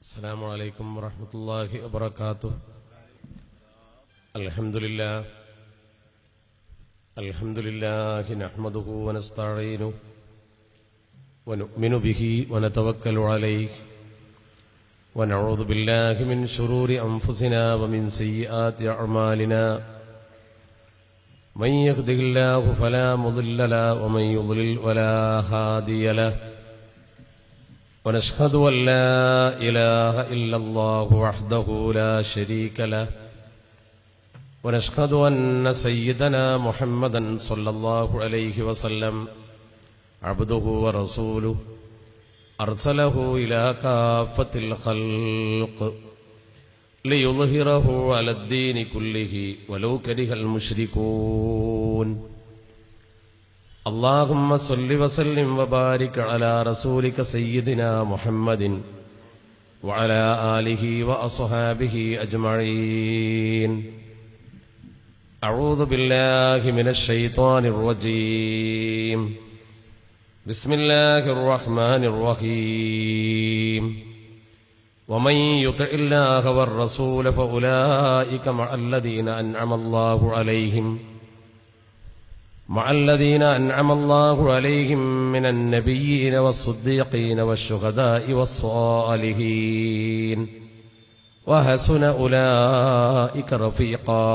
السلام عليكم ورحمة الله وبركاته. الحمد لله نحمده ونستعينه ونؤمن به ونتوكل عليه ونعوذ بالله من شرور أنفسنا ومن سيئات أعمالنا من يهده الله فلا مضل له ومن يضلل ولا هادي له ونشهد أن لا إله إلا الله وحده لا شريك له ونشهد أن سيدنا محمدا صلى الله عليه وسلم عبده ورسوله أرسله إلى كافة الخلق ليظهره على الدين كله ولو كره المشركون. اللهم صل وسلم وبارك على رسولك سيدنا محمد وعلى آله وأصحابه أجمعين. أعوذ بالله من الشيطان الرجيم. بسم الله الرحمن الرحيم. ومن يطع الله والرسول فأولئك مع الذين أنعم الله عليهم من النبيين والصديقين والشهداء والصالحين وحسن أولئك رفيقا.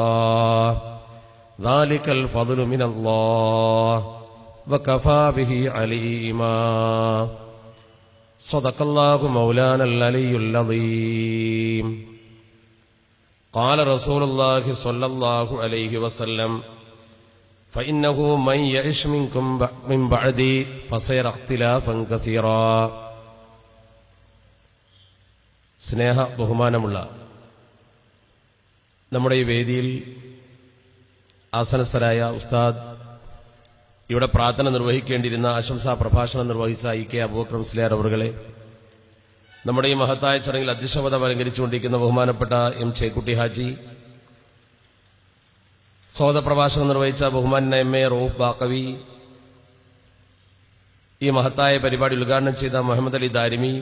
ذلك الفضل من الله وكفى به عليما. صدق الله مولانا العلي العظيم. قال رسول الله صلى الله عليه وسلم: فإنه من يعش منكم من بعدي فسيرى اختلافا كثيرا. സ്നേഹ ബഹുമാനമുള്ള നമ്മുടെ ഈ വേദിയിൽ ആസനസ്ഥരായ ഉസ്താദ്, ഇവിടെ പ്രാർത്ഥന നിർവഹിക്കേണ്ടിയിരുന്ന ആശംസാ പ്രഭാഷണം നിർവഹിച്ച ഇ കെ അബൂബക്കർ മുസ്ലിയാർ അവറുകളെ, നമ്മുടെ ഈ മഹത്തായ ചടങ്ങിൽ അധ്യക്ഷത അലങ്കരിച്ചുകൊണ്ടിരിക്കുന്ന ബഹുമാനപ്പെട്ട എം ചേക്കുട്ടി ഹാജി, സ്വാഗത പ്രഭാഷണം നിർവഹിച്ച ബഹുമാനന എം എ റൌഫ് ബാക്കവി, ഈ മഹത്തായ പരിപാടി ഉദ്ഘാടനം ചെയ്ത മുഹമ്മദ് അലി ദാരിമി,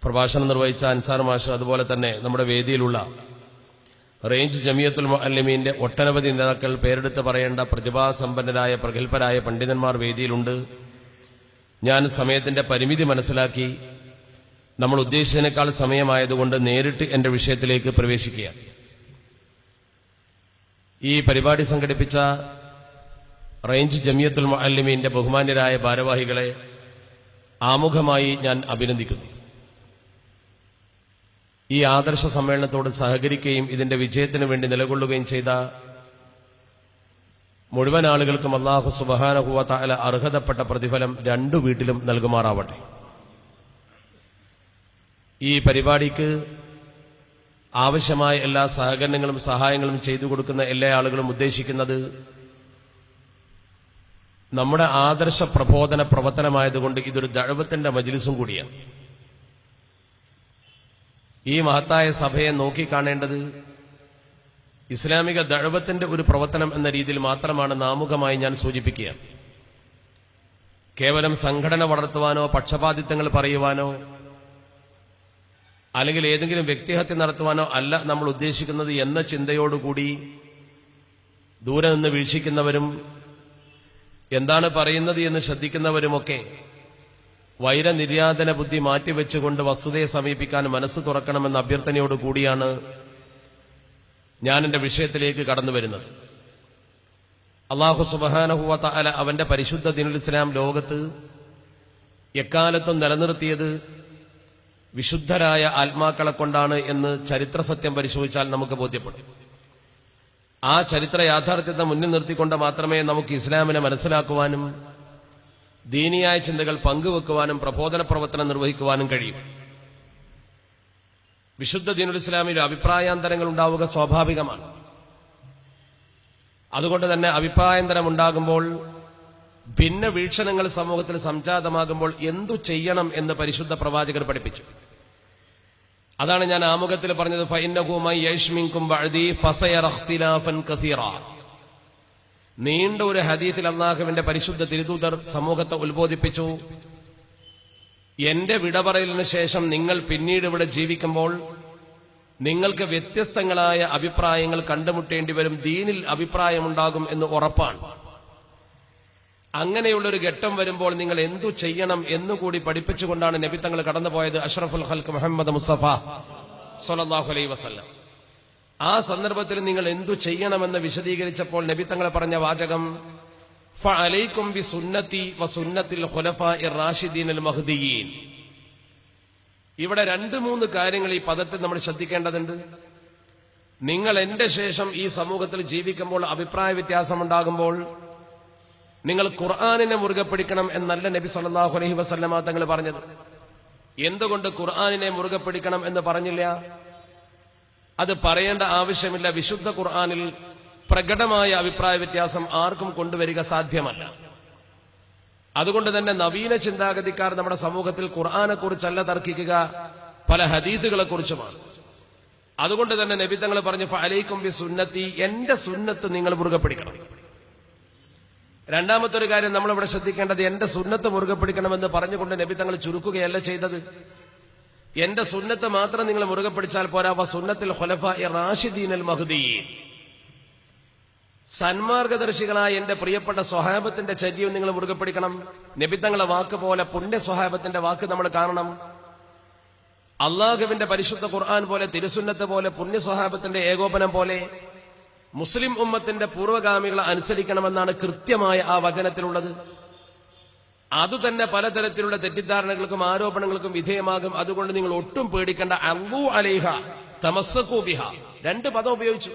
പ്രഭാഷണം നിർവഹിച്ച അൻസാർ മാഷ്, അതുപോലെ തന്നെ നമ്മുടെ വേദിയിലുള്ള റേഞ്ച് ജമിയത്തുൽ മുഅല്ലിമീന്റെ ഒട്ടനവധി നേതാക്കൾ, പേരെടുത്ത് പറയേണ്ട പ്രതിഭാസമ്പന്നരായ പ്രഗത്ഭരായ പണ്ഡിതന്മാർ വേദിയിലുണ്ട്. ഞാൻ സമയത്തിന്റെ പരിമിതി മനസ്സിലാക്കി നമ്മൾ ഉദ്ദേശിച്ചതിനേക്കാൾ സമയമായതുകൊണ്ട് നേരിട്ട് എന്റെ വിഷയത്തിലേക്ക് പ്രവേശിക്കുകയാണ്. ഈ പരിപാടി സംഘടിപ്പിച്ച റേഞ്ച് ജമിയത്തുൽ മുഅല്ലിമീന്റെ ബഹുമാന്യരായ ഭാരവാഹികളെ ആമുഖമായി ഞാൻ അഭിനന്ദിക്കുന്നു. ഈ ആദർശ സമ്മേളനത്തോട് സഹകരിക്കുകയും ഇതിന്റെ വിജയത്തിനു വേണ്ടി നിലകൊള്ളുകയും ചെയ്ത മുഴുവൻ ആളുകൾക്കും അല്ലാഹു സുബ്ഹാനഹു വ തആല അർഹതപ്പെട്ട പ്രതിഫലം രണ്ടു വീട്ടിലും നൽകുമാറാവട്ടെ. ഈ പരിപാടിക്ക് ആവശ്യമായ എല്ലാ സഹകരണങ്ങളും സഹായങ്ങളും ചെയ്തു കൊടുക്കുന്ന എല്ലാ ആളുകളും ഉദ്ദേശിക്കുന്നത് നമ്മുടെ ആദർശ പ്രബോധന പ്രവർത്തനമായതുകൊണ്ട് ഇതൊരു ദഅവത്തിന്റെ മജ്ലിസും കൂടിയാണ്. ഈ മഹത്തായ സഭയെ നോക്കിക്കാണേണ്ടത് ഇസ്ലാമിക ദഅവത്തിന്റെ ഒരു പ്രവർത്തനം എന്ന രീതിയിൽ മാത്രമാണ് ആമുഖമായി ഞാൻ സൂചിപ്പിക്കുകയാണ്. കേവലം സംഘടന വളർത്തുവാനോ പക്ഷപാതിത്വങ്ങൾ പറയുവാനോ അല്ലെങ്കിൽ ഏതെങ്കിലും വ്യക്തിഹത്യ നടത്തുവാനോ അല്ല നമ്മൾ ഉദ്ദേശിക്കുന്നത് എന്ന ചിന്തയോടുകൂടി ദൂരെ നിന്ന് വീക്ഷിക്കുന്നവരും എന്താണ് പറയുന്നത് എന്ന് ശ്രദ്ധിക്കുന്നവരുമൊക്കെ വൈരനിര്യാതന ബുദ്ധി മാറ്റിവെച്ചുകൊണ്ട് വസ്തുതയെ സമീപിക്കാൻ മനസ്സ് തുറക്കണമെന്ന അഭ്യർത്ഥനയോടുകൂടിയാണ് ഞാൻ എന്റെ വിഷയത്തിലേക്ക് കടന്നുവരുന്നത്. അല്ലാഹു സുബ്ഹാനഹു വ തആല അവന്റെ പരിശുദ്ധ ദീനുൽ ഇസ്ലാം ലോകത്ത് എക്കാലത്തും നിലനിർത്തിയത് വിശുദ്ധരായ ആത്മാക്കളെ കൊണ്ടാണ് എന്ന് ചരിത്ര സത്യം പരിശോധിച്ചാൽ നമുക്ക് ബോധ്യപ്പെടും. ആ ചരിത്ര യാഥാർത്ഥ്യത്തെ മുന്നിൽ നിർത്തിക്കൊണ്ട് മാത്രമേ നമുക്ക് ഇസ്ലാമിനെ മനസ്സിലാക്കുവാനും ദീനിയായ ചിന്തകൾ പങ്കുവെക്കുവാനും പ്രബോധന പ്രവർത്തനം നിർവഹിക്കുവാനും കഴിയും. വിശുദ്ധ ദീനുൽ ഇസ്ലാമിൽ അഭിപ്രായാന്തരങ്ങൾ ഉണ്ടാവുക സ്വാഭാവികമാണ്. അതുകൊണ്ട് തന്നെ അഭിപ്രായാന്തരം ഉണ്ടാകുമ്പോൾ, ഭിന്ന വീക്ഷണങ്ങൾ സമൂഹത്തിൽ സംജാതമാകുമ്പോൾ എന്തു ചെയ്യണം എന്ന് പരിശുദ്ധ പ്രവാചകർ പഠിപ്പിച്ചു. അതാണ് ഞാൻ ആമുഖത്തിൽ പറഞ്ഞത്, ഫഇന്നഹു മൻ യഅ്ശ് മിൻകും ബഅദി ഫസയറ ഇഖ്തിലാഫൻ കസീറ. നീണ്ട ഒരു ഹദീസിൽ അല്ലാഹുവിന്റെ പരിശുദ്ധ തിരുദൂതർ സമൂഹത്തെ ഉത്ബോധിപ്പിച്ചു, എന്റെ വിട പറയലിന് ശേഷം നിങ്ങൾ പിന്നീട് ഇവിടെ ജീവിക്കുമ്പോൾ നിങ്ങൾക്ക് വ്യത്യസ്തങ്ങളായ അഭിപ്രായങ്ങൾ കണ്ടുമുട്ടേണ്ടി വരും, ദീനിൽ അഭിപ്രായമുണ്ടാകും എന്ന് ഉറപ്പാണ്. അങ്ങനെയുള്ളൊരു ഘട്ടം വരുമ്പോൾ നിങ്ങൾ എന്തു ചെയ്യണം എന്നുകൂടി പഠിപ്പിച്ചുകൊണ്ടാണ് നബി തങ്ങൾ കടന്നുപോയത് അഷ്റഫുൽ ഖൽഖ് മുഹമ്മദ് മുസ്തഫ സ്വല്ലല്ലാഹു അലൈഹി വസല്ലം. ആ സന്ദർഭത്തിൽ നിങ്ങൾ എന്തു ചെയ്യണമെന്ന് വിശദീകരിച്ചപ്പോൾ നബി തങ്ങൾ പറഞ്ഞ വാചകം ഫഅലൈക്കും ബിസുന്നതി വസുന്നത്തിൽ ഖുലഫാഇർ റാഷിദീനൽ മഹ്ദിയീൻ. ഇവിടെ 2-3 കാര്യങ്ങൾ ഈ പദത്തിൽ നമ്മൾ ശ്രദ്ധിക്കേണ്ടതുണ്ട്. നിങ്ങൾ എന്റെ ശേഷം ഈ സമൂഹത്തിൽ ജീവിക്കുമ്പോൾ അഭിപ്രായ വ്യത്യാസമുണ്ടാകുമ്പോൾ നിങ്ങൾ ഖുർആനിനെ മുറുകെ പിടിക്കണം എന്നല്ല നബി സല്ലല്ലാഹു അലൈഹി വസല്ലമ തങ്ങൾ പറഞ്ഞത്. എന്തുകൊണ്ട് ഖുർആനിനെ മുറുകെ പിടിക്കണം എന്ന് പറഞ്ഞില്ല? അത് പറയേണ്ട ആവശ്യമില്ല. വിശുദ്ധ ഖുർആനിൽ പ്രകടമായ അഭിപ്രായ വ്യത്യാസം ആർക്കും കൊണ്ടുവരിക സാധ്യമല്ല. അതുകൊണ്ട് തന്നെ നവീന ചിന്താഗതിക്കാർ നമ്മുടെ സമൂഹത്തിൽ ഖുർആനെ കുറിച്ചല്ല തർക്കിക്കുക, പല ഹദീസുകളെ കുറിച്ചുമാണ്. അതുകൊണ്ട് തന്നെ നബി തങ്ങൾ പറഞ്ഞു ഫഅലൈക്കും ബിസുന്നതി, എന്റെ സുന്നത്ത് നിങ്ങൾ മുറുകെ പിടിക്കണം. രണ്ടാമത്തെ ഒരു കാര്യം നമ്മളിവിടെ ശ്രദ്ധിക്കേണ്ടത്, എന്റെ സുന്നത്ത് മുറുകെ പിടിക്കണമെന്ന് പറഞ്ഞുകൊണ്ട് നബി തങ്ങൾ ചുരുക്കുകയല്ല ചെയ്തത്. എന്റെ സുന്നത്ത് മാത്രം നിങ്ങൾ മുറുകെ പിടിച്ചാൽ പോരാ, വസുന്നത്തിൽ ഖുലഫാഇ റാഷിദീനൽ മഹ്ദിയീൻ, സന്മാർഗദർശികളായ എന്റെ പ്രിയപ്പെട്ട സ്വഹാബത്തിന്റെ ചര്യവും നിങ്ങൾ മുറുകെ പിടിക്കണം. നബി തങ്ങളെ വാക്ക് പോലെ പുണ്യ സ്വഹാബത്തിന്റെ വാക്ക് നമ്മൾ കാണണം. അള്ളാഹുവിന്റെ പരിശുദ്ധ ഖുർആൻ പോലെ, തിരുസുന്നത്ത് പോലെ, പുണ്യ സ്വഹാബത്തിന്റെ ഏകോപനം പോലെ മുസ്ലിം ഉമ്മത്തിന്റെ പൂർവ്വഗാമികളെ അനുസരിക്കണമെന്നാണ് കൃത്യമായ ആ വചനത്തിലുള്ളത്. അതുതന്നെ പലതരത്തിലുള്ള തെറ്റിദ്ധാരണകൾക്കും ആരോപണങ്ങൾക്കും വിധേയമാകും. അതുകൊണ്ട് നിങ്ങൾ ഒട്ടും പേടിക്കേണ്ട. അള്ളൂ അലൈഹ തമസ്സകൂ ബിഹ, 2 പദം ഉപയോഗിച്ചു.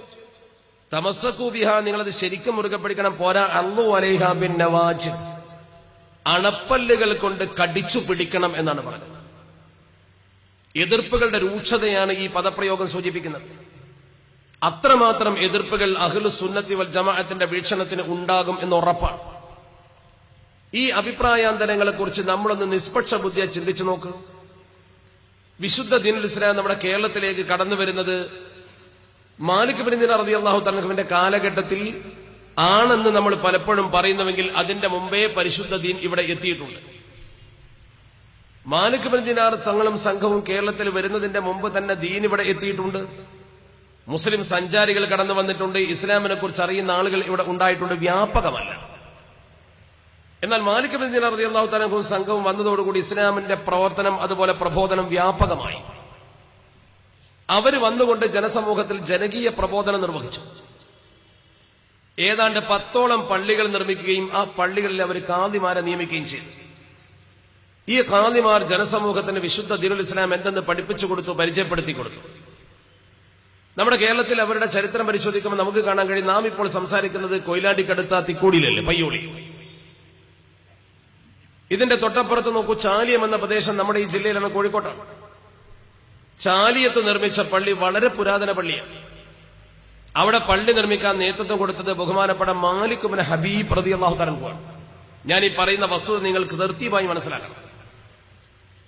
തമസ്സകൂ ബിഹ, നിങ്ങളത് ശരിക്കും മുറുകെ പിടിക്കണം. പോരാ, അള്ളൂ അലൈഹ ബിൻ നവാജിദ്, അണപ്പല്ലുകൾ കൊണ്ട് കടിച്ചു പിടിക്കണം എന്നാണ് പറഞ്ഞത്. എതിർപ്പുകളുടെ രൂക്ഷതയാണ് ഈ പദപ്രയോഗം സൂചിപ്പിക്കുന്നത്. അത്രമാത്രം എതിർപ്പുകൾ അഹ്ലു സുന്നത്തി വൽ ജമാഅത്തിന്റെ വീക്ഷണത്തിന് ഉണ്ടാകും എന്ന് ഉറപ്പാണ്. ഈ അഭിപ്രായാന്തരങ്ങളെ കുറിച്ച് നമ്മളൊന്ന് നിഷ്പക്ഷ ബുദ്ധിയെ ചിന്തിച്ചു നോക്ക്. വിശുദ്ധ ദീനുൽ ഇസ്ലാം നമ്മുടെ കേരളത്തിലേക്ക് കടന്നു വരുന്നത് മാലിക് ബിൻ ദിനാർ റളിയല്ലാഹു തആല അൻഹുവിന്റെ കാലഘട്ടത്തിൽ ആണെന്ന് നമ്മൾ പലപ്പോഴും പറയുന്നുവെങ്കിൽ അതിന്റെ മുമ്പേ പരിശുദ്ധ ദീൻ ഇവിടെ എത്തിയിട്ടുണ്ട്. മാലിക് ബിൻ ദിനാർ തങ്ങളും സംഘവും കേരളത്തിൽ വരുന്നതിന്റെ മുമ്പ് തന്നെ ദീൻ ഇവിടെ എത്തിയിട്ടുണ്ട്. മുസ്ലിം സഞ്ചാരികൾ കടന്നു വന്നിട്ടുണ്ട്. ഇസ്ലാമിനെ കുറിച്ച് അറിയുന്ന ആളുകൾ ഇവിടെ ഉണ്ടായിട്ടുണ്ട്. വ്യാപകമല്ല. എന്നാൽ മാലിക് ബിൻ ദിനാർ റളിയല്ലാഹു തആല അൻഹു സംഘവും വന്നതോടുകൂടി ഇസ്ലാമിന്റെ പ്രവർത്തനം, അതുപോലെ പ്രബോധനം വ്യാപകമായി. അവര് വന്നുകൊണ്ട് ജനസമൂഹത്തിൽ ജനകീയ പ്രബോധനം നിർവഹിച്ചു. ഏതാണ്ട് 10ഓളം പള്ളികൾ നിർമ്മിക്കുകയും ആ പള്ളികളിൽ അവർ ഖാദിമാരെ നിയമിക്കുകയും ചെയ്തു. ഈ ഖാദിമാർ ജനസമൂഹത്തിന് വിശുദ്ധ ദീനുൽ ഇസ്ലാം എന്തെന്ന് പഠിപ്പിച്ചു കൊടുത്തു, പരിചയപ്പെടുത്തി കൊടുത്തു. നമ്മുടെ കേരളത്തിൽ അവരുടെ ചരിത്രം പരിശോധിക്കുമ്പോൾ നമുക്ക് കാണാൻ കഴിയും, നാം ഇപ്പോൾ സംസാരിക്കുന്നത് കൊയിലാണ്ടിക്കടുത്ത തിക്കോടിയിലല്ലേ, പയ്യോളി. ഇതിന്റെ തൊട്ടപ്പുറത്ത് നോക്കൂ, ചാലിയം എന്ന പ്രദേശം നമ്മുടെ ഈ ജില്ലയിലാണ്, കോഴിക്കോട്ടാണ്. ചാലിയത്ത് നിർമ്മിച്ച പള്ളി വളരെ പുരാതന പള്ളിയാണ്. അവിടെ പള്ളി നിർമ്മിക്കാൻ നേതൃത്വം കൊടുത്തത് ബഹുമാനപ്പെട്ട മാലിക് ഇബ്നു ഹബീബ് റളിയല്ലാഹു തആല അൻഹുവാണ്. ഞാൻ ഈ പറയുന്ന വസ്തുത നിങ്ങൾക്ക് തൃപ്തിയായി മനസ്സിലാക്കണം.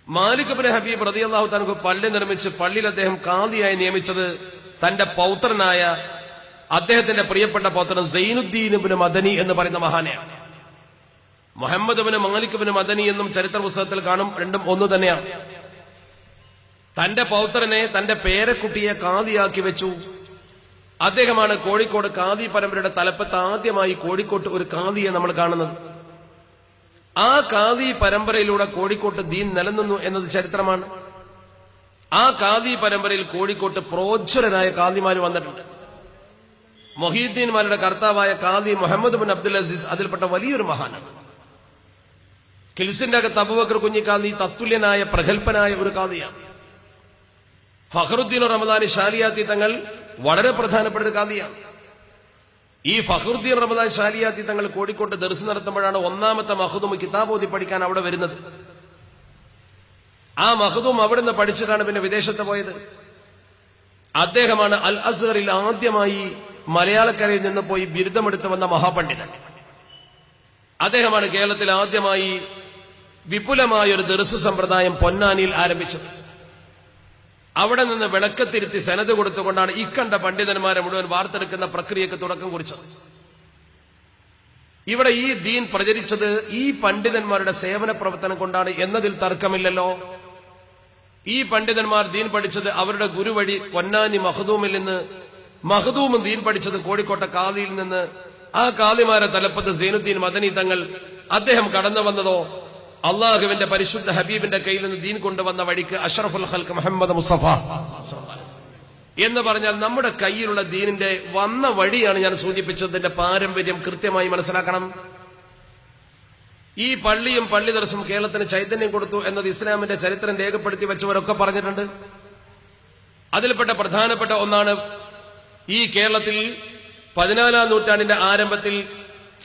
മാലിക് ഇബ്നു ഹബീബ് റളിയല്ലാഹു തആല അൻഹു പള്ളി നിർമ്മിച്ച് പള്ളിയിൽ അദ്ദേഹം ഖാദിയായി നിയമിച്ചത് തന്റെ പൗത്രനായ, അദ്ദേഹത്തിന്റെ പ്രിയപ്പെട്ട പൗത്രൻ സൈനുദ്ദീൻ ഇബ്നു മദനി എന്ന് പറയുന്ന മഹാനെയാണ്. മുഹമ്മദ് ഇബ്നു മാലിക് ഇബ്നു മദനി എന്നും ചരിത്ര പുസ്തകത്തിൽ കാണും, രണ്ടും ഒന്ന് തന്നെയാണ്. തന്റെ പൗത്രനെ, തന്റെ പേരക്കുട്ടിയെ ഖാദിയാക്കി വെച്ചു. അദ്ദേഹമാണ് കോഴിക്കോട് ഖാദി പരമ്പരയുടെ തലപ്പത്ത് ആദ്യമായി കോഴിക്കോട്ട് ഒരു ഖാദിയെ നമ്മൾ കാണുന്നത്. ആ ഖാദി പരമ്പരയിലൂടെ കോഴിക്കോട്ട് ദീൻ നിലനിന്നു എന്നത് ചരിത്രമാണ്. ആ ഖാദി പരമ്പരയിൽ കോഴിക്കോട്ട് പ്രോജ്വലരായ ഖാദിമാർ വന്നിട്ടുണ്ട്. മൊഹീദ്ദീൻമാരുടെ കർത്താവായ ഖാദി മുഹമ്മദ് ബിൻ അബ്ദുൽ അസീസ് അതിൽപ്പെട്ട വലിയൊരു മഹാനാണ്. കിൽസിന്റെ അകത്ത് അബൂബക്കർ കുഞ്ഞിഖാദി തത്തുല്യനായ പ്രഗൽഭനായ ഒരു ഖാദിയാണ്. ഫഖറുദ്ദീൻ റമദാനി ഷാലിയാത്തി തങ്ങൾ വളരെ പ്രധാനപ്പെട്ട ഒരു ഖാദിയാണ്. ഈ ഫഖറുദ്ദീൻ റമദാൻ ഷാലിയാത്തി തങ്ങൾ കോഴിക്കോട്ട് ദർസ് നടത്തുമ്പോഴാണ് ഒന്നാമത്തെ മഖ്ദൂം കിതാബ് ഓതി പഠിക്കാൻ അവിടെ വരുന്നത്. ആ മഖ്ദൂം അവിടുന്ന് പഠിച്ചിട്ടാണ് പിന്നെ വിദേശത്ത് പോയത്. അദ്ദേഹമാണ് അൽ അസ്ഹറിൽ ആദ്യമായി മലയാളക്കരയിൽ നിന്ന് പോയി ബിരുദമെടുത്ത് വന്ന മഹാപണ്ഡിതൻ. അദ്ദേഹമാണ് കേരളത്തിൽ ആദ്യമായി വിപുലമായ ഒരു ദർസ് സമ്പ്രദായം പൊന്നാനിയിൽ ആരംഭിച്ചത്. അവിടെ നിന്ന് വിളക്കത്തിരുത്തി സനത് കൊടുത്തുകൊണ്ടാണ് ഇക്കണ്ട പണ്ഡിതന്മാരെ മുഴുവൻ വാർത്തെടുക്കുന്ന പ്രക്രിയക്ക് തുടക്കം കുറിച്ചത്. ഇവിടെ ഈ ദീൻ പ്രചരിച്ചത് ഈ പണ്ഡിതന്മാരുടെ സേവന പ്രവർത്തനം കൊണ്ടാണ് എന്നതിൽ തർക്കമില്ലല്ലോ. ഈ പണ്ഡിതന്മാർ ദീൻ പഠിച്ചത് അവരുടെ ഗുരുവഴി പൊന്നാനി മഖ്ദൂമിൽ നിന്ന്, മഖ്ദൂമും ദീൻ പഠിച്ചത് കോഴിക്കോട്ടെ കാദിയിൽ നിന്ന്. ആ കാദിമാരെ തലപ്പത്ത് സൈനുദ്ദീൻ മദനി തങ്ങൾ, അദ്ദേഹം കടന്നു വന്നതോ അള്ളാഹുവിന്റെ പരിശുദ്ധ ഹബീബിന്റെ കയ്യിൽ നിന്ന് ദീൻ കൊണ്ടുവന്ന വഴിക്ക് അഷ്റഫുൽ ഖൽഖ് മുഹമ്മദ് മുസ്തഫ എന്ന് പറഞ്ഞാൽ നമ്മുടെ കയ്യിലുള്ള ദീനിന്റെ വന്ന വഴിയാണ് ഞാൻ സൂചിപ്പിച്ചതിന്റെ പാരമ്പര്യം കൃത്യമായി മനസ്സിലാക്കണം. ഈ പള്ളിയും പള്ളി ദർശനം കേരളത്തിന് ചൈതന്യം കൊടുത്തു എന്നത് ഇസ്ലാമിന്റെ ചരിത്രം രേഖപ്പെടുത്തി വെച്ചവരൊക്കെ പറഞ്ഞിട്ടുണ്ട്. അതിൽപ്പെട്ട പ്രധാനപ്പെട്ട ഒന്നാണ് ഈ കേരളത്തിൽ 14-ാം നൂറ്റാണ്ടിന്റെ ആരംഭത്തിൽ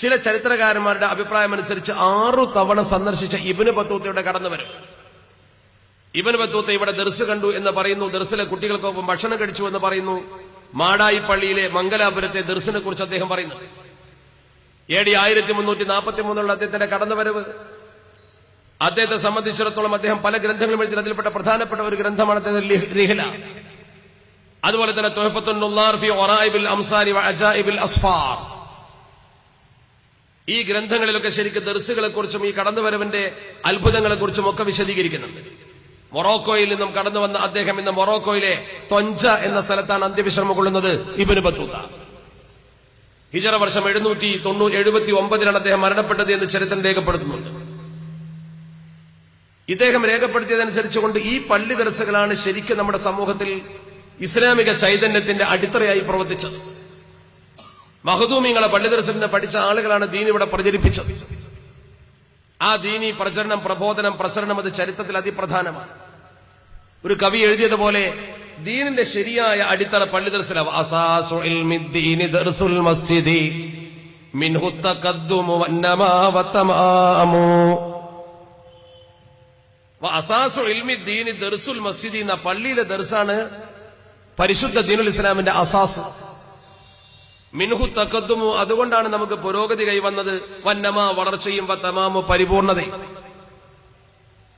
ചില ചരിത്രകാരന്മാരുടെ അഭിപ്രായമനുസരിച്ച് 6 തവണ സന്ദർശിച്ച ഇബ്നു ബത്തൂത്തയുടെ കടന്നുവരും. ഇബ്നു ബത്തൂത്ത ഇവിടെ ദർസ് കണ്ടു എന്ന് പറയുന്നു, ദർസിലെ കുട്ടികൾക്കൊപ്പം ഭക്ഷണം കഴിച്ചു എന്ന് പറയുന്നു. മാടായി പള്ളിയിലെ മംഗലാപുരത്തെ ദർസിനെ കുറിച്ച് അദ്ദേഹം പറയുന്നു. AD 1343 അദ്ദേഹത്തിന്റെ കടന്നുവരവ്. അദ്ദേഹത്തെ സംബന്ധിച്ചിടത്തോളം അദ്ദേഹം പല ഗ്രന്ഥങ്ങളും എഴുതി. അതിൽപ്പെട്ട പ്രധാനപ്പെട്ട ഒരു ഗ്രന്ഥമാണ് അദ്ദേഹത്തിന്റെ റിഹ്ല. അതുപോലെ തന്നെ തുഹ്ഫത്തുൻ നുള്ളാർ ഫി ഖറായിബിൽ അംസാരി വ അജായിബിൽ അസ്ഫാർ. ഈ ഗ്രന്ഥങ്ങളിലൊക്കെ ശരിക്കും ദർസുകളെ കുറിച്ചും ഈ കടന്നുവരവിന്റെ അത്ഭുതങ്ങളെ കുറിച്ചും ഒക്കെ വിശദീകരിക്കുന്നുണ്ട്. മൊറോക്കോയിൽ നിന്നും കടന്നു വന്ന അദ്ദേഹം ഇന്ന് മൊറോക്കോയിലെ തൊഞ്ച എന്ന സ്ഥലത്താണ് അന്ത്യവിശ്രമം കൊള്ളുന്നത്. ഇബ്നു ബത്തൂത്ത ഹിജറ വർഷം 779 അദ്ദേഹം മരണപ്പെട്ടത് എന്ന് ചരിത്രം രേഖപ്പെടുത്തുന്നുണ്ട്. ഇദ്ദേഹം രേഖപ്പെടുത്തിയതനുസരിച്ചുകൊണ്ട് ഈ പള്ളി ദർസുകളാണ് ശരിക്കും നമ്മുടെ സമൂഹത്തിൽ ഇസ്ലാമിക ചൈതന്യത്തിന്റെ അടിത്തറയായി പ്രവർത്തിച്ചത്. മഖ്ദൂമിങ്ങളെ പള്ളി ദർസിനെ പഠിച്ച ആളുകളാണ് ദീൻ ഇവിടെ പ്രചരിപ്പിച്ചത്. ആ ദീനി പ്രചരണം, പ്രബോധനം, പ്രസരണം അത് ചരിത്രത്തിൽ അതിപ്രധാനമാണ്. ഒരു കവി എഴുതിയതുപോലെ ദീനിന്റെ ശരിയായ അടിത്തറ പള്ളി ദർസിലാണ്. അസാസു ഇൽമി ദീനി ദർസുൽ മസ്ജിദി മിൻഹു തഖദ്ദുമു വന്നമാ വതമാമു. അസാസു ഇൽമി ദീനി ദർസുൽ മസ്ജിദി എന്ന പള്ളിയിലെ ദർസാണ് പരിശുദ്ധ ദീനുൽ ഇസ്ലാമിന്റെ അസാസ്. മിൻഹു തഖദ്ദുമു, അതുകൊണ്ടാണ് നമുക്ക് പുരോഗതി കൈവന്നത്. വന്നമാ, വളർച്ചയും, വതമാമു, പരിപൂർണതയും.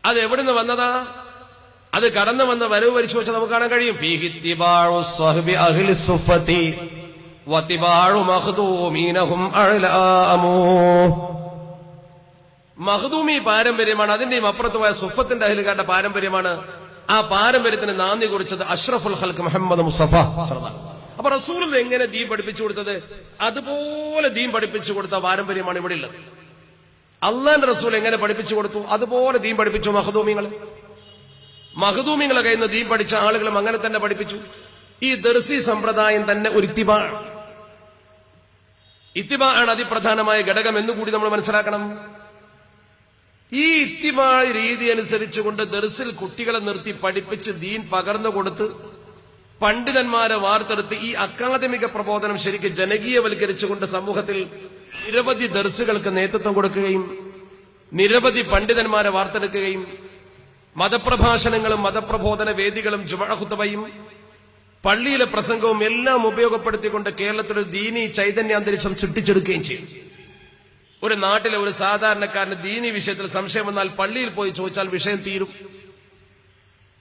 അത് എവിടുന്ന് വന്നതാ? അത് കടന്നു വന്ന വരവ് പരിശോധിച്ചാൽ നമുക്ക് കാണാൻ കഴിയും. ഫീഹി ഇത്തിബാഉ സ്വഹ്ബി അഹ്ലി സുഫത്തി വതിബാഉ മഖ്ദൂമീനഹും അഅ്ലാമു. മഖ്ദൂമി പാരമ്പര്യമാണ്, അതിന്റെയും അപ്പുറത്ത് പോയ സുഫത്തിന്റെ അഹ്ലുകാരുടെ പാരമ്പര്യമാണ്. ആ പാരമ്പര്യത്തിന് നാന്ദി കുറിച്ചത് അഷ്റഫുൽ ഖൽഖ് മുഹമ്മദ് മുസ്തഫ. അപ്പൊ റസൂൽ എങ്ങനെ ദീൻ പഠിപ്പിച്ചു കൊടുത്തത്? അതുപോലെ ദീൻ പഠിപ്പിച്ചു കൊടുത്ത പാരമ്പര്യമാണ് ഇവിടെ ഉള്ളത്. അള്ളാന്റെ റസൂൽ എങ്ങനെ പഠിപ്പിച്ചു കൊടുത്തു അതുപോലെ ദീൻ പഠിപ്പിച്ചു മഖ്ദൂമിങ്ങളെ കയ്യിൽ നിന്ന് ദീൻ പഠിച്ച ആളുകളും അങ്ങനെ തന്നെ പഠിപ്പിച്ചു. ഈ ദർസി സമ്പ്രദായം തന്നെ ഒരു ഇത്തിബാഅ്. ഇത്തിബാഅ് അതിപ്രധാനമായ ഘടകം എന്നുകൂടി നമ്മൾ മനസ്സിലാക്കണം. ഈ ഇത്തിബാഅ് രീതി അനുസരിച്ചുകൊണ്ട് ദർസിൽ കുട്ടികളെ നിർത്തി പഠിപ്പിച്ച് ദീൻ പകർന്നു കൊടുത്ത് പണ്ഡിതന്മാരെ വാർത്തെടുത്ത് ഈ അക്കാദമിക പ്രബോധനം ശരിക്കും ജനകീയവൽക്കരിച്ചുകൊണ്ട് സമൂഹത്തിൽ നിരവധി ദർസുകൾക്ക് നേതൃത്വം കൊടുക്കുകയും നിരവധി പണ്ഡിതന്മാരെ വാർത്തെടുക്കുകയും മതപ്രഭാഷണങ്ങളും മതപ്രബോധന വേദികളും ജുമുഅ ഖുത്ബയും പള്ളിയിലെ പ്രസംഗവും എല്ലാം ഉപയോഗപ്പെടുത്തിക്കൊണ്ട് കേരളത്തിലൊരു ദീനി ചൈതന്യാന്തരീക്ഷം സൃഷ്ടിച്ചെടുക്കുകയും ചെയ്യും. ഒരു നാട്ടിലെ ഒരു സാധാരണക്കാരന് ദീനി വിഷയത്തിൽ സംശയം വന്നാൽ പള്ളിയിൽ പോയി ചോദിച്ചാൽ വിഷയം തീരും.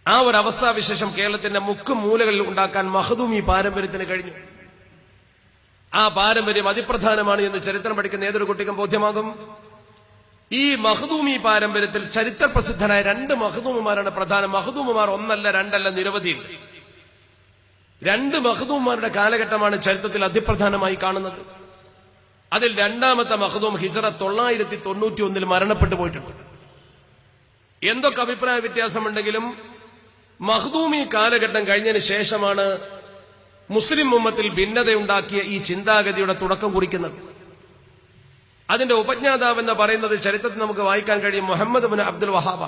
ആ ഒരു അവസ്ഥാവിശേഷം കേരളത്തിന്റെ മുക്കും മൂലകളിൽ ഉണ്ടാക്കാൻ മഖ്ദൂമി പാരമ്പര്യത്തിന് കഴിഞ്ഞു. ആ പാരമ്പര്യം അതിപ്രധാനമാണ് എന്ന് ചരിത്രം പഠിക്കുന്ന ഏതൊരു കുട്ടിക്കും ബോധ്യമാകും. ഈ മഖ്ദൂമി പാരമ്പര്യത്തിൽ ചരിത്ര പ്രസിദ്ധനായ 2 മഖ്ദൂമുമാരാണ് പ്രധാനം. മഖ്ദൂമുമാർ ഒന്നല്ല, രണ്ടല്ല, നിരവധിയുണ്ട്. 2 മഖ്ദൂമുമാരുടെ കാലഘട്ടമാണ് ചരിത്രത്തിൽ അതിപ്രധാനമായി കാണുന്നത്. അതിൽ രണ്ടാമത്തെ മഖ്ദൂം ഹിജ്റ 991 മരണപ്പെട്ടു പോയിട്ടുണ്ട്. എന്തൊക്കെ അഭിപ്രായ വ്യത്യാസമുണ്ടെങ്കിലും മഖ്ദൂമി കാലഘട്ടം കഴിഞ്ഞതിന് ശേഷമാണ് മുസ്ലിം ഉമ്മത്തിൽ ഭിന്നതയുണ്ടാക്കിയ ഈ ചിന്താഗതിയുടെ തുടക്കം കുറിക്കുന്നത്. അതിന്റെ ഉപജ്ഞാതാവെന്ന് പറയുന്നത് ചരിത്രത്തിൽ നമുക്ക് വായിക്കാൻ കഴിയും മുഹമ്മദ് ബിൻ അബ്ദുൽ വഹാബ.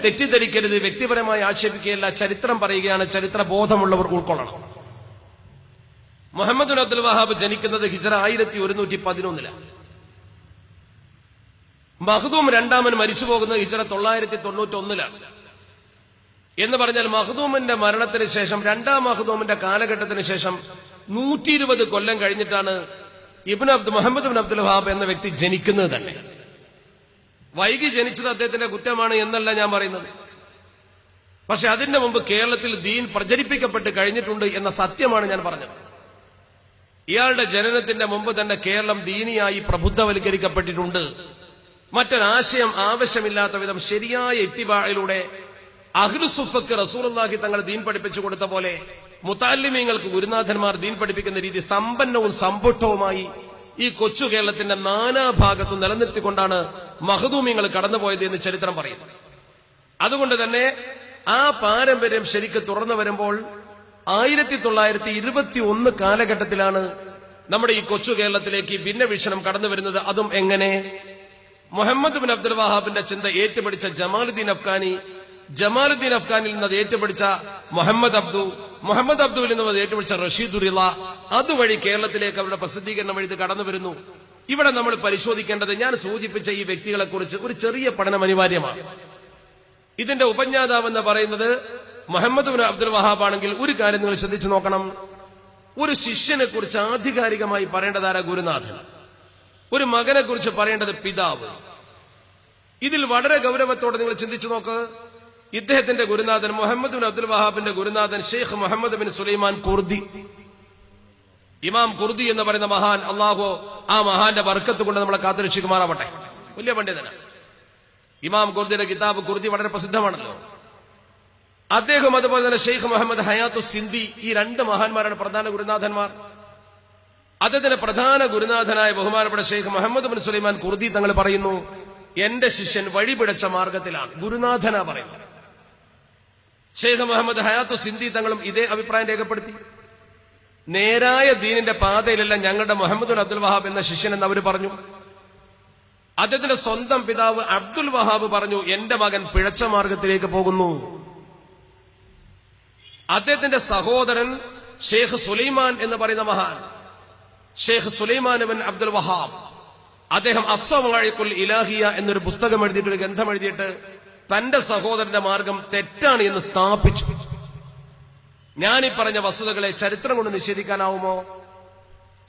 തെറ്റിദ്ധരിക്കരുത്, വ്യക്തിപരമായി ആക്ഷേപിക്കുകയല്ല, ചരിത്രം പറയുകയാണ്. ചരിത്ര ബോധമുള്ളവർ ഉൾക്കൊള്ളണം. മുഹമ്മദ് ബിൻ അബ്ദുൽ വഹാബ് ജനിക്കുന്നത് ഹിജ്റ 1111. മഖ്ദൂം രണ്ടാമൻ മരിച്ചു പോകുന്നത് ഹിജ്റ 991 എന്ന് പറഞ്ഞാൽ മഖ്ദൂമിന്റെ മരണത്തിന് ശേഷം, രണ്ടാം മഖ്ദൂമിന്റെ കാലഘട്ടത്തിന് ശേഷം 120 കൊല്ലം കഴിഞ്ഞിട്ടാണ് മുഹമ്മദ് ബിൻ അബ്ദുൽ വഹാബ് എന്ന വ്യക്തി ജനിക്കുന്നത് തന്നെ. വൈകി ജനിച്ചത് അദ്ദേഹത്തിന്റെ കുറ്റമാണ് എന്നല്ല ഞാൻ പറയുന്നത്. പക്ഷെ അതിന്റെ മുമ്പ് കേരളത്തിൽ ദീൻ പ്രചരിപ്പിക്കപ്പെട്ട് കഴിഞ്ഞിട്ടുണ്ട് എന്ന സത്യമാണ് ഞാൻ പറഞ്ഞത്. ഇയാളുടെ ജനനത്തിന്റെ മുമ്പ് തന്നെ കേരളം ദീനിയായി പ്രബുദ്ധവൽക്കരിക്കപ്പെട്ടിട്ടുണ്ട്. മറ്റൊരാശയം ആവശ്യമില്ലാത്ത വിധം ശരിയായ ഇത്തിബാഇലൂടെ അഹ്ലുസുഫക്ക് റസൂലുള്ളാഹി തങ്ങൾ ദീൻ പഠിപ്പിച്ചു കൊടുത്ത പോലെ മുതഅല്ലിമീങ്ങൾക്ക് ഗുരുനാഥന്മാർ ദീൻ പഠിപ്പിക്കുന്ന രീതി സമ്പന്നവും സമ്പുഷ്ടവുമായി ഈ കൊച്ചു കേരളത്തിന്റെ നാനാഭാഗത്തും നിലനിർത്തിക്കൊണ്ടാണ് മഖ്ദൂമിങ്ങൾ കടന്നുപോയത് എന്ന് ചരിത്രം പറയുന്നു. അതുകൊണ്ട് തന്നെ ആ പാരമ്പര്യം ശരിക്ക് തുറന്നു വരുമ്പോൾ 1921 കാലഘട്ടത്തിലാണ് നമ്മുടെ ഈ കൊച്ചു കേരളത്തിലേക്ക് ഭിന്നവീക്ഷണം കടന്നു വരുന്നത്. അതും എങ്ങനെ? മുഹമ്മദ് ബിൻ അബ്ദുൽ വഹാബിന്റെ ചിന്ത ഏറ്റുപിടിച്ച ജമാലുദ്ദീൻ അഫ്ഗാനി, ജമാലുദ്ദീൻ അഫ്ഗാനിൽ നിന്ന് അത് ഏറ്റുപിടിച്ച മുഹമ്മദ് അബ്ദുവിൽ നിന്ന് അത് ഏറ്റുപിടിച്ച റഷീദുറിള, അതുവഴി കേരളത്തിലേക്ക് അവരുടെ പ്രസിദ്ധീകരണം എഴുതി കടന്നു വരുന്നു. ഇവിടെ നമ്മൾ പരിശോധിക്കേണ്ടത്, ഞാൻ സൂചിപ്പിച്ച ഈ വ്യക്തികളെ കുറിച്ച് ഒരു ചെറിയ പഠനം അനിവാര്യമാണ്. ഇതിന്റെ ഉപജ്ഞാതാവെന്ന് പറയുന്നത് മുഹമ്മദ് ബിൻ അബ്ദുൽ വഹാബ് ആണെങ്കിൽ ഒരു കാര്യം നിങ്ങൾ ശ്രദ്ധിച്ചു നോക്കണം. ഒരു ശിഷ്യനെ കുറിച്ച് ആധികാരികമായി പറയേണ്ടതാര? ഗുരുനാഥൻ. ഒരു മകനെ കുറിച്ച് പറയേണ്ടത് പിതാവ്. ഇതിൽ വളരെ ഗൗരവത്തോടെ നിങ്ങൾ ചിന്തിച്ചു നോക്ക്. ഇദ്ദേഹത്തിന്റെ ഗുരുനാഥൻ മുഹമ്മദ് ബിൻ അബ്ദുൽ വഹാബിന്റെ ഗുരുനാഥൻ ഷെയ്ഖ് മുഹമ്മദ് ബിൻ സുലൈമാൻ കുർദി, ഇമാം കുർദി എന്ന് പറയുന്ന മഹാൻ, അള്ളാഹു ആ മഹാന്റെ ബർക്കത്ത് കൊണ്ട് നമ്മളെ കാത്തുരക്ഷിക്കുമാറാവട്ടെ. വലിയ പണ്ഡിതനാണ്. ഇമാം കുർദിയുടെ കിതാബ് കുർദി വളരെ പ്രസിദ്ധമാണല്ലോ. അദ്ദേഹം അതുപോലെ തന്നെ ഷെയ്ഖ് മുഹമ്മദ് ഹയാത്തു സിന്ധി, ഈ രണ്ട് മഹാന്മാരാണ് പ്രധാന ഗുരുനാഥന്മാർ. അദ്ദേഹത്തിന്റെ പ്രധാന ഗുരുനാഥനായ ബഹുമാനപ്പെട്ട ഷെയ്ഖ് മുഹമ്മദ് ബിൻ സുലൈമാൻ കുർദി തങ്ങൾ പറയുന്നു, എന്റെ ശിഷ്യൻ വഴിപിഴച്ച മാർഗത്തിലാണ്. ഗുരുനാഥനാ പറയുന്നത്. ഷെയ്ഖ് മുഹമ്മദ് ഹയാത്തു സിന്ധി തങ്ങളും ഇതേ അഭിപ്രായം രേഖപ്പെടുത്തി. നേരായ ദീനിന്റെ പാതയിലല്ല ഞങ്ങളുടെ മുഹമ്മദ് ബിൻ അബ്ദുൽ വഹാബ് എന്ന ശിഷ്യൻ എന്ന് അവർ പറഞ്ഞു. അദ്ദേഹത്തിന്റെ സ്വന്തം പിതാവ് അബ്ദുൽ വഹാബ് പറഞ്ഞു, എന്റെ മകൻ പിഴച്ച മാർഗത്തിലേക്ക് പോകുന്നു. അദ്ദേഹത്തിന്റെ സഹോദരൻ ഷെയ്ഖ് സുലൈമാൻ എന്ന് പറയുന്ന മഹാൻ, ഷെയ്ഖ് സുലൈമാൻ ബിൻ അബ്ദുൽ വഹാബ്, അദ്ദേഹം അസ്സവാഇഖുൽ ഇലാഹിയ എന്നൊരു പുസ്തകം എഴുതിയിട്ട്, ഒരു ഗ്രന്ഥം എഴുതിയിട്ട് തന്റെ സഹോദരന്റെ മാർഗം തെറ്റാണ് എന്ന് സ്ഥാപിച്ചു. ഞാനീ പറഞ്ഞ വസ്തുതകളെ ചരിത്രം കൊണ്ട് നിഷേധിക്കാനാവുമോ?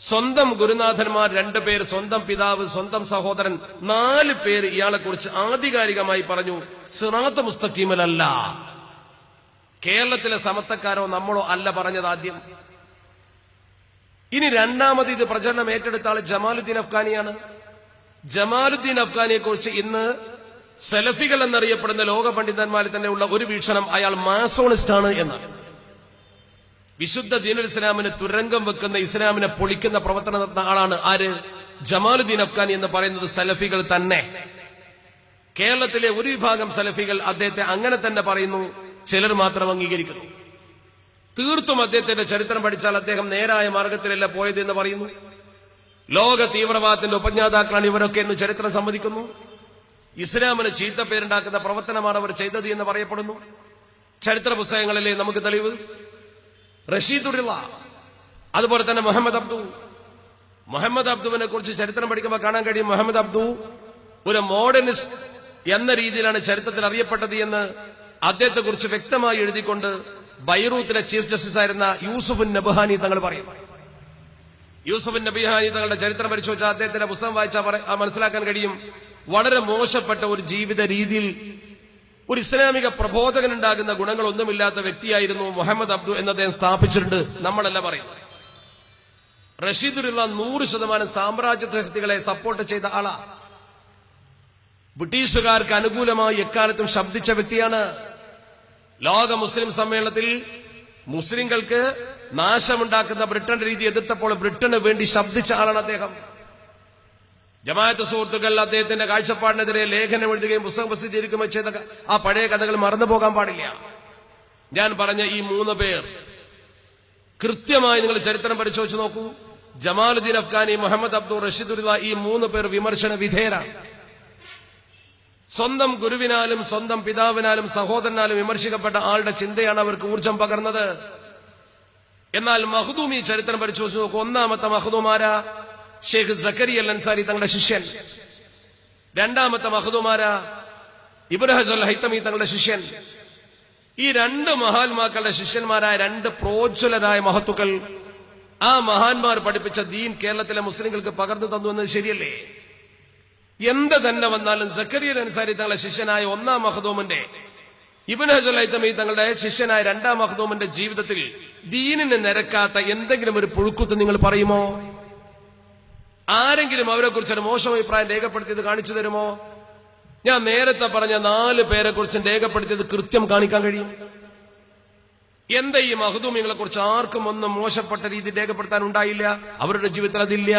സ്വന്തം ഗുരുനാഥന്മാർ 2 പേര്, സ്വന്തം പിതാവ്, സ്വന്തം സഹോദരൻ, 4 പേര് ഇയാളെ കുറിച്ച് ആധികാരികമായി പറഞ്ഞു സിറാത്ത് മുസ്തഖീമിലല്ല. കേരളത്തിലെ സമസ്തക്കാരോ നമ്മളോ അല്ല പറഞ്ഞത് ആദ്യം. ഇനി രണ്ടാമത് ഇത് പ്രചരണം ഏറ്റെടുത്ത ആള് ജമാലുദ്ദീൻ അഫ്ഗാനിയാണ്. ജമാലുദ്ദീൻ അഫ്ഗാനിയെ കുറിച്ച് ഇന്ന് സലഫികൾ എന്നറിയപ്പെടുന്ന ലോക പണ്ഡിതന്മാരിൽ തന്നെ ഉള്ള ഒരു വീക്ഷണം, അയാൾ മാസോണിസ്റ്റ് ആണ് എന്നാണ്. വിശുദ്ധ ദീനുൽ ഇസ്ലാമിന് തുരങ്കം വെക്കുന്ന, ഇസ്ലാമിനെ പൊളിക്കുന്ന പ്രവർത്തനം നടത്തുന്ന ആളാണ് ആര്? ജമാലുദ്ദീൻ അഫ്ഗാനി എന്ന് പറയുന്നത് സലഫികൾ തന്നെ. കേരളത്തിലെ ഒരു വിഭാഗം സലഫികൾ അദ്ദേഹത്തെ അങ്ങനെ തന്നെ പറയുന്നു, ചിലർ മാത്രം അംഗീകരിക്കുന്നു. തീർത്തും അദ്ദേഹത്തിന്റെ ചരിത്രം പഠിച്ചാൽ അദ്ദേഹം നേരായ മാർഗത്തിലല്ല പോയത് എന്ന് പറയുന്നു. ലോക തീവ്രവാദത്തിന്റെ ഉപജ്ഞാതാക്കളാണ് ഇവരൊക്കെ എന്ന് ചരിത്രം സമ്മതിക്കുന്നു. ഇസ്ലാമിന് ചീത്തപ്പേരുണ്ടാക്കുന്ന പ്രവർത്തനമാണ് അവർ ചെയ്തത് എന്ന് പറയപ്പെടുന്നു. ചരിത്ര പുസ്തകങ്ങളിലെ നമുക്ക് തെളിവ്. റഷീദുറിള, അതുപോലെ തന്നെ മുഹമ്മദ് അബ്ദുവിനെ കുറിച്ച് ചരിത്രം പഠിക്കുമ്പോൾ കാണാൻ കഴിയും, മുഹമ്മദ് അബ്ദു ഒരു മോഡേണിസ്റ്റ് എന്ന രീതിയിലാണ് ചരിത്രത്തിൽ അറിയപ്പെട്ടത് എന്ന് അദ്ദേഹത്തെ കുറിച്ച് വ്യക്തമായി എഴുതിക്കൊണ്ട് ബൈറൂത്തിലെ ചീഫ് ജസ്റ്റിസ് ആയിരുന്ന യൂസുഫ് നബ്ഹാനി തങ്ങൾ പറയും. യൂസുഫ് നബ്ഹാനി തങ്ങളുടെ ചരിത്രം പരിശോധിച്ചാൽ, അദ്ദേഹത്തിന്റെ പുസ്തകം വായിച്ചാൽ മനസ്സിലാക്കാൻ കഴിയും, വളരെ മോശപ്പെട്ട ഒരു ജീവിത രീതിയിൽ ഒരു ഇസ്ലാമിക പ്രബോധകൻ ഉണ്ടാകുന്ന ഗുണങ്ങളൊന്നുമില്ലാത്ത വ്യക്തിയായിരുന്നു മുഹമ്മദ് അബ്ദു എന്ന് അദ്ദേഹം സ്ഥാപിച്ചിട്ടുണ്ട്. നമ്മളല്ല പറയുന്നത്. റഷീദുറിള 100% സാമ്രാജ്യ ശക്തികളെ സപ്പോർട്ട് ചെയ്ത ആളാ. ബ്രിട്ടീഷുകാർക്ക് അനുകൂലമായി എക്കാലത്തും ശബ്ദിച്ച വ്യക്തിയാണ്. ലോക മുസ്ലിം സമ്മേളനത്തിൽ മുസ്ലിങ്ങൾക്ക് നാശമുണ്ടാക്കുന്ന ബ്രിട്ടന്റെ രീതി എതിർത്തപ്പോൾ ബ്രിട്ടന് വേണ്ടി ശബ്ദിച്ച ആളാണ് അദ്ദേഹം. ജമാഅത്ത് സുഹൃത്തുക്കൾ അദ്ദേഹത്തിന്റെ കാഴ്ചപ്പാടിനെതിരെ ലേഖനം എഴുതുകയും പുസ്തകം പ്രസിദ്ധീകരിക്കുകയും ചെയ്ത ആ പഴയ കഥകൾ മറന്നു പോകാൻ പാടില്ല. ഞാൻ പറഞ്ഞ ഈ 3 പേർ കൃത്യമായി നിങ്ങൾ ചരിത്രം പരിശോധിച്ച് നോക്കൂ. ജമാലുദ്ദീൻ അഫ്ഗാനി, മുഹമ്മദ് അബ്ദു, റഷീദുറിള, ഈ 3 പേർ വിമർശന വിധേയരാണ്. സ്വന്തം ഗുരുവിനാലും സ്വന്തം പിതാവിനാലും സഹോദരനാലും വിമർശിക്കപ്പെട്ട ആളുടെ ചിന്തയാണ് അവർക്ക് ഊർജം പകർന്നത്. എന്നാൽ മഖ്ദൂമി ചരിത്രം പരിശോധിച്ച് നോക്കൂ. ഒന്നാമത്തെ മഖ്ദൂമാരാ? ഷെയ്ഖ് സക്കരിയ അൽ അൻസാരി തങ്ങളുടെ ശിഷ്യൻ. രണ്ടാമത്തെ മഖ്ദൂമാരാ? ഇബ്നു ഹജർ അൽ ഹൈതമി തങ്ങളുടെ ശിഷ്യൻ. ഈ 2 മഹാത്മാക്കളുടെ ശിഷ്യന്മാരായ 2 പ്രോജ്വലരായ മഹത്തുക്കൾ ആ മഹാന്മാർ പഠിപ്പിച്ച ദീൻ കേരളത്തിലെ മുസ്ലിങ്ങൾക്ക് പകർന്നു തന്നു എന്നത് ശരിയല്ലേ? എന്ത് തന്നെ വന്നാലും സക്കരിയ അൽ അൻസാരി തങ്ങളുടെ ശിഷ്യനായ 1-ാം മഖ്ദൂമിന്റെ ഇബ്നു ഹജർ ഹൈതമി തങ്ങളുടെ ശിഷ്യനായ രണ്ടാം മഖ്ദൂമിന്റെ ജീവിതത്തിൽ ദീനിന് നിരക്കാത്ത എന്തെങ്കിലും ഒരു പുഴുക്കുത്ത് നിങ്ങൾ പറയുമോ? ആരെങ്കിലും അവരെ കുറിച്ചൊരു മോശം അഭിപ്രായം രേഖപ്പെടുത്തിയത് കാണിച്ചു തരുമോ? ഞാൻ നേരത്തെ പറഞ്ഞ 4 പേരെ കുറിച്ചും രേഖപ്പെടുത്തിയത് കൃത്യം കാണിക്കാൻ കഴിയും. എന്താ ഈ മഖ്ദൂമികളെ കുറിച്ച് ആർക്കും ഒന്നും മോശപ്പെട്ട രീതി രേഖപ്പെടുത്താൻ ഉണ്ടായില്ല. അവരുടെ ജീവിതത്തിൽ അതില്ല.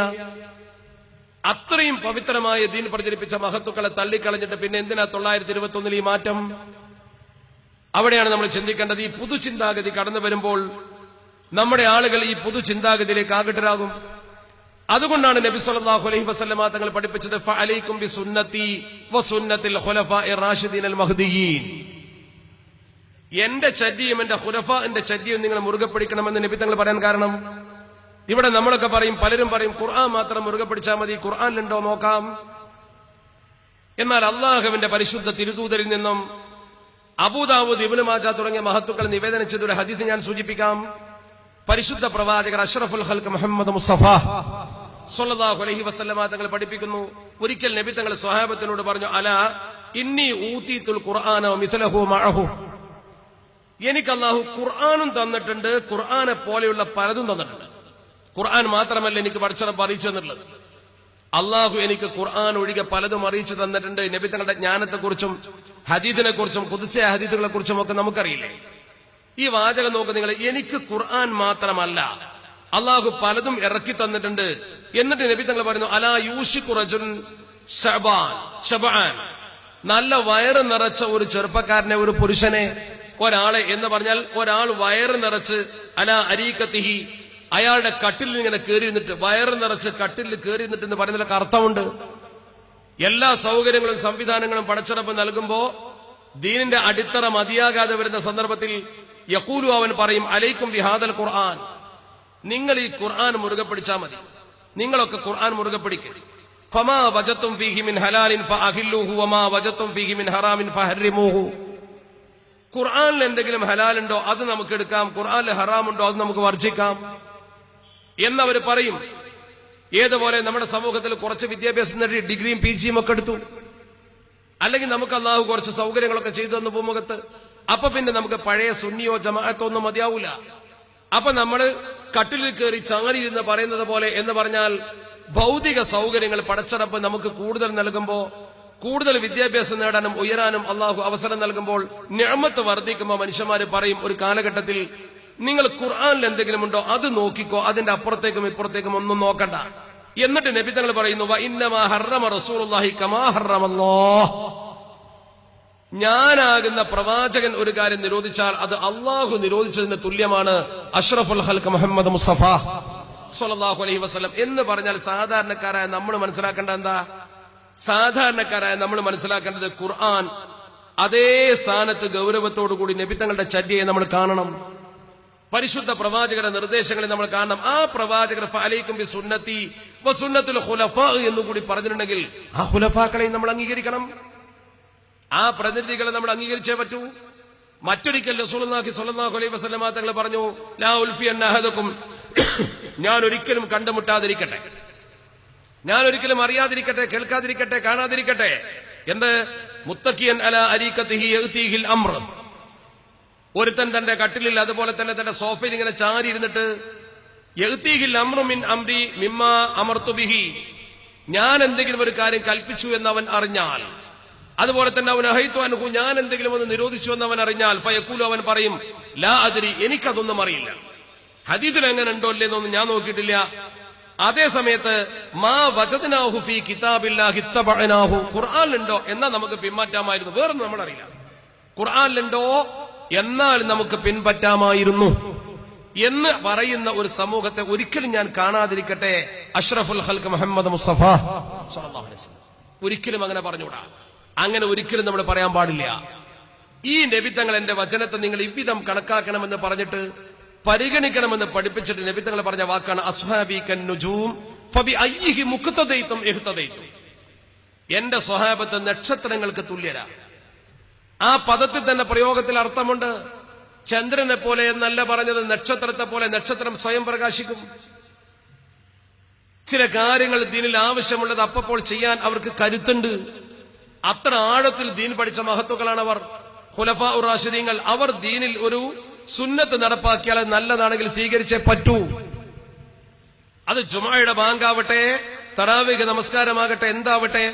അത്രയും പവിത്രമായ ദീൻ പ്രചരിപ്പിച്ച മഹത്തുക്കളെ തള്ളിക്കളഞ്ഞിട്ട് പിന്നെ എന്തിനാ 921 ഈ മാറ്റം? അവിടെയാണ് നമ്മൾ ചിന്തിക്കേണ്ടത്. ഈ പുതുചിന്താഗതി കടന്നു വരുമ്പോൾ നമ്മുടെ ആളുകൾ ഈ പുതുചിന്താഗതിയിലേക്ക് ആകൃതരാകും. അതുകൊണ്ടാണ് നബി സല്ലല്ലാഹു അലൈഹി വസല്ലമ തങ്ങൾ പഠിപ്പിച്ചത് ഫഅലൈക്കും ബിസുന്നതി വസുന്നതിൽ ഖുലഫാഇർ റാഷിദീനൽ മഹ്ദിയീൻ. എന്റെ ചര്യയും എന്റെ ഖുലഫാഇന്റെ ചര്യയും നിങ്ങൾ മുറുകെ പിടിക്കണമെന്ന് നബി തങ്ങൾ പറയാൻ കാരണം, ഇവിടെ നമ്മളൊക്കെ പറയും, പലരും പറയും ഖുർആൻ മാത്രം മുറുകെ പിടിച്ചാൽ മതി, ഖുർആനിലുണ്ടോ നോക്കാം. എന്നാൽ അള്ളാഹുവിന്റെ പരിശുദ്ധ തിരുദൂതരിൽ നിന്നും അബൂദാവൂദ്, ഇബ്നു മാജ തുടങ്ങിയ മഹത്തുക്കൾ നിവേദനം ചെയ്ത ഒരു ഹദീസ് ഞാൻ സൂചിപ്പിക്കാം. പരിശുദ്ധ പ്രവാചകർ അഷ്റഫുൽ ഖൽഖ് മുഹമ്മദ് മുസ്തഫ സ്വല്ലല്ലാഹു അലൈഹി വസല്ലമ തങ്ങൾ പഠിപ്പിക്കുന്നു, ഒരിക്കൽ നബി തങ്ങൾ സ്വഹാബത്തിനോട് പറഞ്ഞു, അലാ ഇന്നി ഊതീതുൽ ഖുർആന വമിഥലഹു മഅഹു. എനിക്ക് അല്ലാഹു ഖുർആനും തന്നിട്ടുണ്ട്, ഖുർആനെ പോലെയുള്ള പലതും തന്നിട്ടുണ്ട്. ഖുർആൻ മാത്രമല്ല എനിക്ക് പടച്ചറപ്പ് അറിയിച്ചു തന്നിട്ടുള്ളത്, അള്ളാഹു എനിക്ക് ഖുർആൻ ഒഴികെ പലതും അറിയിച്ചു തന്നിട്ടുണ്ട്. നബി തങ്ങളുടെ ജ്ഞാനത്തെക്കുറിച്ചും ഹദീദിനെ കുറിച്ചും ഖുദ്സിയ ഹദീദുകളെ കുറിച്ചും ഒക്കെ നമുക്കറിയില്ലേ. ഈ വാചകം നോക്ക് നിങ്ങൾ, എനിക്ക് ഖുർആൻ മാത്രമല്ല അള്ളാഹു പലതും ഇറക്കി തന്നിട്ടുണ്ട്. എന്നിട്ട് നബി തങ്ങൾ പറയുന്നു, അലാ യൂഷിഖു റജുലുൻ ശബആൻ, നല്ല വയറ് നിറച്ച ഒരു ചെറുപ്പക്കാരനെ, ഒരു പുരുഷനെ, ഒരാളെ എന്ന് പറഞ്ഞാൽ ഒരാൾ വയറ് നിറച്ച് അലാ അരീക്കത്തിഹി, അയാളുടെ കട്ടിൽ ഇങ്ങനെ കയറിയിരുന്നിട്ട്, വയറ് നിറച്ച് കട്ടിൽ കയറിയിരുന്നിട്ട് എന്ന് പറയുന്നതിലൊക്കെ അർത്ഥമുണ്ട്. എല്ലാ സൗകര്യങ്ങളും സംവിധാനങ്ങളും പടച്ചിറപ്പ് നൽകുമ്പോ ദീനിന്റെ അടിത്തറ മതിയാകാതെ വരുന്ന സന്ദർഭത്തിൽ യഖൂലു, അവൻ പറയും, അലൈക്കും ബിഹാദൽ ഖുർആൻ, നിങ്ങൾ ഈ ഖുർആൻ മുറുകെ പിടിച്ചാൽ മതി, നിങ്ങളൊക്കെ ഖുർആൻ മുറുകെ പിടിക്കുക. ഫമാ വജത്തും ഫീഹി മിൻ ഹലാലിൻ ഫഅഹില്ലുഹു വമാ വജത്തും ഫീഹി മിൻ ഹറാമിൻ ഫഹർരിമുഹു. ഖുർആനിൽ എന്തെങ്കിലും ഹലാലുണ്ടോ അത് നമുക്ക് എടുക്കാം, ഖുർആനിൽ ഹറാമുണ്ടോ അത് നമുക്ക് വർജിക്കാം എന്നവർ പറയും. ഏതുപോലെ നമ്മുടെ സമൂഹത്തിൽ കുറച്ച് വിദ്യാഭ്യാസം നേടി ഡിഗ്രിയും PGയും ഒക്കെ എടുത്തു, അല്ലെങ്കിൽ നമുക്ക് അള്ളാഹു കുറച്ച് സൗകര്യങ്ങളൊക്കെ ചെയ്തു തന്നു ഭൂമുഖത്ത്, അപ്പൊ പിന്നെ നമുക്ക് പഴയ സുന്നിയോ ജമാഅത്തോ ഒന്നും മതിയാവൂല. അപ്പൊ നമ്മള് കട്ടിലിൽ കയറി ചാരിയിരുന്ന് പറയുന്നത് പോലെ എന്ന് പറഞ്ഞാൽ ഭൗതിക സൗകര്യങ്ങൾ പടച്ചറപ്പ് നമുക്ക് കൂടുതൽ നൽകുമ്പോ, കൂടുതൽ വിദ്യാഭ്യാസം നേടാനും ഉയരാനും അള്ളാഹു അവസരം നൽകുമ്പോൾ, നിഅമത്ത് വർദ്ധിക്കുമ്പോൾ മനുഷ്യന്മാര് പറയും ഒരു കാലഘട്ടത്തിൽ, നിങ്ങൾ ഖുർആനിൽ എന്തെങ്കിലും ഉണ്ടോ അത് നോക്കിക്കോ, അതിന്റെ അപ്പുറത്തേക്കും ഇപ്പുറത്തേക്കും ഒന്നും നോക്കണ്ട. എന്നിട്ട് നബി തങ്ങൾ പറയുന്നു, വഇന്നമാ ഹറമ റസൂലുള്ളാഹി കമാ ഹറമല്ലാഹ്, ഞാനാകുന്ന പ്രവാചകൻ ഒരു കാര്യം നിരോധിച്ചാൽ അത് അള്ളാഹു നിരോധിച്ചതിന് തുല്യമാണ്. അഷ്റഫുൽ ഖൽഖ് മുഹമ്മദ് മുസ്തഫ സ്വല്ലല്ലാഹു അലൈഹി വസല്ലം എന്ന് പറഞ്ഞാൽ സാധാരണക്കാരായ നമ്മൾ മനസ്സിലാക്കേണ്ട എന്താ? സാധാരണക്കാരായ നമ്മൾ മനസ്സിലാക്കേണ്ടത് ഖുർആൻ അതേ സ്ഥാനത്ത് ഗൗരവത്തോടുകൂടി നബി തങ്ങളുടെ ചര്യയെ നമ്മൾ കാണണം, പരിശുദ്ധ പ്രവാചകരുടെ നിർദ്ദേശങ്ങളെ നമ്മൾ കാണണം. ആ പ്രവാചകർ ഫഅലൈക്കും ബിസുന്നതി വസുന്നത്തുൽ ഖുലഫാ എന്നുകൂടി പറഞ്ഞിട്ടുണ്ടെങ്കിൽ ആ ഖുലഫാക്കളെയും നമ്മൾ അംഗീകരിക്കണം, ആ പ്രതിനിധികളെ നമ്മൾ അംഗീകരിച്ചേ പറ്റൂ. മറ്റൊരിക്കൽ റസൂലുള്ളാഹി സ്വല്ലല്ലാഹു അലൈഹി വസല്ലമ തങ്ങൾ പറഞ്ഞു, ലാ ഉൽഫിയന്ന അഹദുക്കും, ഞാൻ ഒരിക്കലും കണ്ടുമുട്ടാതിരിക്കട്ടെ, ഞാൻ ഒരിക്കലും അറിയാതിരിക്കട്ടെ, കേൾക്കാതിരിക്കട്ടെ, കാണാതിരിക്കട്ടെ. എന്ത്? മുത്തഖിയൻ അലാ അരീഖതിഹി യഅതീഹിൽ അംർ, ഒരുത്തൻ തന്റെ കട്ടിലിൽ അതുപോലെ തന്നെ തന്റെ സോഫയിൽ ഇങ്ങനെ ചാരി ഇരുന്നിട്ട്, യഅതീഹിൽ അംറു മിൻ അംരി മിമ്മാ അമർതു ബിഹി, ഞാൻ എന്തെങ്കിലും ഒരു കാര്യം കൽപ്പിച്ചു എന്ന് അവൻ അറിഞ്ഞാൽ, അതുപോലെ തന്നെ അവൻ അഹൈതു അൻഹു, ഞാൻ എന്തെങ്കിലും ഒന്ന് നിരോധിച്ചു എന്ന് അവൻ അറിഞ്ഞാൽ, ഫയഖൂലു, അവൻ പറയും, ലാ അദ്രി, എനിക്കതൊന്നും അറിയില്ല, ഹദീസിൽ എങ്ങനെ ഉണ്ടോ ഇല്ലെന്നൊന്നും ഞാൻ നോക്കിയിട്ടില്ല. അതേ സമയത്ത് മാ വജദ്നാഹു ഫീ കിതാബില്ലാഹി ഇത്തബഅനാഹു, ഖുർആനിലുണ്ടോ എന്നാൽ നമുക്ക് പിൻപറ്റാമായിരുന്നു, വേറൊന്നും നമ്മളറിയില്ല, ഖുർആനിലുണ്ടോ എന്നാൽ നമുക്ക് പിൻപറ്റാമായിരുന്നു എന്ന് പറയുന്ന ഒരു സമൂഹത്തെ ഒരിക്കലും ഞാൻ കാണാതിരിക്കട്ടെ. അഷ്റഫുൽ ഖൽഖ് മുഹമ്മദ് മുസ്തഫ സ്വല്ലല്ലാഹു അലൈഹി വസല്ലം ഒരിക്കലും അങ്ങനെ പറഞ്ഞുകൂടാ, അങ്ങനെ ഒരിക്കലും നമ്മൾ പറയാൻ പാടില്ല. ഈ നബിത്തങ്ങൾ എന്റെ വചനത്തെ നിങ്ങൾ ഇவ்விதം കണക്കാക്കണമെന്ന് പറഞ്ഞിട്ട് പരിഗണിക്കണമെന്ന് പഠിപ്പിച്ചിട്ട് നബിത്തങ്ങൾ പറഞ്ഞ വാക്കാണ് അസ്ഹാബി കന്നുജൂം ഫബി അയ്യിഹി മുഖ്തദൈതും ഇഹ്തദൈതും, എന്റെ സ്വഹാബത്ത് നക്ഷത്രങ്ങൾക്ക് തുല്യരാ. ആ പദത്തിൽ തന്നെ പ്രയോഗത്തിൽ അർത്ഥമുണ്ട്. ചന്ദ്രനെ പോലെ എന്നല്ല പറഞ്ഞത്, നക്ഷത്രത്തെ പോലെ. നക്ഷത്രം സ്വയം പ്രകാശിക്കും. ചില കാര്യങ്ങൾ ദീനിൽ ആവശ്യമുള്ളത് അപ്പോൾ ചെയ്യാൻ അവർക്ക് കരുത്തുണ്ട്. അത്ര ആഴത്തിൽ ദീൻ പഠിച്ച മഹത്തുക്കളാണ് അവർ. ഖുലഫാ ഉർ റാഷിദീങ്ങൾ അവർ ദീനിൽ ഒരു സുന്നത്ത് നടപ്പാക്കിയാൽ അത് നല്ലതാണെങ്കിൽ സ്വീകരിച്ചേ പറ്റൂ. അത് ജുമുഅയുടെ ബാങ്കാവട്ടെ, തറാവീഹ് നമസ്കാരമാകട്ടെ, എന്താവട്ടെ,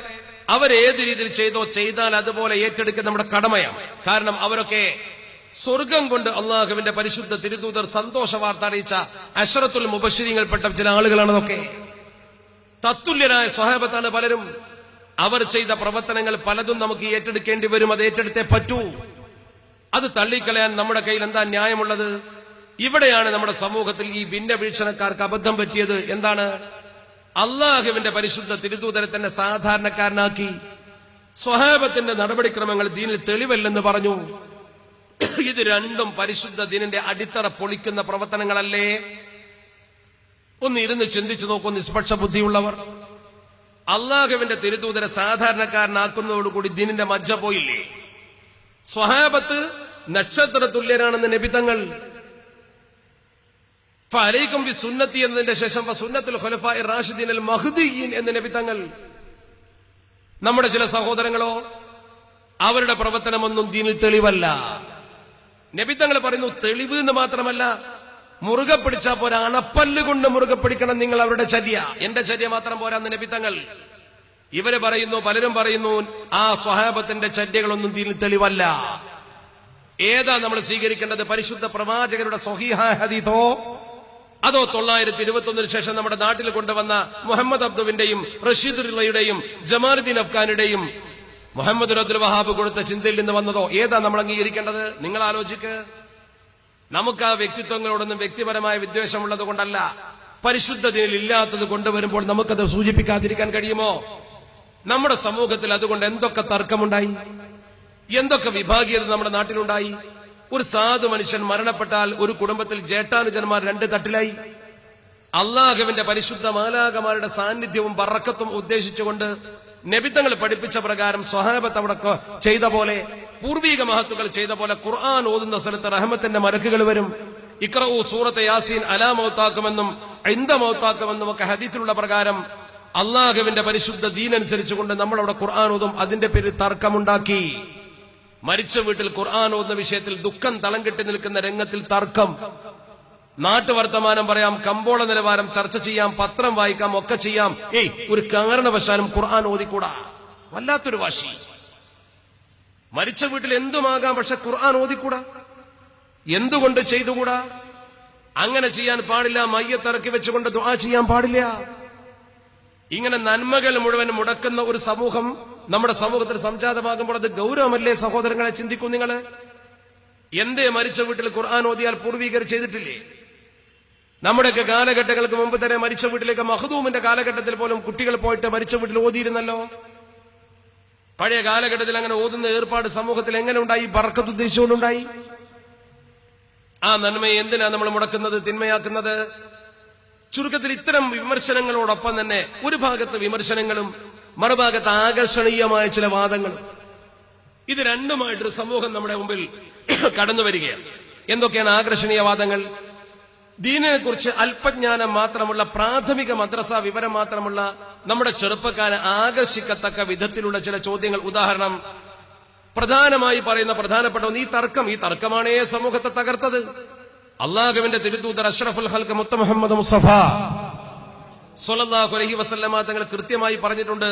അവരേത് രീതിയിൽ ചെയ്താൽ അതുപോലെ ഏറ്റെടുക്കുന്ന നമ്മുടെ കടമയാണ്. കാരണം അവരൊക്കെ സ്വർഗം കൊണ്ട് അള്ളാഹുവിന്റെ പരിശുദ്ധ തിരുദൂതർ സന്തോഷ വാർത്ത അറിയിച്ച അശ്റത്തുൽ മുബശ്ശിരീങ്ങൾപ്പെട്ട ചില ആളുകളാണതൊക്കെ. തത്തുല്യരായ സ്വഹാബത്താണ് പലരും. അവർ ചെയ്ത പ്രവർത്തനങ്ങൾ പലതും നമുക്ക് ഏറ്റെടുക്കേണ്ടി വരും. അത് ഏറ്റെടുത്തേ പറ്റൂ. അത് തള്ളിക്കളയാൻ നമ്മുടെ കയ്യിൽ എന്താ ന്യായമുള്ളത്? ഇവിടെയാണ് നമ്മുടെ സമൂഹത്തിൽ ഈ ഭിന്ന വീക്ഷണക്കാർക്ക് അബദ്ധം പറ്റിയത്. എന്താണ്? അള്ളാഹുവിന്റെ പരിശുദ്ധ തിരുദൂതരെ തന്നെ സാധാരണക്കാരനാക്കി സ്വഹാബത്തിന്റെ നടപടിക്രമങ്ങൾ ദീനിൽ തെളിവല്ലെന്ന് പറഞ്ഞു. ഇത് രണ്ടും പരിശുദ്ധ ദീനിന്റെ അടിത്തറ പൊളിക്കുന്ന പ്രവർത്തനങ്ങളല്ലേ? ഒന്ന് ഇരുന്ന് ചിന്തിച്ചു നോക്കൂ നിഷ്പക്ഷ ബുദ്ധിയുള്ളവർ. അള്ളാഹുവിന്റെ തിരുദൂതരെ സാധാരണക്കാരനാക്കുന്നതോടുകൂടി ദീനിന്റെ മജ്ജ പോയില്ലേ? സ്വഹാബത്ത് നക്ഷത്ര തുല്യരാണെന്ന് നബിതങ്ങൾ. ഫഅലൈക്കും ബിസുന്നത്തി എന്നതിന്റെ ശേഷം സുന്നത്തുൽ ഖുലഫാഇ റാഷിദീൻ അൽ മഹ്ദിയീൻ എന്ന് നബിതങ്ങൾ. നമ്മുടെ ചില സഹോദരങ്ങളോ അവരുടെ പ്രവർത്തനമൊന്നും ദീനിൽ തെളിവല്ല. നബിതങ്ങൾ പറയുന്നു തെളിവ് എന്ന് മാത്രമല്ല, മുറുകെ പിടിച്ചാ പോരാ, അണപ്പല്ല് കൊണ്ട് മുറുകെ പിടിക്കണം നിങ്ങൾ അവരുടെ ചര്യ. എന്റെ ചര്യ മാത്രം പോരാന്ന് നബിതങ്ങൾ. ഇവര് പറയുന്നു, പലരും പറയുന്നു ആ സ്വഹാബത്തിന്റെ ചര്യകളൊന്നും ദീനിൽ തെളിവല്ല. ഏതാ നമ്മൾ സ്വീകരിക്കേണ്ടത്? പരിശുദ്ധ പ്രവാചകരുടെ സ്വഹീഹായ ഹദീസോ അതോ 921 ശേഷം നമ്മുടെ നാട്ടിൽ കൊണ്ടുവന്ന മുഹമ്മദ് അബ്ദുവിന്റെയും റഷീദ് റിളയുടെയും ജമാലുദ്ദീൻ അഫ്ഗാനിയുടെയും മുഹമ്മദ് അബ്ദുൽ വഹാബ് കൊടുത്ത ചിന്തയിൽ നിന്ന് വന്നതോ? ഏതാ നമ്മൾ അംഗീകരിക്കേണ്ടത്? നിങ്ങൾ ആലോചിക്ക്. നമുക്ക് ആ വ്യക്തിത്വങ്ങളോടൊന്നും വ്യക്തിപരമായ വിദ്വേഷമുള്ളത് കൊണ്ടല്ല, പരിശുദ്ധ ദീനിൽ ഇല്ലാത്തത് കൊണ്ടുവരുമ്പോൾ നമുക്കത് സൂചിപ്പിക്കാതിരിക്കാൻ കഴിയുമോ? നമ്മുടെ സമൂഹത്തിൽ അതുകൊണ്ട് എന്തൊക്കെ തർക്കമുണ്ടായി, എന്തൊക്കെ വിഭാഗീയത നമ്മുടെ നാട്ടിലുണ്ടായി. ഒരു സാധു മനുഷ്യൻ മരണപ്പെട്ടാൽ ഒരു കുടുംബത്തിൽ ജേഷ്ഠാനുജന്മാർ 2 തട്ടിലായി. അള്ളാഹുവിന്റെ പരിശുദ്ധ മാലാഖമാരുടെ സാന്നിധ്യവും ബറക്കത്തും ഉദ്ദേശിച്ചുകൊണ്ട് നബിതങ്ങൾ പഠിപ്പിച്ച പ്രകാരം സ്വഹാബത്ത് അവിടെ ചെയ്ത പോലെ, പൂർവീക മഹത്തുക്കൾ ചെയ്ത പോലെ ഖുർആൻ ഓതുന്ന സ്ഥലത്ത് റഹ്മത്തിന്റെ മലക്കുകൾ വരും. ഇഖ്റഉ സൂറത്ത് യാസീൻ അലാ മൗതാക്കുമെന്നും ഇൻദ മൗതാക്കുമെന്നും ഒക്കെ ഹദീസിലുള്ള പ്രകാരം അള്ളാഹുവിന്റെ പരിശുദ്ധ ദീനനുസരിച്ചുകൊണ്ട് നമ്മളവിടെ ഖുർആൻ ഓതും. അതിന്റെ പേരിൽ തർക്കമുണ്ടാക്കി. മരിച്ച വീട്ടിൽ ഖുർആൻ ഓതുന്ന വിഷയത്തിൽ ദുഃഖം തളം കെട്ടി നിൽക്കുന്ന രംഗത്തിൽ തർക്കം. നാട്ടുവർത്തമാനം പറയാം, കമ്പോള നിലവാരം ചർച്ച ചെയ്യാം, പത്രം വായിക്കാം, ഒക്കെ ചെയ്യാം. ഒരു കാരണവശാലും ഖുർആൻ ഓതിക്കൂടാ. വല്ലാത്തൊരു വാശി. മരിച്ച വീട്ടിൽ എന്തുമാകാം, പക്ഷെ ഖുർആൻ ഓതിക്കൂടാ. എന്തുകൊണ്ട് ചെയ്തുകൂടാ? അങ്ങനെ ചെയ്യാൻ പാടില്ല. മയ്യത്തിറക്കി വെച്ചുകൊണ്ട് ദുആ ചെയ്യാൻ പാടില്ല. ഇങ്ങനെ നന്മകൾ മുഴുവൻ മുടക്കുന്ന ഒരു സമൂഹം നമ്മുടെ സമൂഹത്തിൽ സംജാതമാകുമ്പോൾ അത് ഗൗരവമല്ലേ സഹോദരങ്ങളെ? ചിന്തിക്കൂ നിങ്ങൾ. എന്തേ മരിച്ച വീട്ടിൽ ഖുർആൻ ഓതിയാൽ പൂർവീകർ ചെയ്തിട്ടില്ലേ? നമ്മുടെയൊക്കെ കാലഘട്ടങ്ങൾക്ക് മുമ്പ് തന്നെ മരിച്ച വീട്ടിലേക്ക് മഖ്ദൂമിന്റെ കാലഘട്ടത്തിൽ പോലും കുട്ടികൾ പോയിട്ട് മരിച്ച വീട്ടിൽ ഓതിയിരുന്നല്ലോ. പഴയ കാലഘട്ടത്തിൽ അങ്ങനെ ഓതുന്ന ഏർപ്പാട് സമൂഹത്തിൽ എങ്ങനെ ഉണ്ടായി? ബർക്കത്ത് ഉദ്ദേശിച്ചുകൊണ്ടുണ്ടായി. ആ നന്മയെ എന്തിനാ നമ്മൾ മുടക്കുന്നത്, തിന്മയാക്കുന്നത്? ചുരുക്കത്തിൽ ഇത്തരം വിമർശനങ്ങളോടൊപ്പം തന്നെ ഒരു ഭാഗത്ത് വിമർശനങ്ങളും മറുഭാഗത്ത് ആകർഷണീയമായ ചില വാദങ്ങളും, ഇത് രണ്ടുമായിട്ടൊരു സമൂഹം നമ്മുടെ മുമ്പിൽ കടന്നു വരികയാണ്. എന്തൊക്കെയാണ് ആകർഷണീയ വാദങ്ങൾ? ദീനിനെ കുറിച്ച് അല്പജ്ഞാനം മാത്രമുള്ള, പ്രാഥമിക മദ്രസ വിവരം മാത്രമുള്ള നമ്മുടെ ചെറുപ്പക്കാരെ ആകർഷിക്കത്തക്ക വിധത്തിലുള്ള ചില ചോദ്യങ്ങൾ. ഉദാഹരണം, പ്രധാനമായി പറയുന്ന പ്രധാനപ്പെട്ട ഈ തർക്കമാണേ സമൂഹത്തെ തകർത്തത്. അള്ളാഹുവിന്റെ തിരുദൂതർ അഷ്റഫുൽ ഖൽഖ് മുത്ത മുഹമ്മദ് മുസ്തഫ സ്വല്ലല്ലാഹു അലൈഹി വസല്ലമ തങ്ങൾ കൃത്യമായി പറഞ്ഞിട്ടുണ്ട്,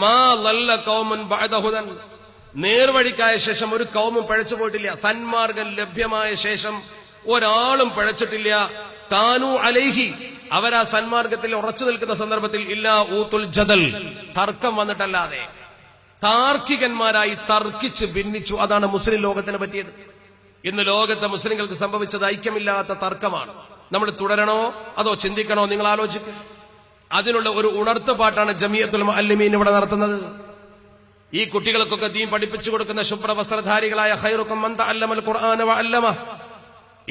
മാ ലല്ല ഖൗമുൻ ബഅദ ഹുദൻ. നേർവഴിക്കായ ശേഷം ഒരു കൗമും പിഴച്ചു പോയിട്ടില്ല. സന്മാർഗം ലഭ്യമായ ശേഷം ഒരാളും പിഴച്ചിട്ടില്ല. കാനു അലൈഹി, അവരാ സന്മാർഗത്തിൽ ഉറച്ചു നിൽക്കുന്ന സന്ദർഭത്തിൽ ഇല്ലാ ഊത്തുൽ ജദൽ, തർക്കം വന്നിട്ടല്ലാതെ. താർക്കികന്മാരായി തർക്കിച്ച് ഭിന്നിച്ചു. അതാണ് മുസ്ലിം ലോകത്തിന് പറ്റിയത്. ഇന്ന് ലോകത്തെ മുസ്ലിങ്ങൾക്ക് സംഭവിച്ചത് ഐക്യമില്ലാത്ത തർക്കമാണ്. നമ്മൾ തുടരണോ അതോ ചിന്തിക്കണോ? നിങ്ങൾ ആലോചിക്കും. അതിനുള്ള ഒരു ഉണർത്തുപാട്ടാണ് ജമിയത്തുൽ മുഅല്ലിമീൻ ഇവിടെ നടത്തുന്നത്. ഈ കുട്ടികൾക്കൊക്കെ ദീൻ പഠിപ്പിച്ചു കൊടുക്കുന്ന ശുഭ്രവസ്ത്രധാരികളായ ഖൈറുക്കും മൻ തഅല്ലമൽ ഖുർആന വഅല്ലമഹ്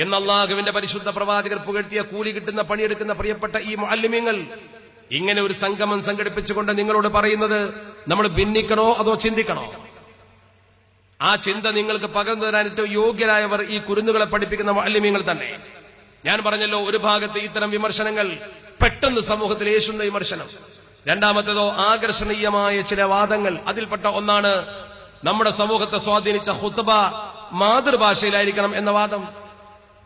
എന്ന അല്ലാഹുവിന്റെ പരിശുദ്ധ പ്രവാചകർ പുകഴ്ത്തിയ കൂലി കിട്ടുന്ന പണിയെടുക്കുന്ന പ്രിയപ്പെട്ട ഈ മുഅല്ലിമീങ്ങൾ ഇങ്ങനെ ഒരു സംഗമം സംഘടിപ്പിച്ചുകൊണ്ട് നിങ്ങളോട് പറയുന്നത്, നമ്മൾ ഭിന്നിക്കണോ അതോ ചിന്തിക്കണോ? ആ ചിന്ത നിങ്ങൾക്ക് പകർന്നു തരാൻ ഏറ്റവും യോഗ്യരായവർ ഈ കുരുന്നുകളെ പഠിപ്പിക്കുന്ന മുഅല്ലിമീങ്ങൾ തന്നെ. ഞാൻ പറഞ്ഞല്ലോ, ഒരു ഭാഗത്ത് ഇത്തരം വിമർശനങ്ങൾ, പെട്ടെന്ന് സമൂഹത്തിൽ യേശുന്ന വിമർശനം. രണ്ടാമത്തേതോ ആകർഷണീയമായ ചില വാദങ്ങൾ. അതിൽപ്പെട്ട ഒന്നാണ് നമ്മുടെ സമൂഹത്തെ സ്വാധീനിച്ച ഖുത്ബ മാതൃഭാഷയിലായിരിക്കണം എന്ന വാദം.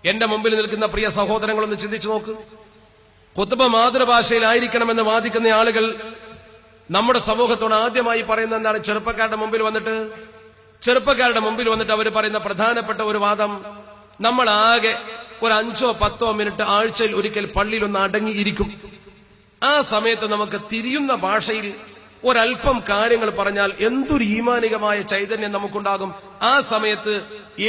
എന്റെ മുമ്പിൽ നിൽക്കുന്ന പ്രിയ സഹോദരങ്ങളൊന്ന് ചിന്തിച്ചു നോക്ക്. ഖുത്ബ മാതൃഭാഷയിലായിരിക്കണമെന്ന് വാദിക്കുന്ന ആളുകൾ നമ്മുടെ സമൂഹത്തോട് ആദ്യമായി പറയുന്ന എന്താണ്? ചെറുപ്പക്കാരുടെ മുമ്പിൽ വന്നിട്ട് അവർ പറയുന്ന പ്രധാനപ്പെട്ട ഒരു വാദം, നമ്മൾ ആകെ ഒരു 5-10 മിനിറ്റ് ആഴ്ചയിൽ ഒരിക്കൽ പള്ളിയിൽ ഒന്ന് അടങ്ങിയിരിക്കും. ആ സമയത്ത് നമുക്ക് തിരിയുന്ന ഭാഷയിൽ ഒരൽപ്പം കാര്യങ്ങൾ പറഞ്ഞാൽ എന്തൊരു ഈമാനികമായ ചൈതന്യം നമുക്കുണ്ടാകും. ആ സമയത്ത്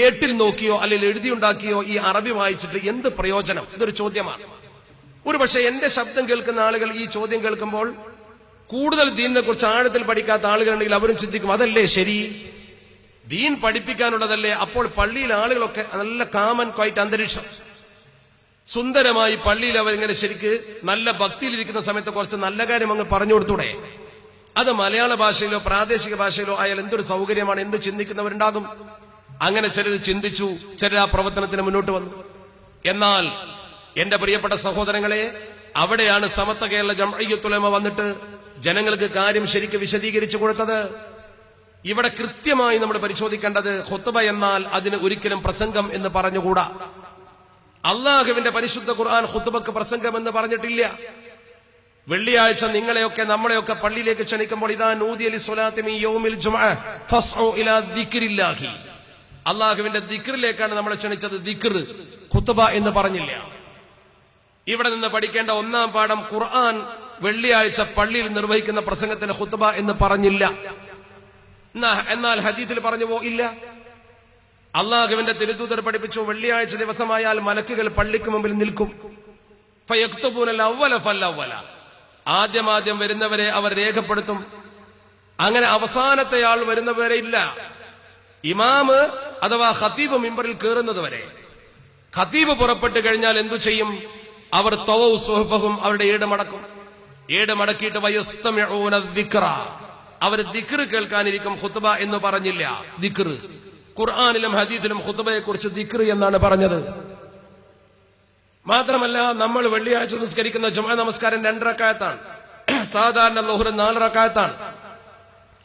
ഏട്ടിൽ നോക്കിയോ അല്ലെങ്കിൽ എഴുതിയുണ്ടാക്കിയോ ഈ അറബി വായിച്ചിട്ട് എന്ത് പ്രയോജനം? ഇതൊരു ചോദ്യമാണ്. ഒരുപക്ഷെ എന്റെ ശബ്ദം കേൾക്കുന്ന ആളുകൾ ഈ ചോദ്യം കേൾക്കുമ്പോൾ കൂടുതൽ ദീനിനെ കുറിച്ച് ആഴത്തിൽ പഠിക്കാത്ത ആളുകളുണ്ടെങ്കിൽ അവരും ചിന്തിക്കും, അതല്ലേ ശരി, ദീൻ പഠിപ്പിക്കാനുള്ളതല്ലേ. അപ്പോൾ പള്ളിയിൽ ആളുകളൊക്കെ നല്ല കാമൻ ക്വൈറ്റ് അന്തരീക്ഷം, സുന്ദരമായി പള്ളിയിൽ അവരിങ്ങനെ ശരിക്ക് നല്ല ഭക്തിയിലിരിക്കുന്ന സമയത്ത് കുറച്ച് നല്ല കാര്യം അങ്ങ് പറഞ്ഞു കൊടുത്തൂടെ? അത് മലയാള ഭാഷയിലോ പ്രാദേശിക ഭാഷയിലോ ആയാൽ എന്തൊരു സൗകര്യമാണ്, എന്ത് ചിന്തിക്കുന്നവരുണ്ടാകും. അങ്ങനെ ചിലർ ചിന്തിച്ചു, ചിലർ ആ പ്രവർത്തനത്തിന് മുന്നോട്ട് വന്നു. എന്നാൽ എന്റെ പ്രിയപ്പെട്ട സഹോദരങ്ങളെ, അവിടെയാണ് സമസ്ത കേരള ജംഇയ്യത്തുൽ ഉലമ വന്നിട്ട് ജനങ്ങൾക്ക് കാര്യം ശരിക്ക് വിശദീകരിച്ചു കൊടുത്തത്. ഇവിടെ കൃത്യമായി നമ്മൾ പരിശോധിക്കേണ്ടത്, ഖുത്ബ എന്നാൽ അതിന് ഒരിക്കലും പ്രസംഗം എന്ന് പറഞ്ഞുകൂടാ. അള്ളാഹുവിന്റെ പരിശുദ്ധ ഖുർആൻ ഖുത്ബക്ക് പ്രസംഗം എന്ന് പറഞ്ഞിട്ടില്ല. വെള്ളിയാഴ്ച നിങ്ങളെയൊക്കെ നമ്മളെയൊക്കെ പള്ളിയിലേക്ക് ക്ഷണിക്കുമ്പോൾ ഇദാ നൂദിയ ലിസ്സലാത്തി മിൻ യൗമിൽ ജുമുഅ ഫസ്ഉ ഇലാ ദിക്രില്ലാഹി, അള്ളാഹുവിന്റെ ദിക്റിലേക്കാണ് നമ്മളെ ക്ഷണിച്ചത്. ദിക്ർ, ഖുത്ബ എന്ന് പറഞ്ഞില്ല. ഇവിടെ നിന്ന് പഠിക്കേണ്ട ഒന്നാം പാഠം, ഖുർആൻ വെള്ളിയാഴ്ച പള്ളിയിൽ നിർവഹിക്കുന്ന പ്രസംഗത്തിന് ഖുത്ബ എന്ന് പറഞ്ഞില്ല. എന്നാൽ ഹദീസിൽ പറഞ്ഞുവോ? ഇല്ല. അള്ളാഹുവിന്റെ തിരുദൂതർ പഠിപ്പിച്ചു, വെള്ളിയാഴ്ച ദിവസമായാൽ മലക്കുകൾ പള്ളിക്ക് മുമ്പിൽ നിൽക്കും. ഫയക്തുബൂനൽ അവ്വല ഫല്ലവ്വല, ആദ്യം വരുന്നവരെ അവർ രേഖപ്പെടുത്തും. അങ്ങനെ അവസാനത്തെ ആൾ വരുന്നവരെ ഇല്ല. ഇമാമ് അഥവാ ഖതീബ് മിമ്പറിൽ കയറുന്നത് വരെ. ഖതീബ് പുറപ്പെട്ടു കഴിഞ്ഞാൽ എന്തു ചെയ്യും? അവർ തവൗ സുഹഫഹും, അവരുടെ ഏടുമടക്കും. ഏടുമടക്കിയിട്ട് വയസ്തമിഊന ദിക്റ, അവർ ദിക്ർ കേൾക്കാനിരിക്കും. ഖുത്ബ എന്ന് പറഞ്ഞില്ല. ദിക്ർ, ഖുർആനിലും ഹദീസിലും ഖുത്ബയെ കുറിച്ച് ദിക്ർ എന്നാണ് പറഞ്ഞത്. മാത്രമല്ല, നമ്മൾ വെള്ളിയാഴ്ച നിസ്കരിക്കുന്ന ജുമുഅ നമസ്കാരം 2 റക്അത്താണ്. സാധാരണ ളുഹ്ർ 4 റക്അത്താണ്.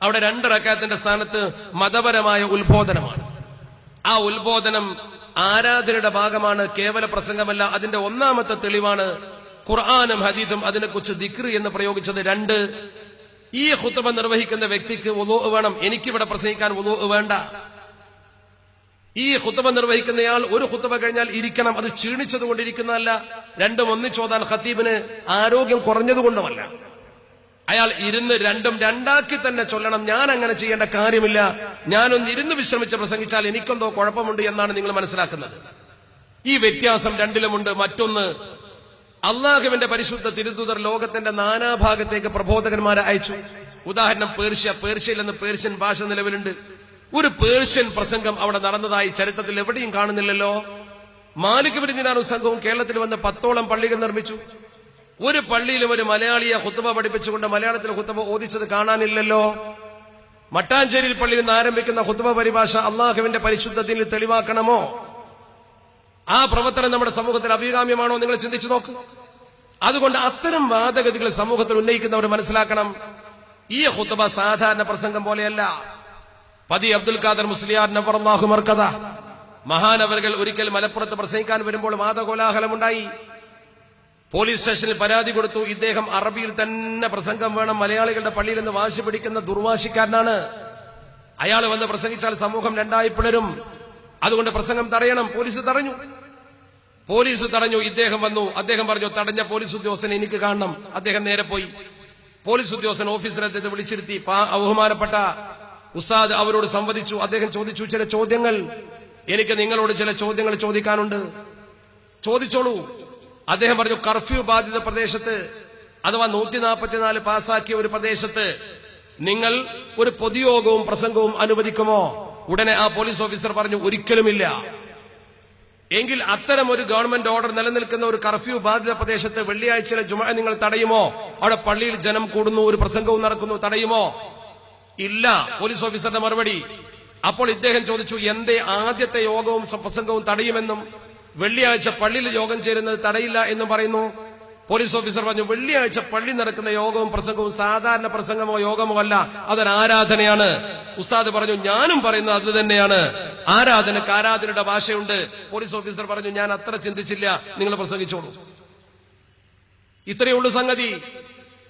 അവിടെ 2 റക്അത്തിന്റെ സ്ഥാനത്ത് മതപരമായ ഉത്ബോധനമാണ്. ആ ഉത്ബോധനം ആരാധനയുടെ ഭാഗമാണ്, കേവല പ്രസംഗമല്ല. അതിന്റെ ഒന്നാമത്തെ തെളിവാണ് ഖുർആനും ഹദീസും അതിനെക്കുറിച്ച് ദിക്ർ എന്ന് പ്രയോഗിച്ചത്. 2, ഈ ഖുത്ബ നിർവഹിക്കുന്ന വ്യക്തിക്ക് വുളൂ വേണം. എനിക്കിവിടെ പ്രസംഗിക്കാൻ വുളൂ വേണ്ട. ഈ ഖുത്ബ നിർവഹിക്കുന്നയാൾ ഒരു ഖുത്ബ കഴിഞ്ഞാൽ ഇരിക്കണം. അത് ക്ഷീണിച്ചത് കൊണ്ടിരിക്കുന്നതല്ല, രണ്ടും ഒന്നിച്ചോതാൻ ഖതീബിന് ആരോഗ്യം കുറഞ്ഞതുകൊണ്ടുമല്ല. അയാൾ ഇരുന്ന് രണ്ടും രണ്ടാക്കി തന്നെ ചൊല്ലണം. ഞാൻ അങ്ങനെ ചെയ്യേണ്ട കാര്യമില്ല. ഞാനൊന്ന് ഇരുന്ന് വിശ്രമിച്ച് പ്രസംഗിച്ചാൽ എനിക്കെന്തോ കുഴപ്പമുണ്ട് എന്നാണ് നിങ്ങൾ മനസ്സിലാക്കുന്നത്. ഈ വ്യത്യാസം രണ്ടിലുമുണ്ട്. മറ്റൊന്ന്, അള്ളാഹുവിന്റെ പരിശുദ്ധ തിരുദൂതർ ലോകത്തിന്റെ നാനാഭാഗത്തേക്ക് പ്രബോധകന്മാരെ അയച്ചു. ഉദാഹരണം പേർഷ്യയിൽ നിന്ന് പേർഷ്യൻ ഭാഷ നിലവിലുണ്ട്. ഒരു പേർഷ്യൻ പ്രസംഗം അവിടെ നടന്നതായി ചരിത്രത്തിൽ എവിടെയും കാണുന്നില്ലല്ലോ. മാലിക് ബിൻ ദിനാറും സംഘവും കേരളത്തിൽ വന്ന് 10ഓളം പള്ളികൾ നിർമ്മിച്ചു. ഒരു പള്ളിയിലും ഒരു മലയാളിയെ ഖുത്ബ പഠിപ്പിച്ചുകൊണ്ട് മലയാളത്തിൽ ഖുത്ബ ഓദിച്ചത് കാണാനില്ലല്ലോ. മട്ടാഞ്ചേരിയിൽ പള്ളിയിൽ നിന്ന് ആരംഭിക്കുന്ന ഖുത്ബ പരിഭാഷ അള്ളാഹുവിന്റെ പരിശുദ്ധത്തിൽ തെളിവാക്കണമോ? ആ പ്രവർത്തനം നമ്മുടെ സമൂഹത്തിൽ അഭികാമ്യമാണോ? നിങ്ങൾ ചിന്തിച്ചു നോക്ക്. അതുകൊണ്ട് അത്തരം വാദഗതികൾ സമൂഹത്തിൽ ഉന്നയിക്കുന്നവർ മനസ്സിലാക്കണം, ഈ ഖുത്ബ സാധാരണ പ്രസംഗം പോലെയല്ല. പതി അബ്ദുൽ ഖാദർ മുസ്ലിയാർ നവറല്ലാഹു മർകദ മഹാനവറുകൾ ഒരിക്കൽ മലപ്പുറത്ത് പ്രസംഗിക്കാൻ വരുമ്പോൾ വാദകോലാഹലമുണ്ടായി. പോലീസ് സ്റ്റേഷനിൽ പരാതി കൊടുത്തു. ഇദ്ദേഹം അറബിയിൽ തന്നെ പ്രസംഗം വേണം, മലയാളികളുടെ പള്ളിയിൽ നിന്ന് വാശി പിടിക്കുന്ന ദുർവാശിക്കാരനാണ്. അയാൾ വന്ന് പ്രസംഗിച്ചാൽ സമൂഹം രണ്ടായി പിളരും. അതുകൊണ്ട് പ്രസംഗം തടയണം. പോലീസ് തടഞ്ഞു. ഇദ്ദേഹം വന്നു. അദ്ദേഹം പറഞ്ഞു, തടഞ്ഞ പോലീസ് ഉദ്യോഗസ്ഥനെ എനിക്ക് കാണണം. അദ്ദേഹം നേരെ പോയി. പോലീസ് ഉദ്യോഗസ്ഥൻ ഓഫീസറെ അദ്ദേഹത്തെ വിളിച്ചിരുത്തി. ബഹുമാനപ്പെട്ട ഉസ്താദ് അവരോട് സംവദിച്ചു. അദ്ദേഹം ചോദിച്ചു, ചില ചോദ്യങ്ങൾ, എനിക്ക് നിങ്ങളോട് ചില ചോദ്യങ്ങൾ ചോദിക്കാനുണ്ട്, ചോദിച്ചോളൂ. അദ്ദേഹം പറഞ്ഞു, കർഫ്യൂ ബാധിത പ്രദേശത്ത് അഥവാ 144 പാസാക്കിയ ഒരു പ്രദേശത്ത് നിങ്ങൾ ഒരു പൊതുയോഗവും പ്രസംഗവും അനുവദിക്കുമോ? ഉടനെ ആ പോലീസ് ഓഫീസർ പറഞ്ഞു, ഒരിക്കലുമില്ല. എങ്കിൽ അത്തരം ഒരു ഗവൺമെന്റ് ഓർഡർ നിലനിൽക്കുന്ന ഒരു കർഫ്യൂ ബാധിത പ്രദേശത്ത് വെള്ളിയാഴ്ചയിലെ ജുമുഅ നിങ്ങൾ തടയുമോ? അവിടെ പള്ളിയിൽ ജനം കൂടുന്നു, ഒരു പ്രസംഗവും നടക്കുന്നു, തടയുമോ? ഇല്ല, പോലീസ് ഓഫീസറുടെ മറുപടി. അപ്പോൾ ഇദ്ദേഹം ചോദിച്ചു, എന്തേ ആദ്യത്തെ യോഗവും പ്രസംഗവും തടയുമെന്നും വെള്ളിയാഴ്ച പള്ളിയിൽ യോഗം ചേരുന്നത് തടയില്ല എന്നും പറയുന്നു? പോലീസ് ഓഫീസർ പറഞ്ഞു, വെള്ളിയാഴ്ച പള്ളി നടക്കുന്ന യോഗവും പ്രസംഗവും സാധാരണ പ്രസംഗമോ യോഗമോ അല്ല, അതൊരു ആരാധനയാണ്. ഉസ്താദ് പറഞ്ഞു, ഞാനും പറയുന്നത് അത് തന്നെയാണ്, ആരാധനക്ക് ആരാധനയുടെ ഭാഷയുണ്ട്. പോലീസ് ഓഫീസർ പറഞ്ഞു, ഞാൻ അത്ര ചിന്തിച്ചില്ല, നിങ്ങൾ പ്രസംഗിച്ചോളൂ. ഇത്രയേ ഉള്ളൂ സംഗതി.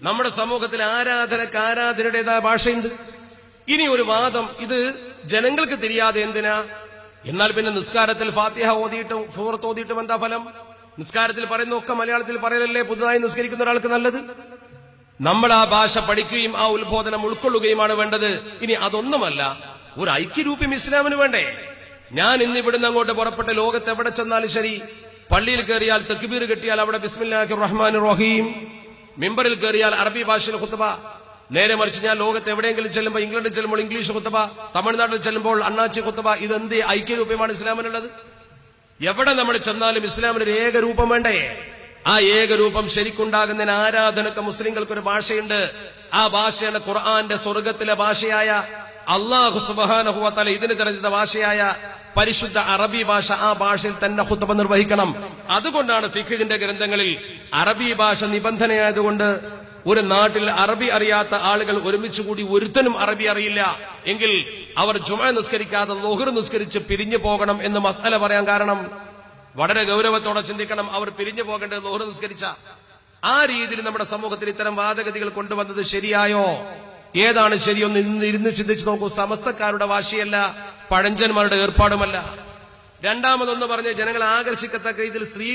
നമ്മുടെ സമൂഹത്തിൽ ആരാധനക്ക് ആരാധനയുടേതായ ഭാഷയുണ്ട്. ഇനി ഒരു വാദം, ഇത് ജനങ്ങൾക്ക് തിരിയാതെ എന്തിനാ? എന്നാൽ പിന്നെ നിസ്കാരത്തിൽ ഫാത്തിഹ ഓതിയിട്ടും സൂറത്ത് ഓതിയിട്ടും എന്താ ഫലം? നിസ്കാരത്തിൽ പറയുന്ന ഒക്കെ മലയാളത്തിൽ പറയലല്ലേ പുതുതായി നിസ്കരിക്കുന്ന ഒരാൾക്ക് നല്ലത്? നമ്മൾ ആ ഭാഷ പഠിക്കുകയും ആ ഉത്ബോധനം ഉൾക്കൊള്ളുകയുമാണ് വേണ്ടത്. ഇനി അതൊന്നുമല്ല, ഒരു ഐക്യരൂപ്യം ഇസ്ലാമിന് വേണ്ടേ? ഞാൻ ഇന്ന് ഇവിടുന്ന് അങ്ങോട്ട് പുറപ്പെട്ട ലോകത്ത് എവിടെ ചെന്നാലും ശരി, പള്ളിയിൽ കയറിയാൽ തക്ബീർ കെട്ടിയാൽ അവിടെ ബിസ്മില്ലാഹിർ റഹ്മാനിർ റഹീം, മിമ്പറിൽ കയറിയാൽ അറബി ഭാഷയിൽ ഖുത്ബ. നേരെ മറിച്ച് ഞാൻ ലോകത്ത് എവിടെയെങ്കിലും ചെല്ലുമ്പോൾ, ഇംഗ്ലണ്ടിൽ ചെല്ലുമ്പോൾ ഇംഗ്ലീഷ് ഖുത്ബ, തമിഴ്നാട്ടിൽ ചെല്ലുമ്പോൾ അണ്ണാച്ചി ഖുത്ബ. ഇതെന്ത് ഐക്യരൂപ്യമാണ് ഇസ്ലാമിനുള്ളത്? എവിടെ നമ്മൾ ചെന്നാലും ഇസ്ലാമിന് ഒരു ഏകരൂപം വേണ്ടേ? ആ ഏകരൂപം ശരിക്കുണ്ടാകുന്നതിന് ആരാധനക്ക് മുസ്ലിങ്ങൾക്കൊരു ഭാഷയുണ്ട്. ആ ഭാഷയാണ് ഖുർആന്റെ സ്വർഗത്തിലെ ഭാഷയായ അല്ലാഹു സുബ്ഹാനഹു വ തആല ഇതിന് തെരഞ്ഞെടുത്ത ഭാഷയായ പരിശുദ്ധ അറബി ഭാഷ. ആ ഭാഷയിൽ തന്നെ ഖുത്ബ നിർവഹിക്കണം. അതുകൊണ്ടാണ് ഫിഖ്ഹിന്റെ ഗ്രന്ഥങ്ങളിൽ അറബി ഭാഷ നിബന്ധനയായതുകൊണ്ട് ഒരു നാട്ടിൽ അറബി അറിയാത്ത ആളുകൾ ഒരുമിച്ചുകൂടി ഒരുത്തനും അറബി അറിയില്ല എങ്കിൽ അവർ ജുമഅ നിസ്കരിക്കാതെ ളുഹ്ർ നിസ്കരിച്ച് പിരിഞ്ഞു പോകണം എന്ന് മസ്അല പറയാൻ കാരണം വളരെ ഗൗരവത്തോടെ ചിന്തിക്കണം. അവർ പിരിഞ്ഞു പോകേണ്ടത് ളുഹ്ർ നിസ്കരിച്ച. ആ രീതിയിൽ നമ്മുടെ സമൂഹത്തിൽ ഇത്തരം വാദഗതികൾ കൊണ്ടുവന്നത് ശരിയായോ? ഏതാണ് ശരിയൊന്ന് ഇരുന്ന് ചിന്തിച്ചു നോക്കൂ. സമസ്തക്കാരുടെ വാശിയല്ല, പഴഞ്ചന്മാരുടെ ഏർപ്പാടുമല്ല. രണ്ടാമതൊന്ന് പറഞ്ഞ് ജനങ്ങളെ ആകർഷിക്കത്തക്ക രീതിയിൽ സ്ത്രീ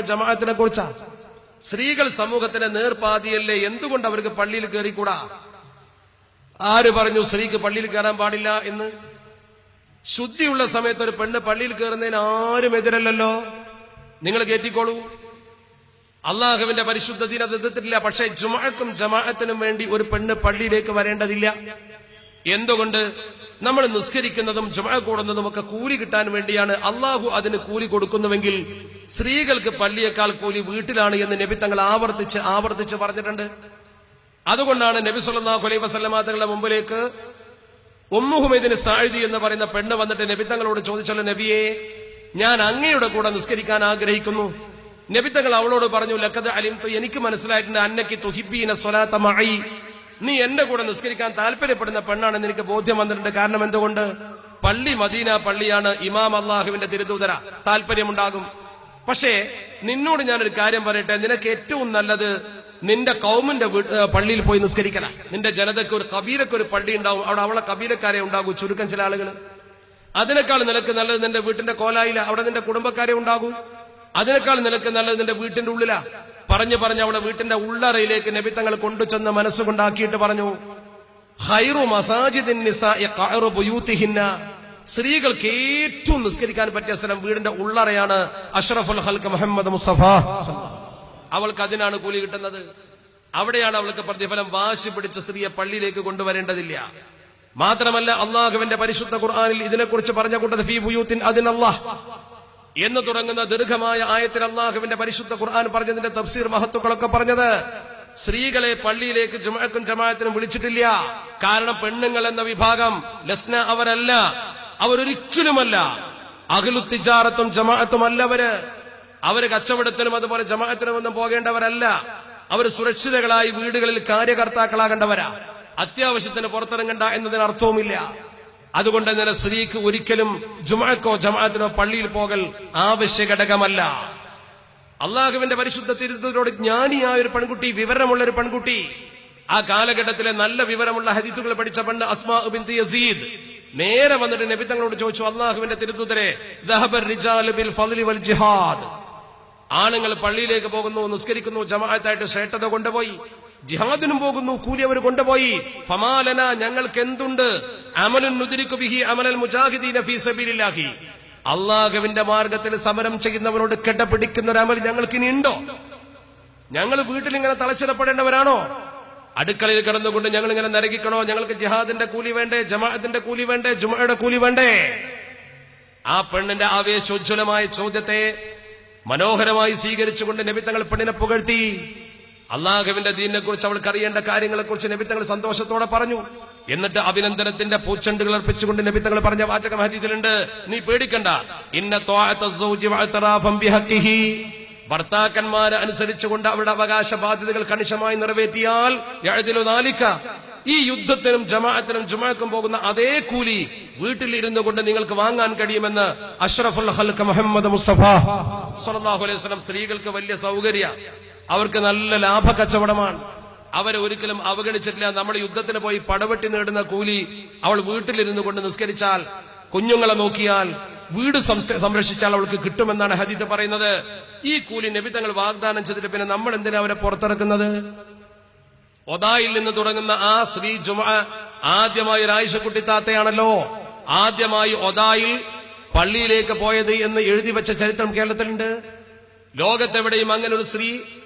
ജമാഅത്തിനെ കുറിച്ചാണ്. സ്ത്രീകൾ സമൂഹത്തിന്റെ നേർപാതിയല്ലേ, എന്തുകൊണ്ട് അവർക്ക് പള്ളിയിൽ കയറിക്കൂടാ? ആര് പറഞ്ഞു സ്ത്രീക്ക് പള്ളിയിൽ കയറാൻ പാടില്ല എന്ന്? ശുദ്ധിയുള്ള സമയത്ത് ഒരു പെണ്ണ് പള്ളിയിൽ കയറുന്നതിന് ആരും എതിരല്ലല്ലോ. നിങ്ങൾ കേട്ടിക്കോളൂ. അള്ളാഹുവിന്റെ പരിശുദ്ധ ദീൻ അത് എതിർത്തിട്ടില്ല. പക്ഷേ ജുമഅക്കും ജമാഅത്തിനും വേണ്ടി ഒരു പെണ്ണ് പള്ളിയിലേക്ക് വരേണ്ടതില്ല. എന്തുകൊണ്ട്? നമ്മൾ നിസ്കരിക്കുന്നതും ജുമഅ കൂടുന്നതും ഒക്കെ കൂലി കിട്ടാൻ വേണ്ടിയാണ്. അള്ളാഹു അതിന് കൂലി കൊടുക്കുന്നുവെങ്കിൽ സ്ത്രീകൾക്ക് പള്ളിയേക്കാൾ കൂലി വീട്ടിലാണ് എന്ന് നബി തങ്ങൾ ആവർത്തിച്ച് പറഞ്ഞിട്ടുണ്ട്. അതുകൊണ്ടാണ് നബി സല്ലല്ലാഹു അലൈഹി വസല്ലമ തങ്ങളുടെ മുമ്പിലേക്ക് ഉമ്മു ഹുമൈദിന് സാഇദി എന്ന് പറയുന്ന പെണ്ണ് വന്നിട്ട് നബി തങ്ങളോട് ചോദിച്ചല്ലോ, നബിയെ, ഞാൻ അങ്ങയുടെ കൂടെ നിസ്കരിക്കാൻ ആഗ്രഹിക്കുന്നു. നബി തങ്ങൾ അവളോട് പറഞ്ഞു, ലഖദ് അലിംതു, എനിക്ക് മനസ്സിലായിട്ടുണ്ട്, അന്നക്കി തുഹിബ്ബീന സ്വലാത്ത മഅി, നീ എന്റെ കൂടെ നിസ്കരിക്കാൻ താല്പര്യപ്പെടുന്ന പെണ്ണാണെന്ന് എനിക്ക് ബോധ്യം വന്നിട്ടുണ്ട്. കാരണം എന്തുകൊണ്ട്? പള്ളി മദീന പള്ളിയാണ്, ഇമാം അള്ളാഹുവിന്റെ തിരുദൂതര, താല്പര്യമുണ്ടാകും. പക്ഷേ നിന്നോട് ഞാനൊരു കാര്യം പറയട്ടെ, നിനക്ക് ഏറ്റവും നല്ലത് നിന്റെ കൗമിന്റെ പള്ളിയിൽ പോയി നിസ്കരിക്കല. നിന്റെ ജനതയ്ക്ക് ഒരു കബീലക്ക് ഒരു പള്ളി ഉണ്ടാവും, അവിടെ അവളെ കബീലക്കാരെ ഉണ്ടാകും, ചുരുക്കം ചില ആളുകൾ. അതിനേക്കാൾ നിനക്ക് നല്ലത് നിന്റെ വീട്ടിന്റെ കോലായില, അവിടെ നിന്റെ കുടുംബക്കാരെ ഉണ്ടാകും. അതിനേക്കാൾ നിനക്ക് നല്ലത് നിന്റെ വീട്ടിന്റെ ഉള്ളിലാ. പറഞ്ഞ് അവിടെ വീട്ടിന്റെ ഉള്ളറയിലേക്ക് നബി തങ്ങൾ കൊണ്ടുചെന്ന് മനസ്സുകൊണ്ടാക്കിയിട്ട് പറഞ്ഞു, ഖൈറു മസാജിദിൻ നിസാഇ ഖഅറു ബുയൂതിഹിന്ന, സ്ത്രീകൾക്ക് ഏറ്റവും നിസ്കരിക്കാൻ പറ്റിയ സ്ഥലം വീടിന്റെ ഉള്ളറയാണ്. അഷ്റഫുൽ ഖൽഖ് മുഹമ്മദ് മുസ്തഫ, അവൾക്ക് അതിനാണ് കൂലി കിട്ടുന്നത്. അവിടെയാണ് അവൾക്ക് പ്രതിഫലം. വാശി പിടിച്ച സ്ത്രീയെ പള്ളിയിലേക്ക് കൊണ്ടുവരേണ്ടതില്ല. മാത്രമല്ല അള്ളാഹുവിന്റെ പരിശുദ്ധ ഖുർആനിൽ ഇതിനെക്കുറിച്ച് പറഞ്ഞ കൂട്ടത്തിൽ ഫീ ബുയൂത്തിൻ അദിനല്ലാഹ് എന്ന് തുടങ്ങുന്ന ദീർഘമായ ആയത്തിൽ അള്ളാഹുവിന്റെ പരിശുദ്ധ ഖുർആൻ പറഞ്ഞതിന്റെ തഫ്സീർ മഹത്തുക്കളൊക്കെ പറഞ്ഞത് സ്ത്രീകളെ പള്ളിയിലേക്ക് ജുമഅക്കും ജമാഅത്തിനും വിളിച്ചിട്ടില്ല. കാരണം പെണ്ണുങ്ങൾ എന്ന വിഭാഗം ലസ്ന, അവരല്ല, അവരൊരിക്കലുമല്ല അഹ്ലു തിജാറത്തും ജമാഅത്തും അല്ല. അവര് കച്ചവടത്തിനും അതുപോലെ ജമാഅത്തിനും ഒന്നും പോകേണ്ടവരല്ല. അവർ സുരക്ഷിതകളായി വീടുകളിൽ കാര്യകർത്താക്കളാകേണ്ടവരാ. അത്യാവശ്യത്തിന് പുറത്തിറങ്ങണ്ട എന്നതിന് അർത്ഥവുമില്ല. അതുകൊണ്ട് തന്നെ സ്ത്രീക്ക് ഒരിക്കലും ജുമഅക്കോ ജമാഅത്തിനോ പള്ളിയിൽ പോകൽ ആവശ്യ ഘടകമല്ല. അള്ളാഹുവിന്റെ പരിശുദ്ധ തിരുത്തലോട് ജ്ഞാനിയായ ഒരു പെൺകുട്ടി, വിവരമുള്ള ഒരു പെൺകുട്ടി, ആ കാലഘട്ടത്തിലെ നല്ല വിവരമുള്ള ഹദീസുകൾ പഠിച്ച പെണ്ണ് അസ്മാ ബിൻത് യസീദ് നേരെ വന്നിട്ട് നബി തങ്ങളോട് ചോദിച്ചു, അള്ളാഹുവിന്റെ തിരുത്തൂതരെ, ദഹബർ റിജാലു ബിൽ ഫദ്ലി വൽ ജിഹാദ്, ആണുങ്ങൾ പള്ളിയിലേക്ക് പോകുന്നു, നിസ്കരിക്കുന്നു, ജമാഅത്തായിട്ട് ശ്രേഷ്ഠത കൊണ്ടുപോയി, ജിഹാദിനും പോകുന്നു, കൂലി അവർ കൊണ്ടുപോയി. ഫമാലന, ഞങ്ങൾക്ക് എന്തുണ്ട്? അമലുൻ നുദ്രികു ബിഹി അമലൽ മുജാഹിദീന ഫീ സബീലില്ലാഹി, അള്ളാഹുവിന്റെ മാർഗത്തിൽ സമരം ചെയ്യുന്നവരോട് കെട്ടപിടിക്കുന്ന ഒരു അമൽ ഞങ്ങൾക്ക് ഇനി ഉണ്ടോ? ഞങ്ങൾ വീട്ടിലിങ്ങനെ തളച്ചിടപ്പെടേണ്ടവരാണോ? അടുക്കളയിൽ കിടന്നുകൊണ്ട് ഞങ്ങൾ ഇങ്ങനെ നരകിക്കണോ? ഞങ്ങൾക്ക് ജിഹാദിന്റെ കൂലി വേണ്ടേ? ജമാഅത്തിന്റെ കൂലി വേണ്ടേ? ജുമഅയുടെ കൂലി വേണ്ടേ? ആ പെണ്ണിന്റെ ആവേശോജ്വലമായ ചോദ്യത്തെ മനോഹരമായി സ്വീകരിച്ചുകൊണ്ട് നബി തങ്ങൾ പെണ്ണിനെ പുകഴ്ത്തി. അള്ളാഹുവിന്റെ ദീനിനെ കുറിച്ച് അവൾക്ക് അറിയേണ്ട കാര്യങ്ങളെ കുറിച്ച് നബി തങ്ങൾ സന്തോഷത്തോടെ പറഞ്ഞു. എന്നിട്ട് അഭിനന്ദനത്തിന്റെ പൂച്ചെണ്ടുകൾ അർപ്പിച്ചുകൊണ്ട് നബി തങ്ങൾ പറഞ്ഞ വാചകം ഹദീസിലുണ്ട്, നീ പേടിക്കണ്ട, ഇന്ന ത്വാഅത സൗജി വഅതറാഫൻ ബിഹഖിഹി, ഭർത്താക്കന്മാരെ അനുസരിച്ചുകൊണ്ട് അവരുടെ അവകാശ ബാധ്യതകൾ കണിശമായി നിറവേറ്റിയാൽ യഅദിലു ദാലിക, ഈ യുദ്ധത്തിനും ജമാഅത്തിനും ജുമുഅക്കും പോകുന്ന അതേ കൂലി വീട്ടിലിരുന്നു കൊണ്ട് നിങ്ങൾക്ക് വാങ്ങാൻ കഴിയുമെന്ന് അഷ്റഫുൽ ഖൽഖ് മുഹമ്മദ് മുസ്തഫ സ്വല്ലല്ലാഹു അലൈഹി വസല്ലം. സ്ത്രീകൾക്ക് വലിയ സൗകര്യ, അവർക്ക് നല്ല ലാഭ കച്ചവടമാണ്, അവരെ ഒരിക്കലും അവഗണിച്ചിട്ടില്ല. നമ്മൾ യുദ്ധത്തിന് പോയി പടവെട്ടി നേടുന്ന കൂലി അവൾ വീട്ടിലിരുന്നു കൊണ്ട് നിസ്കരിച്ചാൽ, കുഞ്ഞുങ്ങളെ നോക്കിയാൽ, വീട് സംരക്ഷിച്ചാൽ അവൾക്ക് കിട്ടുമെന്നാണ് ഹദീസ് പറയുന്നത്. ഈ കൂലി നബി തങ്ങൾ വാഗ്ദാനം ചെയ്തിട്ട് പിന്നെ നമ്മൾ എന്തിനാ അവരെ പുറത്തിറക്കുന്നത്? ഒദായിൽ നിന്ന് തുടങ്ങുന്ന ആ സ്ത്രീ ജുമുഅ ആദ്യമായി ആയിഷക്കുട്ടി താത്തയാണല്ലോ ആദ്യമായി ഒദായിൽ പള്ളിയിലേക്ക് പോയത് എന്ന് എഴുതി വെച്ച ചരിത്രം കേരളത്തിലുണ്ട്. ലോകത്തെവിടെയും അങ്ങനെ ഒരു സ്ത്രീ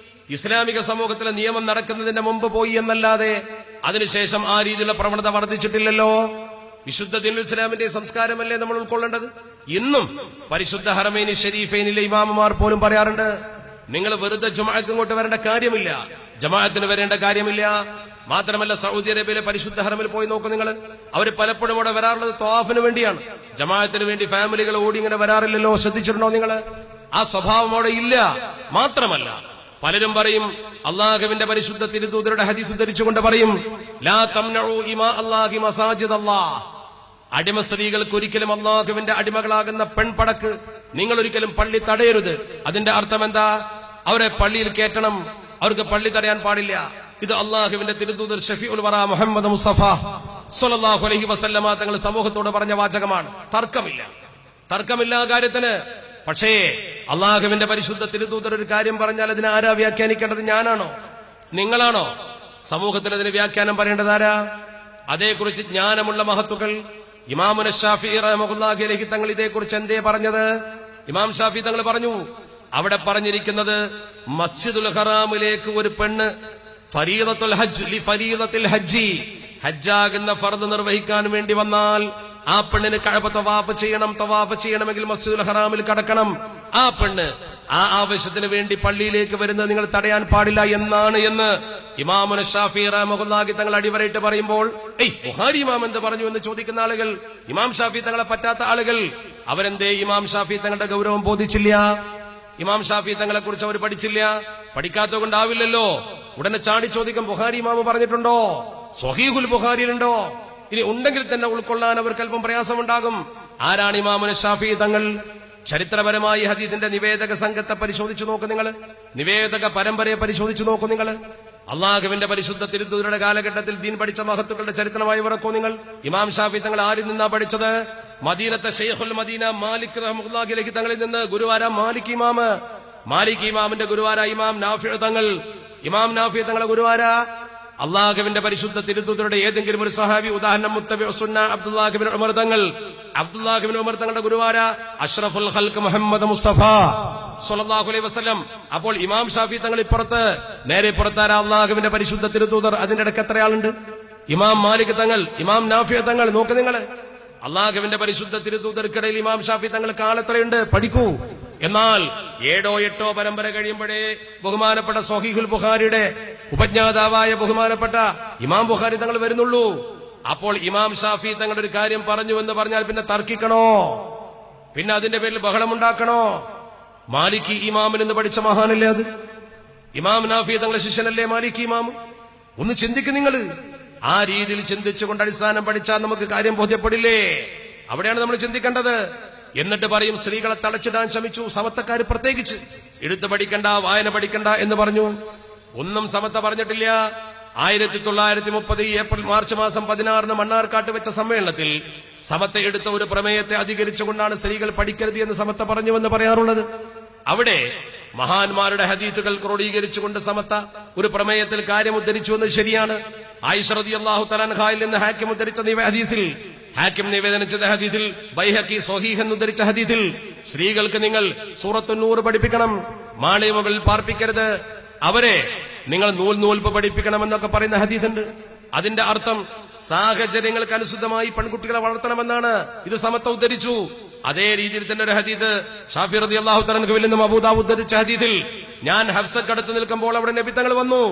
ഇസ്ലാമിക സമൂഹത്തിലെ നിയമം നടക്കുന്നതിന്റെ മുമ്പ് പോയി എന്നല്ലാതെ അതിനുശേഷം ആ രീതിയിലുള്ള പ്രവണത വർദ്ധിച്ചിട്ടില്ലല്ലോ. വിശുദ്ധ ദീനുൽ ഇസ്ലാമിന്റെ സംസ്കാരമല്ലേ നമ്മൾ ഉൾക്കൊള്ളേണ്ടത്? ഇന്നും പരിശുദ്ധ ഹറമൈനി ഷരീഫൈനിലെ ഇമാമുമാർ പോലും പറയാറുണ്ട്, നിങ്ങൾ വെറുതെ ജുമുഅക്ക് ഇങ്ങോട്ട് വരേണ്ട കാര്യമില്ല, ജമാഅത്തിന് വരേണ്ട കാര്യമില്ല. മാത്രമല്ല സൗദി അറേബ്യയിലെ പരിശുദ്ധ ഹറമിൽ പോയി നോക്കൂ നിങ്ങൾ, അവർ പലപ്പോഴും ഇവിടെ വരാറുള്ളത് തവാഫിന് വേണ്ടിയാണ്, ജമാഅത്തിന് വേണ്ടി ഫാമിലികൾ ഓടി ഇങ്ങനെ വരാറില്ലല്ലോ. ശ്രദ്ധിച്ചിട്ടുണ്ടോ നിങ്ങൾ? ആ സ്വഭാവം അവിടെ ഇല്ല. മാത്രമല്ല പലരും പറയും, അള്ളാഹുവിന്റെ പരിശുദ്ധ തിരുദൂതരുടെ ഹദീസ് ഉദ്ധരിച്ചുകൊണ്ട് പറയും, ലാ തംനഉ ഇമാ അല്ലാഹി മസാജിദ് അല്ലാഹ്, അടിമ സ്ത്രീകൾക്ക് ഒരിക്കലും അള്ളാഹുവിന്റെ അടിമകളാകുന്ന പെൺപടക്ക് നിങ്ങൾ ഒരിക്കലും പള്ളി തടയരുത്. അതിന്റെ അർത്ഥം എന്താ? അവരെ പള്ളിയിൽ കയറ്റണം, അവർക്ക് പള്ളി തടയാൻ പാടില്ല. ഇത് അള്ളാഹുവിന്റെ തിരുദൂതർ ഷഫീഉൽ വറ മുഹമ്മദ് മുസ്തഫ സ്വല്ലല്ലാഹു അലൈഹി വസല്ലമ തങ്ങൾ സമൂഹത്തോട് പറഞ്ഞ വാചകമാണ്. തർക്കമില്ല ആ കാര്യത്തിന്. പക്ഷേ അള്ളാഹുവിന്റെ പരിശുദ്ധ തിരുദൂതർ ഒരു കാര്യം പറഞ്ഞാൽ അതിനെ ആരാ വ്യാഖ്യാനിക്കേണ്ടത്? ഞാനാണോ? നിങ്ങളാണോ? സമൂഹത്തിന് അതിന് വ്യാഖ്യാനം പറയേണ്ടത് ആരാ? അതേക്കുറിച്ച് ജ്ഞാനമുള്ള മഹത്തുക്കൾ ഇമാമുന ശാഫിഈ റഹ്മത്തുള്ളാഹി അലൈഹി തങ്ങൾ ഇതേക്കുറിച്ച് എന്തേ പറഞ്ഞത്? ഇമാം ഷാഫി തങ്ങൾ പറഞ്ഞു, അവിടെ പറഞ്ഞിരിക്കുന്നത് മസ്ജിദുൽ ഹറാമിലേക്ക് ഒരു പെണ്ണ് ഫരീദത്തുൽ ഹജ്ജ് ലി ഫരീദത്തിൽ ഹജ്ജി, ഹജ്ജാകുന്ന ഫർദ് നിർവഹിക്കാൻ വേണ്ടി വന്നാൽ ആ പെണ്ണിന് കഅബ തവാഫ് ചെയ്യണം. തവാഫ് ചെയ്യണമെങ്കിൽ മസ്ജിദുൽ ഹറാമിൽ കടക്കണം. ആ പെണ്ണ് ആ ആവശ്യത്തിന് വേണ്ടി പള്ളിയിലേക്ക് വരുന്നത് നിങ്ങൾ തടയാൻ പാടില്ല എന്നാണ് എന്ന് ഇമാമുന ശാഫിഈ റഹ്മത്തുള്ളാഹി തങ്ങൾ അടിവരയിട്ട് പറയുമ്പോൾ, ബുഖാരി ഇമാം എന്ത് പറഞ്ഞു എന്ന് ചോദിക്കുന്ന ആളുകൾ, ഇമാം ഷാഫി തങ്ങളെ പറ്റാത്ത ആളുകൾ, അവരെന്തേ ഇമാം ഷാഫി തങ്ങളുടെ ഗൗരവം ബോധിച്ചില്ല? ഇമാം ഷാഫി തങ്ങളെ കുറിച്ച് അവർ പഠിച്ചില്ല? പഠിക്കാത്തത് കൊണ്ടാവില്ലല്ലോ. ഉടനെ ചാടി ചോദിക്കും, ബുഖാരി ഇമാം പറഞ്ഞിട്ടുണ്ടോ? സ്വഹീഹുൽ ബുഖാരിയിലുണ്ടോ? ഇനി ഉണ്ടെങ്കിൽ തന്നെ ഉൾക്കൊള്ളാൻ അവർക്ക് അല്പം പ്രയാസമുണ്ടാകും. ആരാണ് ഇമാമുന ശാഫി തങ്ങൾ? ചരിത്രപരമായി ഹദീസിന്റെ നിവേദക സംഘത്തെ പരിശോധിച്ചു നോക്കൂ നിങ്ങൾ, നിവേദക പരമ്പരയെ പരിശോധിച്ചു നോക്കൂ നിങ്ങൾ. അള്ളാഹുവിന്റെ പരിശുദ്ധ തിരുദൂതരുടെ കാലഘട്ടത്തിൽ ദീൻ പഠിച്ച മഹത്തുക്കളുടെ ചരിത്രമായി ഇറക്കൂ നിങ്ങൾ. ഇമാം ഷാഫി തങ്ങൾ ആരിൽ നിന്നാ പഠിച്ചത്? മദീനത്തെ ഷെയ്ഖുൽ മദീന മാലിക് റഹ്മത്തുള്ളാഹി അലൈഹി തങ്ങളിൽ നിന്ന്. ഗുരുവാര മാലിക് ഇമാം, മാലിക് ഇമാമിന്റെ ഗുരുവാര ഇമാം നാഫിഉ തങ്ങൾ. ഇമാം നാഫിഉ തങ്ങളെ ഗുരുവാര അള്ളാഹുവിന്റെ പരിശുദ്ധ തിരുദൂതരുടെ ഏതെങ്കിലും ഒരു സഹാബി, ഉദാഹരണം മുത്തബിഉ സുന്ന അബ്ദുല്ലാഹി ഇബ്നു ഉമർ തങ്ങൾ. അബ്ദുല്ലാഹി ഇബ്നു ഉമർ തങ്ങളുടെ ഗുരുവാര അഷ്റഫുൽ ഖൽഖ് മുഹമ്മദ് മുസ്തഫ സ്വല്ലല്ലാഹു അലൈഹി വസല്ലം. അപ്പോൾ ഇമാം ഷാഫി തങ്ങൾ ഇപ്പുറത്ത്, നേരെ പുറത്താരാ? അള്ളാഹുവിന്റെ പരിശുദ്ധ തിരുദൂതർ. അതിന്റെ ഇടയ്ക്ക് എത്രയാളുണ്ട്? ഇമാം മാലിക് തങ്ങൾ, ഇമാം നാഫിഉ തങ്ങൾ. നോക്ക് നിങ്ങൾ, അള്ളാഹുവിന്റെ പരിശുദ്ധ തിരുദൂതർക്കിടയിൽ ഇമാം ഷാഫി തങ്ങൾ കാലെത്രയുണ്ട്? പഠിക്കൂ. എന്നാൽ 7 or 8 പരമ്പര കഴിയുമ്പോഴേ ബഹുമാനപ്പെട്ട സ്വഹീഹുൽ ബുഖാരിയുടെ ഉപജ്ഞാതാവായ ബഹുമാനപ്പെട്ട ഇമാം ബുഖാരി തങ്ങൾ വരുന്നുള്ളൂ. അപ്പോൾ ഇമാം ഷാഫി തങ്ങളുടെ ഒരു കാര്യം പറഞ്ഞു എന്ന് പറഞ്ഞാൽ പിന്നെ തർക്കിക്കണോ? പിന്നെ അതിന്റെ പേരിൽ ബഹളമുണ്ടാക്കണോ? മാലിക്കി ഇമാമിൽ നിന്ന് പഠിച്ച മഹാനല്ലേ അത്? ഇമാം നാഫി തങ്ങളുടെ ശിഷ്യനല്ലേ മാലിക്കി ഇമാം? ഒന്ന് ചിന്തിക്കും നിങ്ങൾ. ആ രീതിയിൽ ചിന്തിച്ചുകൊണ്ട് അടിസ്ഥാനം പഠിച്ചാൽ നമുക്ക് കാര്യം ബോധ്യപ്പെടില്ലേ? അവിടെയാണ് നമ്മൾ ചിന്തിക്കേണ്ടത്. എന്നിട്ട് പറയും, സ്ത്രീകളെ തളച്ചിടാൻ ശ്രമിച്ചു, സമത്തക്കാര് പ്രത്യേകിച്ച്. എഴുത്ത് പഠിക്കണ്ട, വായന പഠിക്കണ്ട എന്ന് പറഞ്ഞു. ഒന്നും സമത്ത പറഞ്ഞിട്ടില്ല. 1930 ഏപ്രിൽ മാർച്ച് മാസം 16 മണ്ണാർക്കാട്ട് വെച്ച സമ്മേളനത്തിൽ സമത്ത എടുത്ത ഒരു പ്രമേയത്തെ അധികരിച്ചുകൊണ്ടാണ് സ്ത്രീകൾ പഠിക്കരുത് എന്ന് സമത്ത പറഞ്ഞുവെന്ന് പറയാറുള്ളത്. അവിടെ മഹാന്മാരുടെ ഹദീസുകൾ ക്രോഡീകരിച്ചുകൊണ്ട് സമത്ത ഒരു പ്രമേയത്തിൽ കാര്യം ഉദ്ധരിച്ചു എന്നത് ശരിയാണ്. ആയിഷ റളിയല്ലാഹു തആല അൻഹയിൽ നിന്ന് ഹാക്കിം ഉദ്ധരിച്ച ഹദീസിൽ, ഹാക്കിം നിവേദനം ചെയ്ത ഹദീസിൽ, ബൈഹഖി സ്വഹീഹ് എന്ന് ഉദ്ധരിച്ച ഹദീസിൽ, സ്ത്രീകൾക്ക് നിങ്ങൾ സൂറത്തുൻ നൂർ പഠിപ്പിക്കണം, മാളികകളിൽ പാർപ്പിക്കരുത്, അവരെ നിങ്ങൾ നൂൽപ്പ് പഠിപ്പിക്കണമെന്നൊക്കെ പറയുന്ന ഹദീസുണ്ട്. അതിന്റെ അർത്ഥം സാഹചര്യങ്ങൾക്ക് അനുസൃതമായി പെൺകുട്ടികളെ വളർത്തണമെന്നാണ്. ഇത് സമത്ത ഉദ്ധരിച്ചു. അതേ രീതിയിൽ തന്നെ ഒരു ഹദീസ് ഷാഫി റളിയല്ലാഹു തആല അൻഹുവിൽ നിന്നും അബൂ ദാവൂദ് ഉദ്ധരിച്ച ഹദീസിൽ, ഞാൻ ഹഫ്സക്ക് അടുത്ത് നിൽക്കുമ്പോൾ അവിടെ നബി തങ്ങൾ വന്നു.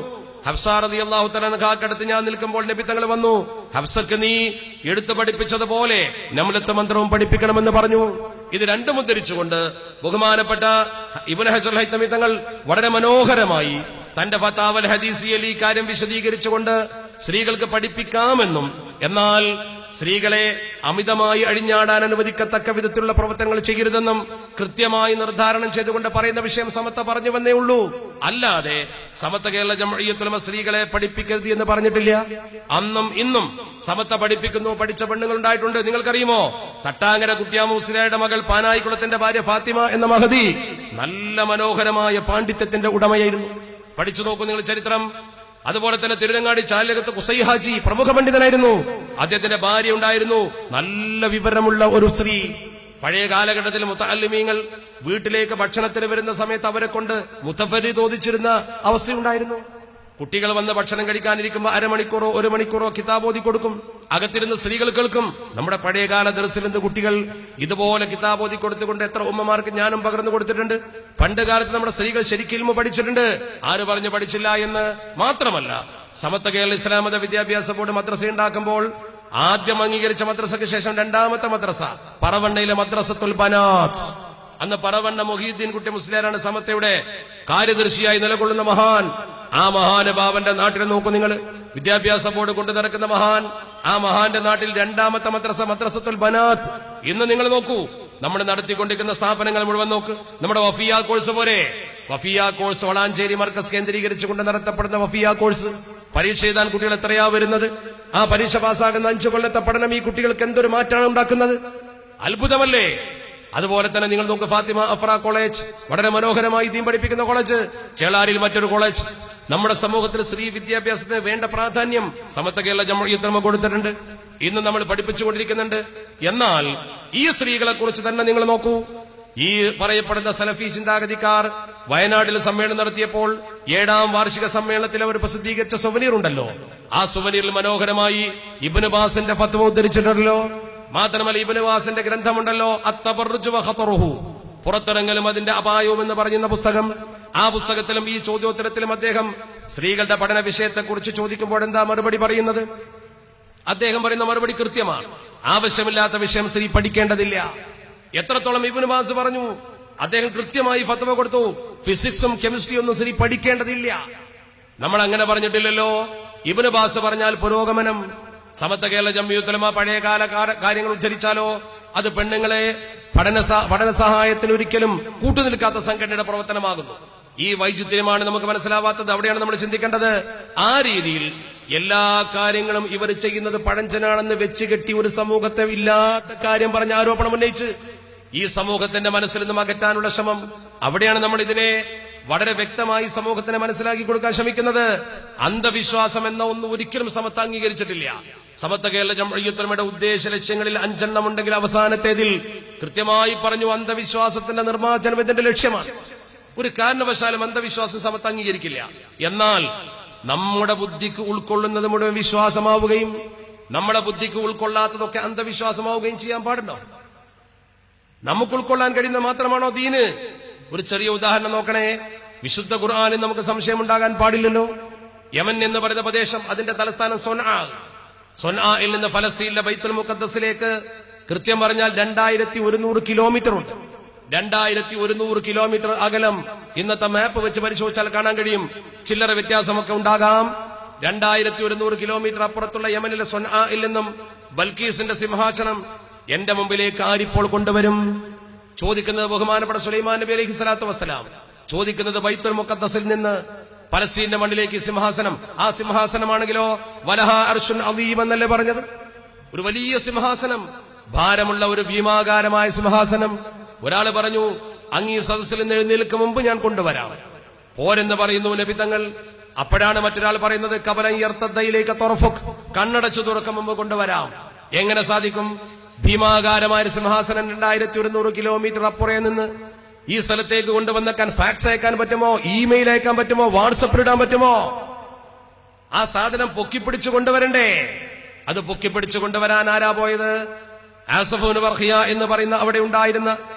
ഹഫ്സ റളിയല്ലാഹു തആല അൻഹയ്ക്കടുത്ത് ഞാൻ നിൽക്കുമ്പോൾ നബി തങ്ങൾ വന്നു. ഹഫ്സക്ക് നീ എടുത്തു പഠിപ്പിച്ചതുപോലെ നംലത്ത് മന്ത്രവും പഠിപ്പിക്കണമെന്ന് പറഞ്ഞു. ഇത് രണ്ടും ഉദ്ധരിച്ചുകൊണ്ട് ബഹുമാനപ്പെട്ട ഇബ്നു ഹജർ ഹൈതമി തങ്ങൾ വളരെ മനോഹരമായി തന്റെ ഫതാവൽ ഹദീസിയയിൽ ഈ കാര്യം വിശദീകരിച്ചുകൊണ്ട് സ്ത്രീകൾക്ക് പഠിപ്പിക്കാമെന്നും എന്നാൽ സ്ത്രീകളെ അമിതമായി അഴിഞ്ഞാടാൻ അനുവദിക്കത്തക്ക വിധത്തിലുള്ള പ്രവർത്തനങ്ങൾ ചെയ്യരുതെന്നും കൃത്യമായി നിർദ്ധാരണം ചെയ്തുകൊണ്ട് പറയുന്ന വിഷയം സമത്ത പറഞ്ഞു വന്നേ ഉള്ളൂ. അല്ലാതെ സമത്ത കേരള ജംഇയ്യത്തുൽ ഉലമ സ്ത്രീകളെ പഠിപ്പിക്കരുത് എന്ന് പറഞ്ഞിട്ടില്ല. അന്നും ഇന്നും സമത്ത പഠിപ്പിക്കുന്നു, പഠിച്ച പെണ്ണുങ്ങൾ ഉണ്ടായിട്ടുണ്ട്. നിങ്ങൾക്കറിയുമോ, തട്ടാങ്ങര കുട്ടിയാമൂസിലയുടെ മകൾ പാനായിക്കുളത്തിന്റെ ഭാര്യ ഫാത്തിമ എന്ന മഹദി നല്ല മനോഹരമായ പാണ്ഡിത്യത്തിന്റെ ഉടമയായിരുന്നു. പഠിച്ചു നോക്കൂ നിങ്ങൾ ചരിത്രം. അതുപോലെ തന്നെ തിരുരങ്ങാടി ചാലകത്ത് കുസൈ ഹാജി പ്രമുഖ പണ്ഡിതനായിരുന്നു. അദ്ദേഹത്തിന്റെ ഭാര്യ ഉണ്ടായിരുന്നു, നല്ല വിവരമുള്ള ഒരു സ്ത്രീ. പഴയ കാലഘട്ടത്തിൽ മുതഅല്ലിമീങ്ങൾ വീട്ടിലേക്ക് ഭക്ഷണത്തിന് വരുന്ന സമയത്ത് അവരെ കൊണ്ട് മുതഫരിദ് ഓതിച്ചിരുന്ന അവസ്ഥയുണ്ടായിരുന്നു. കുട്ടികൾ വന്ന് ഭക്ഷണം കഴിക്കാനിരിക്കുമ്പോൾ അരമണിക്കൂറോ ഒരു മണിക്കൂറോ കിതാബ് ഓതി കൊടുക്കും. അകത്തിരുന്ന് സ്ത്രീകൾ കേൾക്കും. നമ്മുടെ പഴയകാല ദർസിൽ നിന്ന് കുട്ടികൾ ഇതുപോലെ കിതാബ് ഓതി കൊടുത്തുകൊണ്ട് എത്ര ഉമ്മമാർക്ക് ഞാനും പകർന്നു കൊടുത്തിട്ടുണ്ട്. പണ്ട് കാലത്ത് നമ്മുടെ സ്ത്രീകൾ ശരിക്കും ഇൽമു പഠിച്ചിട്ടുണ്ട്. ആര് പറഞ്ഞു പഠിച്ചില്ല എന്ന്? മാത്രമല്ല, സമസ്ത കേരള ഇസ്ലാം മത വിദ്യാഭ്യാസ ബോർഡ് മദ്രസ ഉണ്ടാക്കുമ്പോൾ ആദ്യം അംഗീകരിച്ച മദ്രസയ്ക്ക് ശേഷം രണ്ടാമത്തെ മദ്രസ പറവണ്ണയിലെ മദ്രസത്തുൽ ബനാത്ത്. അന്ന് പറവണ്ണ മൊഹീദ്ദീൻ കുട്ടി മുസ്ലിയാരാണ് സമസ്തയുടെ കാര്യദർശിയായി നിലകൊള്ളുന്ന മഹാൻ. ആ മഹാനുഭാവന്റെ നാട്ടിൽ നോക്കൂ നിങ്ങൾ, വിദ്യാഭ്യാസ ബോർഡ് കൊണ്ടു നടക്കുന്ന മഹാൻ. ആ മഹാന്റെ നാട്ടിൽ രണ്ടാമത്തെ മദ്രസ മദ്രസത്തുൽ ബനാത്ത്. ഇന്ന് നിങ്ങൾ നോക്കൂ, നമ്മൾ നടത്തിക്കൊണ്ടിരിക്കുന്ന സ്ഥാപനങ്ങൾ മുഴുവൻ നോക്ക്. നമ്മുടെ വഫിയ കോഴ്സ് പോരെ, വഫിയ കോഴ്സ് വളാഞ്ചേരി മർക്കസ് കേന്ദ്രീകരിച്ചുകൊണ്ട് നടത്തപ്പെടുന്ന വഫിയ കോഴ്സ്. പരീക്ഷ എഴുതാൻ കുട്ടികൾ എത്രയാ വരുന്നത്? ആ പരീക്ഷ പാസ്സാകുന്ന 5 കൊല്ലത്തെ പഠനം ഈ കുട്ടികൾക്ക് എന്തൊരു മാറ്റമാണ് ഉണ്ടാക്കുന്നത്? അത്ഭുതമല്ലേ? അതുപോലെ തന്നെ നിങ്ങൾ നോക്ക്, ഫാത്തിമ അഫ്ര കോളേജ് വളരെ മനോഹരമായി ദീൻ പഠിപ്പിക്കുന്ന കോളേജ്. ചേളാരിയിൽ മറ്റൊരു കോളേജ്. നമ്മുടെ സമൂഹത്തിൽ സ്ത്രീ വിദ്യാഭ്യാസത്തിന് വേണ്ട പ്രാധാന്യം സമസ്ത കേരള ജംഇയ്യത്തുൽ ഉലമ കൊടുത്തിട്ടുണ്ട്. ഇന്ന് നമ്മൾ പഠിപ്പിച്ചുകൊണ്ടിരിക്കുന്നുണ്ട്. എന്നാൽ ഈ സ്ത്രീകളെ കുറിച്ച് തന്നെ നിങ്ങൾ നോക്കൂ. ഈ പറയപ്പെടുന്ന സലഫി ചിന്താഗതിക്കാർ വയനാട്ടിൽ സമ്മേളനം നടത്തിയപ്പോൾ 7ാം വാർഷിക സമ്മേളനത്തിൽ അവർ പ്രസിദ്ധീകരിച്ച സുവനീർ ഉണ്ടല്ലോ, ആ സുവനീറിൽ മനോഹരമായി ഇബ്നു ബാസിന്റെ ഫത്വ ഉദ്ധരിച്ചിട്ടുണ്ടല്ലോ. മാത്രമല്ല ഇബ്നു ബാസിന്റെ ഗ്രന്ഥമുണ്ടല്ലോ അത്തബറുജു വഖതറുഹു, പുറത്തിറങ്ങലും അതിന്റെ അപായവും എന്ന് പറയുന്ന പുസ്തകം. ആ പുസ്തകത്തിലും ഈ ചോദ്യോത്തരത്തിലും അദ്ദേഹം സ്ത്രീകളുടെ പഠന വിഷയത്തെക്കുറിച്ച് ചോദിക്കുമ്പോൾ എന്താ മറുപടി പറയുന്നത്? അദ്ദേഹം പറയുന്ന മറുപടി കൃത്യമാണ്. ആവശ്യമില്ലാത്ത വിഷയം സ്ത്രീ പഠിക്കേണ്ടതില്ല. എത്രത്തോളം ഇബ്നു ബാസ് പറഞ്ഞു, അദ്ദേഹം കൃത്യമായി ഫത്വ കൊടുത്തു. ഫിസിക്സും കെമിസ്ട്രിയും ഒന്നും സ്ത്രീ പഠിക്കേണ്ടതില്ല. നമ്മൾ അങ്ങനെ പറഞ്ഞിട്ടില്ലല്ലോ. ഇബ്നു ബാസ് പറഞ്ഞാൽ പുരോഗമനം. സമസ്ത കേരള ജംഇയ്യത്തുൽ ഉലമ പഴയകാല കാര്യങ്ങൾ ഉദ്ധരിച്ചാലോ അത് പെണ്ണുങ്ങളെ പഠന സഹായത്തിന് ഒരിക്കലും കൂട്ടുനിൽക്കാത്ത സംഘടനയുടെ പ്രവർത്തനമാകുന്നു. ഈ വൈചിത്ര്യമാണ് നമുക്ക് മനസ്സിലാവാത്തത്. അവിടെയാണ് നമ്മൾ ചിന്തിക്കേണ്ടത്. ആ രീതിയിൽ എല്ലാ കാര്യങ്ങളും ഇവർ ചെയ്യുന്നത് പഴഞ്ചനാണെന്ന് വെച്ചുകെട്ടി ഒരു സമൂഹത്തെ ഇല്ലാത്ത കാര്യം പറഞ്ഞ ആരോപണം ഉന്നയിച്ച് ഈ സമൂഹത്തിന്റെ മനസ്സിൽ നിന്നും അകറ്റാനുള്ള ശ്രമം, അവിടെയാണ് നമ്മൾ ഇതിനെ വളരെ വ്യക്തമായി സമൂഹത്തിനെ മനസ്സിലാക്കി കൊടുക്കാൻ ശ്രമിക്കുന്നത്. അന്ധവിശ്വാസം എന്ന ഒന്നും ഒരിക്കലും സമസ്ത അംഗീകരിച്ചിട്ടില്ല. സമസ്ത കേരള ജംഇയ്യത്തുൽ ഉലമയുടെ ഉദ്ദേശ ലക്ഷ്യങ്ങളിൽ 5 എണ്ണം ഉണ്ടെങ്കിൽ അവസാനത്തേതിൽ കൃത്യമായി പറഞ്ഞു അന്ധവിശ്വാസത്തിന്റെ നിർമ്മാർജ്ജനം ഇതിന്റെ ലക്ഷ്യമാണ്. ഒരു കാരണവശാലും അന്ധവിശ്വാസം സമസ്ത അംഗീകരിക്കില്ല. എന്നാൽ നമ്മുടെ ബുദ്ധിക്ക് ഉൾക്കൊള്ളുന്നത് മുഴുവൻ വിശ്വാസമാവുകയും നമ്മുടെ ബുദ്ധിക്ക് ഉൾക്കൊള്ളാത്തതൊക്കെ അന്ധവിശ്വാസമാവുകയും ചെയ്യാൻ പാടുണ്ടോ? നമുക്ക് ഉൾക്കൊള്ളാൻ കഴിയുന്ന മാത്രമാണോ ദീന്? ഒരു ചെറിയ ഉദാഹരണം നോക്കണേ. വിശുദ്ധ ഖുർആനിൽ നമുക്ക് സംശയമുണ്ടാകാൻ പാടില്ലല്ലോ. യമൻ എന്ന് പറയുന്ന പ്രദേശം, അതിന്റെ തലസ്ഥാനം സൊൻആ. സൊൻആയിൽ നിന്ന് ഫലസ്തീനിലെ ബൈത്തുൽ മുഖദ്ദസിലേക്ക് കൃത്യം പറഞ്ഞാൽ 2100 കിലോമീറ്റർ ഉണ്ട്. 2100 കിലോമീറ്റർ അകലം. ഇന്നത്തെ മാപ്പ് വെച്ച് പരിശോധിച്ചാൽ കാണാൻ കഴിയും. ചില്ലറ വ്യത്യാസമൊക്കെ ഉണ്ടാകാം. 2100 കിലോമീറ്റർ അപ്പുറത്തുള്ള യമനിലെ സൊൻആയിൽ നിന്നും ബൽക്കീസിന്റെ സിംഹാസനം എന്റെ മുമ്പിലേക്ക് ആരിപ്പോൾ കൊണ്ടുവരും? ചോദിക്കുന്നത് ബഹുമാനപ്പെട്ട സുലൈമാൻ നബി അലൈഹി സ്വലാത്തു വസ്സലാം. ചോദിക്കുന്നത് ബൈത്തുൽ മുഖദ്ദസിൽ നിന്ന് പലസ്തീന്റെ മണ്ണിലേക്ക് സിംഹാസനം. ആ സിംഹാസനമാണെങ്കിലോ വലഹ അർശുൻ അദീം എന്നല്ലേ പറഞ്ഞത്? ഒരു വലിയ സിംഹാസനം, ഭാരമുള്ള ഒരു ഭീമാകാരമായ സിംഹാസനം. ഒരാൾ പറഞ്ഞു, അങ്ങീ സദസ്സിൽ നിന്ന് എഴുന്നേൽക്കും മുമ്പ് ഞാൻ കൊണ്ടുവരാം. പോരെന്ന് പറയുന്നു നബി തങ്ങൾ. അപ്പോഴാണ് മറ്റൊരാൾ പറയുന്നത് കബലൻ യർത്തദ്ദയിലേക്ക് തൊറഫുക്, കണ്ണടച്ചു തുറക്കും മുമ്പ് കൊണ്ടുവരാം. എങ്ങനെ സാധിക്കും? ഭീമാകാരമായ സിംഹാസനം 2100 കിലോമീറ്റർ അപ്പുറേ നിന്ന് ഈ സ്ഥലത്തേക്ക് കൊണ്ടുവന്നേക്കാൻ ഫാക്സ് അയക്കാൻ പറ്റുമോ? ഇമെയിൽ അയക്കാൻ പറ്റുമോ? വാട്സപ്പിൽ ഇടാൻ പറ്റുമോ? ആ സാധനം പൊക്കിപ്പിടിച്ചു കൊണ്ടുവരണ്ടേ? അത് പൊക്കിപ്പിടിച്ചു കൊണ്ടുവരാൻ ആരാ പോയത്? ആസഫ് ഇബ്നു ബർഖിയ എന്ന് പറയുന്ന അവിടെ ഉണ്ടായിരുന്ന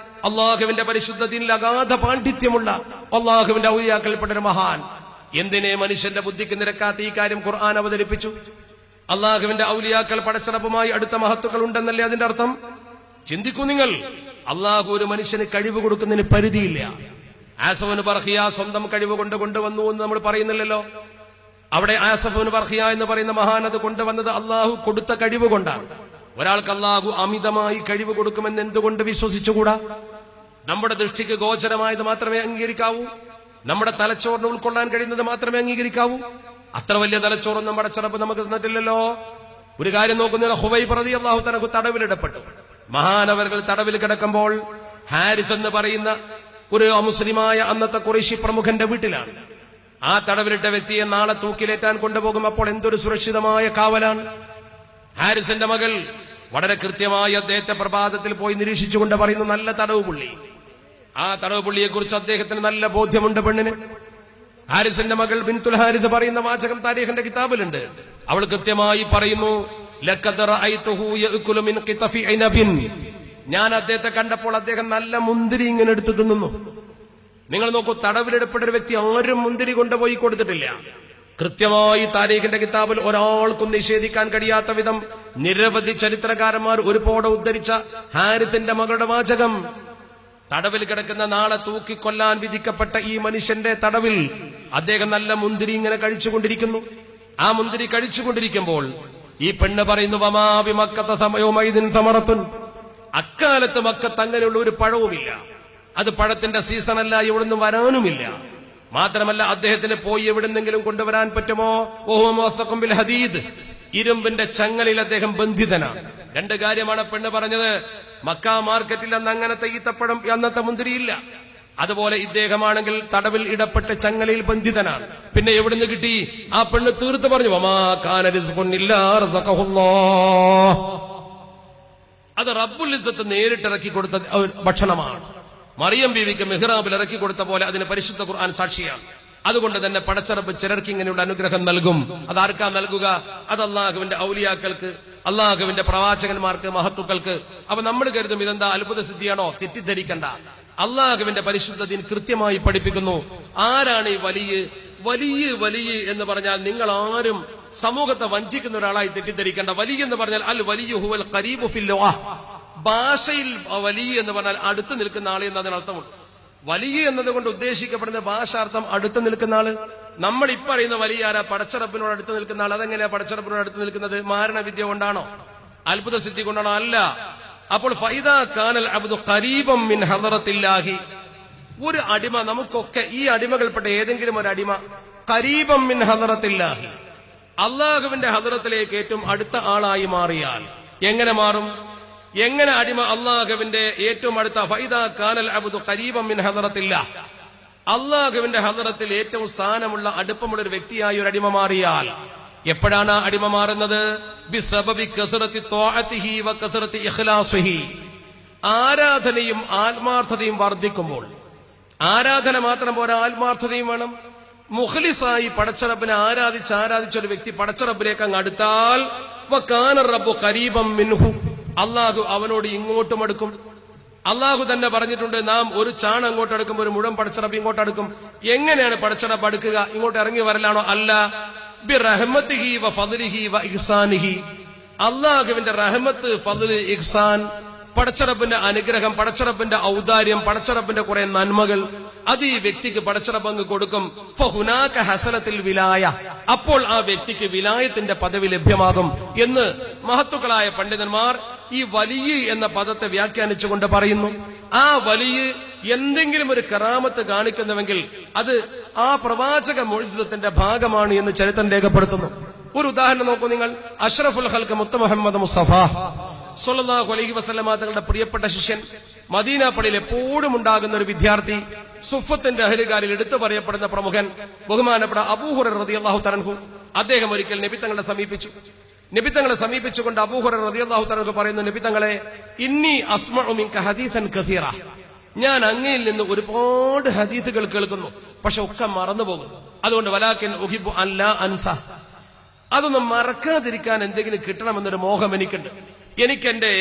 അള്ളാഹുവിന്റെ പരിശുദ്ധ ദീനിൽ അഗാധ പാണ്ഡിത്യമുള്ള അള്ളാഹുവിന്റെ ഔലിയാക്കൾപ്പെട്ട ഒരു മഹാൻ. എന്തിനെ മനുഷ്യന്റെ ബുദ്ധിക്ക് നിരക്കാത്ത ഈ കാര്യം ഖുർആൻ അവതരിപ്പിച്ചു? അള്ളാഹുവിന്റെ ഔലിയാക്കൾ പടച്ചറപ്പുമായി അടുത്ത മഹത്തുക്കൾ ഉണ്ടെന്നല്ലേ അതിന്റെ അർത്ഥം? ചിന്തിക്കൂ നിങ്ങൾ. അള്ളാഹു ഒരു മനുഷ്യന് കഴിവ് കൊടുക്കുന്നതിന് പരിധിയില്ല. ആസഫുന് ബർഹിയ സ്വന്തം കഴിവ് കൊണ്ട് കൊണ്ടുവന്നു എന്ന് നമ്മൾ പറയുന്നില്ലല്ലോ. അവിടെ ആസഫുന് ബർഹിയ എന്ന് പറയുന്ന മഹാനത് കൊണ്ടുവന്നത് അള്ളാഹു കൊടുത്ത കഴിവ് കൊണ്ടാണ്. ഒരാൾക്ക് അള്ളാഹു അമിതമായി കഴിവ് കൊടുക്കുമെന്ന് എന്തുകൊണ്ട് വിശ്വസിച്ചുകൂടാ? നമ്മുടെ ദൃഷ്ടിക്ക് ഗോചരമായത് മാത്രമേ അംഗീകരിക്കാവൂ. നമ്മുടെ തലച്ചോറിന് ഉൾക്കൊള്ളാൻ കഴിയുന്നത് മാത്രമേ അംഗീകരിക്കാവൂ. അത്ര വലിയ തലച്ചോറൊന്നും പടച്ചറപ്പ് നമുക്ക് തന്നിട്ടില്ലല്ലോ. ഒരു കാര്യം നോക്കുന്ന ഹുവൈബ് റളിയല്ലാഹു തആല തടവിലിടപ്പെട്ടു. മഹാനവറുകൾ തടവിൽ കിടക്കുമ്പോൾ ഹാരിസ് എന്ന് പറയുന്ന ഒരു മുസ്ലിമായ അന്നത്തെ ഖുറൈശി പ്രമുഖന്റെ വീട്ടിലാണ്. ആ തടവിലിട്ട വ്യക്തിയെ നാളെ തൂക്കിലേറ്റാൻ കൊണ്ടുപോകും. അപ്പോൾ എന്തൊരു സുരക്ഷിതമായ കാവലാണ്. ഹാരിസിന്റെ മകൾ വളരെ കൃത്യമായി അദ്ദേഹത്തെ പ്രഭാതത്തിൽ പോയി നിരീക്ഷിച്ചുകൊണ്ട് പറയുന്നു, നല്ല തടവ് പുള്ളി. ആ തടവ് പുള്ളിയെ കുറിച്ച് അദ്ദേഹത്തിന് നല്ല ബോധ്യമുണ്ട് പെണ്ണിന്. ഹാരിസിന്റെ മകൾ ബിൻതുൽ ഹാരിസ് പറയുന്ന വാചകം താരീഖിന്റെ കിതാബിലുണ്ട്. അവൾ കൃത്യമായി പറയുന്നു, ലഖദ് റഅയ്തുഹു യഅകുലു മിൻ ഖിതഫി ഇനബിൻ. ഞാൻ അദ്ദേഹത്തെ കണ്ടപ്പോൾ അദ്ദേഹം നല്ല മുന്തിരി ഇങ്ങനെ എടുത്തു തിന്നുന്നു. നിങ്ങൾ നോക്കൂ, തടവിലെടുപ്പെട്ട ഒരു വ്യക്തി ആരും മുന്തിരി കൊണ്ടുപോയി കൊടുത്തിട്ടില്ല. കൃത്യമായി താരീഖിന്റെ കിതാബിൽ ഒരാൾക്കും നിഷേധിക്കാൻ കഴിയാത്ത വിധം നിരവധി ചരിത്രകാരന്മാർ ഒരുപോലെ ഉദ്ധരിച്ച ഹാരിസിന്റെ മകളുടെ വാചകം. തടവിൽ കിടക്കുന്ന നാളെ തൂക്കിക്കൊല്ലാൻ വിധിക്കപ്പെട്ട ഈ മനുഷ്യന്റെ തടവിൽ അദ്ദേഹം നല്ല മുന്തിരി ഇങ്ങനെ കഴിച്ചുകൊണ്ടിരിക്കുന്നു. ആ മുന്തിരി കഴിച്ചുകൊണ്ടിരിക്കുമ്പോൾ ഈ പെണ്ണ് പറയുന്നു, വമാബി മക്കത്ത സമയവുമൈദിൻ സമറത്തുൻ. അക്കാലത്ത് മക്കത്ത് അങ്ങനെയുള്ള ഒരു പഴവുമില്ല. അത് പഴത്തിന്റെ സീസണല്ല, ഇവിടുന്ന് വരാനുമില്ല. മാത്രമല്ല അദ്ദേഹത്തിന് പോയി എവിടുന്നെങ്കിലും കൊണ്ടുവരാൻ പറ്റുമോ? ഓഹോ മോസഖും ബിൽ ഹദീദ്. ഇരുമ്പിന്റെ ചങ്ങലിൽ അദ്ദേഹം ബന്ധിതനാണ്. രണ്ട് കാര്യമാണ് പെണ്ണ് പറഞ്ഞത്. മക്ക മാർക്കറ്റിൽ അന്ന് അങ്ങനത്തെ ഈത്തപ്പഴം അന്നത്തെ മുന്തിരിയില്ല. അതുപോലെ ഇദ്ദേഹമാണെങ്കിൽ തടവിൽ ഇടപെട്ട് ചങ്ങലയിൽ ബന്ധിതനാണ്. പിന്നെ എവിടുന്ന് കിട്ടി? ആ പെണ്ണ് തീർത്ത് പറഞ്ഞു, വമാ കാന റിസ്ഖുൻ ഇല്ലാ റസഖഹുല്ലാഹ്. അത് റബ്ബുൽ ഇസ്സത്ത് നേരിട്ടിറക്കി കൊടുത്ത ഭക്ഷണമാണ്. മറിയം ബീവിക്ക് മിഹ്റാബിൽ ഇറക്കി കൊടുത്ത പോലെ അതിന് പരിശുദ്ധ ഖുർആൻ സാക്ഷിയാണ്. അതുകൊണ്ട് തന്നെ പടച്ചറബ് ചിലർക്ക് ഇങ്ങനെയുള്ള അനുഗ്രഹം നൽകും. അതാർക്കാ നൽകുക? അത് അള്ളാഹുവിന്റെ ഔലിയാക്കൾക്ക്, അള്ളാഹുവിന്റെ പ്രവാചകന്മാർക്ക്, മഹത്തുക്കൾക്ക്. അപ്പൊ നമ്മൾ കരുതും ഇതെന്താ അത്ഭുത സിദ്ധിയാണോ? തെറ്റിദ്ധരിക്കണ്ട. അള്ളാഹുവിന്റെ പരിശുദ്ധ ദീൻ കൃത്യമായി പഠിപ്പിക്കുന്നു. ആരാണ് ഈ വലിയ എന്ന് പറഞ്ഞാൽ നിങ്ങൾ ആരും സമൂഹത്തെ വഞ്ചിക്കുന്ന ഒരാളായി തെറ്റിദ്ധരിക്കേണ്ട. വലിയ എന്ന് പറഞ്ഞാൽ അൽ വലിയ ഹുവൽ ഖരീബു ഫിൽ ലുഗ. ഭാഷയിൽ വലിയ എന്ന് പറഞ്ഞാൽ അടുത്ത് നിൽക്കുന്ന ആളെ എന്നതിന് അർത്ഥമുണ്ട്. വലിയ എന്നതുകൊണ്ട് ഉദ്ദേശിക്കപ്പെടുന്ന ഭാഷാർത്ഥം അടുത്ത് നിൽക്കുന്ന ആള്. നമ്മൾ ഇപ്പറയുന്ന വലിയ ആരാ? പടച്ചറപ്പിനോട് അടുത്ത് നിൽക്കുന്ന ആൾ. അതെങ്ങനെയാ പടച്ചറപ്പിനോട് അടുത്ത് നിൽക്കുന്നത്? മാരണവിദ്യ കൊണ്ടാണോ? അത്ഭുത സിദ്ധി കൊണ്ടാണോ? അല്ല. അപ്പോൾ ഫൈദാ കാനൽ അബ്ദു ഖരീബം മിൻ ഹദറത്തില്ലാഹി. ഒരു അടിമ, നമുക്കൊക്കെ ഈ അടിമകൾപ്പെട്ട ഏതെങ്കിലും ഒരു അടിമ ഖരീബം മിൻ ഹദറത്തില്ലാഹി, അള്ളാഹുവിന്റെ ഹദറത്തിലേക്ക് ഏറ്റവും അടുത്ത ആളായി മാറിയാൽ എങ്ങനെ മാറും? എങ്ങനെ അടിമ അള്ളാഹുവിന്റെ ഏറ്റവും അടുത്ത ഫൈദാ കാനൽ അബ്ദു ഖരീബം മിൻ ഹദറത്തില്ലാഹ്, അള്ളാഹുവിന്റെ ഹദറത്തിൽ ഏറ്റവും സ്ഥാനമുള്ള അടുപ്പമുള്ള ഒരു വ്യക്തിയായി ഒരു അടിമ മാറിയാൽ എപ്പോഴാണ് ആ അടിമ മാറുന്നത്? ബിസബബി കസറത്തി ത്വാഅതിഹി വ കസറത്തി ഇഖ്ലാസിഹി. ആരാധനയും ആത്മാർത്ഥതയും വർദ്ധിക്കുമ്പോൾ. ആരാധന മാത്രം പോരാ, ആത്മാർത്ഥതയും വേണം. മുഖ്ലിസായി പടച്ചറബിനെ ആരാധിച്ച ഒരു വ്യക്തി പടച്ചറബിലേക്ക് അങ്ങ് അടുത്താൽ വകാന റബ്ബു ഖരീബം മിൻഹു, അള്ളാഹു അവനോട് ഇങ്ങോട്ടും അടുക്കും. അള്ളാഹു തന്നെ പറഞ്ഞിട്ടുണ്ട്, നാം ഒരു ചാൺ അങ്ങോട്ട് അടുക്കും, ഒരു മുഴം പടച്ചറബ് ഇങ്ങോട്ട് അടുക്കും. എങ്ങനെയാണ് പടച്ചറബ് അടുക്കുക? ഇങ്ങോട്ട് ഇറങ്ങി വരലാണോ? അല്ല. ബിറഹ്മതിഹി വ ഫദ്ലിഹി വ ഇഹ്സാനിഹി. അള്ളാഹുവിന്റെ റഹ്മത്ത്, ഫദ്ല്, ഇഹ്സാൻ, പടച്ചറബിന്റെ അനുഗ്രഹം, പടച്ചറബിന്റെ ഔദാര്യം, പടച്ചറബിന്റെ കുറെ നന്മകൾ അത് ഈ വ്യക്തിക്ക് പടച്ചറബ് അങ്ങ് കൊടുക്കും. ഫഹുനാക ഹസനത്തിൽ വിലായ, അപ്പോൾ ആ വ്യക്തിക്ക് വിലായത്തിന്റെ പദവി ലഭ്യമാകും എന്ന് മഹത്തുക്കളായ പണ്ഡിതന്മാർ ഈ വലിയ എന്ന പദത്തെ വ്യാഖ്യാനിച്ചുകൊണ്ട് പറയുന്നു. ആ വലിയ എന്തെങ്കിലും ഒരു കറാമത്ത് കാണിക്കുന്നുവെങ്കിൽ അത് ആ പ്രവാചക മുഅ്ജിസത്തിന്റെ ഭാഗമാണ് എന്ന് ചരിത്രം രേഖപ്പെടുത്തുന്നു. ഒരു ഉദാഹരണം നോക്കൂ നിങ്ങൾ. അഷ്റഫുൽ ഖൽഖ് മുത്ത് മുഹമ്മദ് മുസ്തഫ സ്വല്ലല്ലാഹു അലൈഹി വസല്ലമ തങ്ങളുടെ പ്രിയപ്പെട്ട ശിഷ്യൻ, മദീന പള്ളിയിൽ എപ്പോഴും ഉണ്ടാകുന്ന ഒരു വിദ്യാർത്ഥി, സുഫത്തിന്റെ അഹ്ലുകാരിൽ എടുത്തു പറയപ്പെടുന്ന പ്രമുഖൻ, ബഹുമാനപ്പെട്ട അബൂ ഹുറൈറ റളിയല്ലാഹു തആല അൻഹു, അദ്ദേഹം ഒരിക്കൽ നബി തങ്ങളെ സമീപിച്ചു. നബി തങ്ങളെ സമീപിച്ചുകൊണ്ട് അബൂ ഹുറൈറ റളിയല്ലാഹു തആല അൻഹു പറയുന്നു, നബി തങ്ങളെ, ഇന്നി അസ്മഉ മിൻക ഹദീസൻ കസീറ, ഞാൻ അങ്ങയിൽ നിന്ന് ഒരുപാട് ഹദീസുകൾ കേൾക്കുന്നു, പക്ഷെ ഒക്കെ മറന്നുപോകുന്നു. അതുകൊണ്ട് വലാകിൻ ഉഹിബ്ബു അൻ ലാ അൻസ, അതൊന്നും മറക്കാതിരിക്കാൻ എന്തെങ്കിലും കിട്ടണമെന്നൊരു മോഹം എനിക്കുണ്ട്. എനിക്കെന്റെ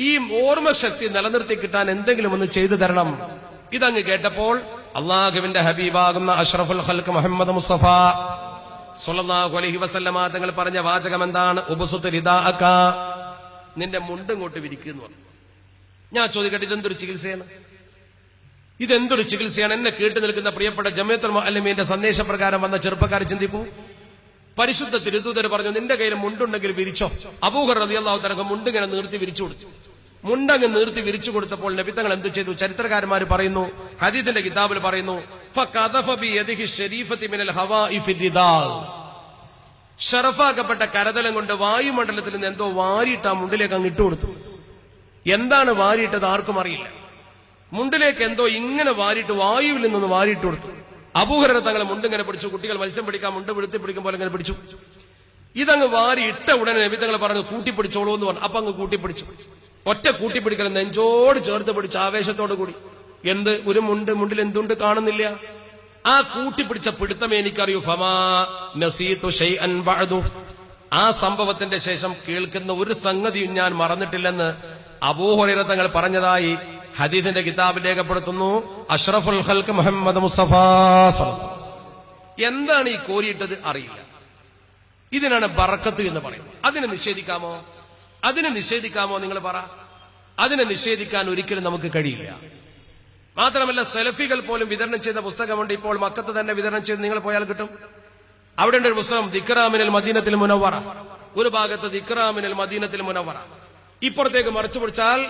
ഈ ഓർമ്മശക്തി നിലനിർത്തി കിട്ടാൻ എന്തെങ്കിലും ഒന്ന് ചെയ്തു തരണം. ഇതങ്ങ് കേട്ടപ്പോൾ അള്ളാഹുവിന്റെ ഹബീബാകുന്ന അഷ്റഫുൽ ഖൽഖ് മുഹമ്മദ് മുസ്തഫ സ്വല്ലല്ലാഹു അലൈഹി വസല്ലമ തങ്ങൾ പറഞ്ഞ വാചകം എന്താണ്? ഉബ്സുത് റിദാഅക, നിന്റെ മുണ്ടും കൊണ്ട് വിരിക്കുന്നു പറഞ്ഞു. ഞാൻ ചോദിക്കട്ടെ, ഇതെന്തൊരു ചികിത്സയാണ്? ഇതെന്തൊരു ചികിത്സയാണ്? എന്നെ കേട്ടു നിൽക്കുന്ന പ്രിയപ്പെട്ട ജമിഅത്തുൽ മുഅല്ലിമീന്റെ സന്ദേശപ്രകാരം വന്ന ചെറുപ്പക്കാർ ചിന്തിക്കൂ. പരിശുദ്ധ തിരുദൂതർ പറഞ്ഞു, നിന്റെ കയ്യിൽ മുണ്ടുണ്ടെങ്കിൽ വിരിച്ചോ. അബൂ ഹുറൈറ റളിയല്ലാഹു തആല മുണ്ടിങ്ങനെ നീർത്തി വിരിച്ചു കൊടുത്തു. മുണ്ടങ്ങ് നീർത്തി വിരിച്ചു കൊടുത്തപ്പോൾ നബി തങ്ങൾ എന്ത് ചെയ്തു? ചരിത്രകാരന്മാർ പറയുന്നു, ഹദീസിന്റെ കിതാബിൽ പറയുന്നു, ഫഖദഫ ബിയദിഹി ശരീഫതി മിനൽ ഹവാഇ ഫിരിദാ, ഷറഫാക്കപ്പെട്ട കരതലം കൊണ്ട് വായുമണ്ഡലത്തിൽ നിന്ന് എന്തോ വാരിയിട്ട് ആ മുണ്ടിലേക്ക് അങ്ങ് ഇട്ടുകൊടുത്തു. എന്താണ് വാരിയിട്ടത് ആർക്കും അറിയില്ല. മുണ്ടിലേക്ക് എന്തോ ഇങ്ങനെ വാരിയിട്ട് വായുവിൽ നിന്നൊന്ന് വാരിയിട്ട് കൊടുത്തു. അബൂ ഹുറൈറ തങ്ങൾ മുണ്ടിങ്ങനെ പിടിച്ചു. കുട്ടികൾ മത്സ്യം പിടിക്കാൻ മുണ്ട് പിടുത്തി പിടിക്കും പോലെ ഇങ്ങനെ പിടിച്ചു. ഇതങ്ങ് വാരി ഇട്ട ഉടനെ നബി തങ്ങൾ പറഞ്ഞു, കൂട്ടിപ്പിടിച്ചോളൂ എന്ന് പറഞ്ഞു. അപ്പൊ അങ്ങ് കൂട്ടിപ്പിടിച്ചു. ഒറ്റ കൂട്ടിപ്പിടിക്കൽ, നെഞ്ചോട് ചേർത്ത് പിടിച്ച് ആവേശത്തോടു കൂടി. എന്ത്? ഒരു മുണ്ടിൽ എന്തുണ്ട് കാണുന്നില്ല. ആ കൂട്ടിപ്പിടിച്ച പിടുത്തമേ എനിക്കറിയൂ. ഫമാ നസീതു ശൈഅൻ ബഅദു, ആ സംഭവത്തിന്റെ ശേഷം കേൾക്കുന്ന ഒരു സംഗതിയും ഞാൻ മറന്നിട്ടില്ലെന്ന് അബൂ ഹുറൈറ തങ്ങൾ പറഞ്ഞതായി ഹദീസിന്റെ കിതാബിൽ രേഖപ്പെടുത്തുന്നു. അഷ്റഫുൽ ഖൽഖ് മുഹമ്മദ് മുസ്തഫ സ്വല്ലല്ലാഹു അലൈഹി വസല്ലം. എന്താണ് ഈ കോരിയിട്ടത്? അറിയില്ല. ഇതിനാണ് ബറക്കത്ത് എന്ന് പറയുന്നത്. അതിനെ നിഷേധിക്കാമോ? അതിനെ നിഷേധിക്കാമോ? നിങ്ങൾ പറ. അതിനെ നിഷേധിക്കാൻ ഒരിക്കലും നമുക്ക് കഴിയില്ല. മാത്രമല്ല, സലഫികൾ പോലും വിതരണം ചെയ്ത പുസ്തകമുണ്ട്. ഇപ്പോൾ മക്കത്ത് തന്നെ വിതരണം ചെയ്ത് നിങ്ങൾ പോയാൽ കിട്ടും. അവിടെ ഉണ്ട് ഒരു പുസ്തകം, ദിക്റാമിനൽ മദീനത്തിൽ മുനവ്വറ. ഒരു ഭാഗത്ത് ദിക്റാമിനൽ മദീനത്തിൽ മുനവ്വറ, ഇപ്പുറത്തേക്ക് മറിച്ചു പിടിച്ചാൽ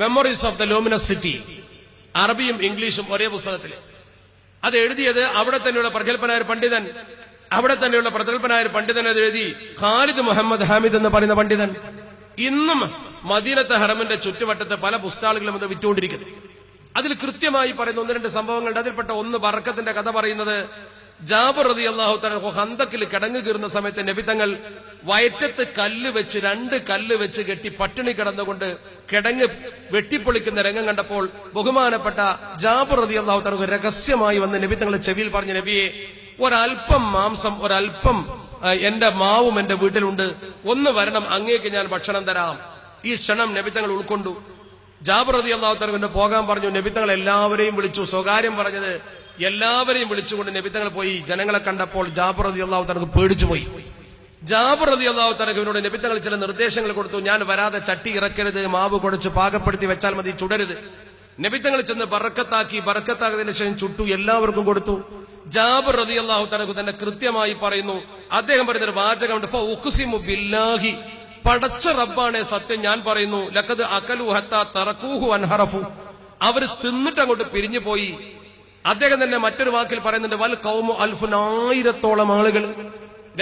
Memories of the Luminous City. അറബിയും ഇംഗ്ലീഷും ഒരേ പുസ്തകത്തിൽ. അത് എഴുതിയത് അവിടെ തന്നെയുള്ള പ്രഗത്ഭനായ പണ്ഡിതൻ, അത് എഴുതി ഖാലിദ് മുഹമ്മദ് ഹാമിദ് എന്ന് പറയുന്ന പണ്ഡിതൻ. ഇന്നും മദീനത്തെ ഹറമിന്റെ ചുറ്റുവട്ടത്ത് പല പുസ്തകങ്ങളും അത് വിറ്റുകൊണ്ടിരിക്കുന്നു. അതിൽ കൃത്യമായി പറയുന്ന ഒന്ന് രണ്ട് സംഭവങ്ങളുണ്ട്. അതിൽപ്പെട്ട ഒന്ന് ബറക്കത്തിന്റെ കഥ പറയുന്നത്, ജാബിർ റളിയല്ലാഹു തആല ഖന്തക്കിൽ കിടങ്ങു കീറുന്ന സമയത്ത് നബി തങ്ങൾ വയറ്റത്ത് രണ്ട് കല്ല് വെച്ച് കെട്ടി പട്ടിണി കിടന്നുകൊണ്ട് കിടങ്ങ് വെട്ടിപ്പൊളിക്കുന്ന രംഗം കണ്ടപ്പോൾ ബഹുമാനപ്പെട്ട ജാബിർ റളിയല്ലാഹു തആല രഹസ്യമായി വന്ന് നബി തങ്ങൾ ചെവിയിൽ പറഞ്ഞു, നബിയെ, ഒരൽപ്പം മാംസം, ഒരൽപ്പം എന്റെ മാവും എന്റെ വീട്ടിലുണ്ട്, ഒന്ന് വരണം, അങ്ങേക്ക് ഞാൻ ഭക്ഷണം തരാം. ഈ ക്ഷണം നബി തങ്ങൾ ഉൾക്കൊണ്ടു. ജാബിർ റളിയല്ലാഹു തആല പോകാൻ പറഞ്ഞു. നബി തങ്ങൾ എല്ലാവരെയും വിളിച്ചു. സ്വകാര്യം പറഞ്ഞത്, എല്ലാവരെയും വിളിച്ചുകൊണ്ട് നബി തങ്ങൾ പോയി. ജനങ്ങളെ കണ്ടപ്പോൾ ജാബിർ റളിയല്ലാഹു തആല പേടിച്ചുപോയി. ജാബിർ റളിയല്ലാഹു തആലയോട് നബി തങ്ങൾ ചില നിർദ്ദേശങ്ങൾ കൊടുത്തു. ഞാൻ വരാതെ ചട്ടി ഇറക്കരുത്, മാവ് കുഴച്ച് പാകപ്പെടുത്തി വെച്ചാൽ മതി, ചുടരുത്. നബി തങ്ങൾ ചെന്ന് ബറക്കത്താക്കിയതിനു ശേഷം ചുട്ടു, എല്ലാവർക്കും കൊടുത്തു. ജാബിർ റളിയല്ലാഹു തആല തന്നെ കൃത്യമായി പറയുന്നു, അദ്ദേഹം പറയുന്നൊരു വാചകമുണ്ട്, ഫഉഖ്സിമു ബില്ലാഹി, പടച്ച റബ്ബാണെ സത്യം ഞാൻ പറയുന്നു, ലഖദ് അകലു ഹത്താ തറകൂഹു അൻഹറഫു, അവര് തിന്നിട്ട് അങ്ങോട്ട് പിരിഞ്ഞു പോയി. അദ്ദേഹം തന്നെ മറ്റൊരു വാക്കിൽ പറയുന്നുണ്ട്, വൽ ഖൗമു അൽഫുൻ, 1000-ഓളം ആളുകൾ,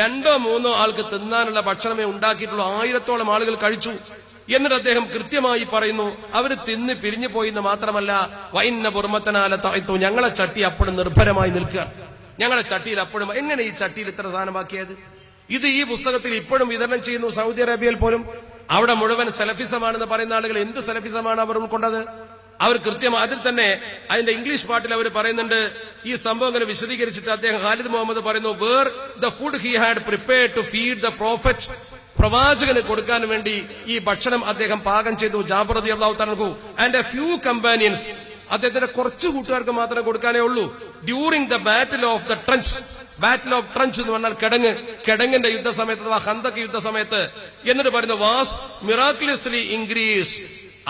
2-3 ആൾക്ക് തിന്നാനുള്ള ഭക്ഷണമേ ഉണ്ടാക്കിയിട്ടുള്ളൂ, 1000-ഓളം ആളുകൾ കഴിച്ചു. എന്നിട്ട് അദ്ദേഹം കൃത്യമായി പറയുന്നു, അവര് തിന്ന് പിരിഞ്ഞു പോയി എന്ന് മാത്രമല്ല, വൈന്ന ബുർമത്തനാല താഴ്ത്തു, ഞങ്ങളെ ചട്ടി അപ്പോഴും നിർഭരമായി നിൽക്കുക. ഞങ്ങളെ ചട്ടിയിൽ അപ്പോഴും. എങ്ങനെ ഈ ചട്ടിയിൽ ഇത്ര സാധനമാക്കിയത്? ഇത് ഈ പുസ്തകത്തിൽ ഇപ്പോഴും വിതരണം ചെയ്യുന്നു. സൗദി അറേബ്യയിൽ പോലും അവിടെ മുഴുവൻ സലഫിസമാണെന്ന് പറയുന്ന ആളുകൾ എന്ത് സലഫിസമാണ് അവർ ഉൾക്കൊണ്ടത്? അവർ കൃത്യമായി അതിൽ തന്നെ അതിന്റെ ഇംഗ്ലീഷ് പാട്ടിൽ അവർ പറയുന്നുണ്ട്. ഈ സംഭവം ഇങ്ങനെ വിശദീകരിച്ചിട്ട് അദ്ദേഹം ഖാലിദ് മുഹമ്മദ് പറയുന്നു, where the food he had prepared to feed the prophet, പ്രവാചകന് കൊടുക്കാൻ വേണ്ടി ഈ ഭക്ഷണം അദ്ദേഹം പാകം ചെയ്തു. ജാബിർ റളിയല്ലാഹു തആല ആൻഡ് എ ഫ്യൂ കമ്പാനിയൻസ്, അദ്ദേഹത്തിന്റെ കുറച്ച് കൂട്ടുകാർക്ക് മാത്രമേ കൊടുക്കാനേ ഉള്ളൂ. During the battle of the trench, battle of trench എന്ന് പറഞ്ഞാൽ കിടങ്ങിന്റെ യുദ്ധസമയത്ത് അഥവാ ഖന്തക് യുദ്ധസമയത്ത്. എന്നിട്ട് പറയുന്നു, വാസ് മിറാക്കുലസ്ലി ഇൻക്രീസ്,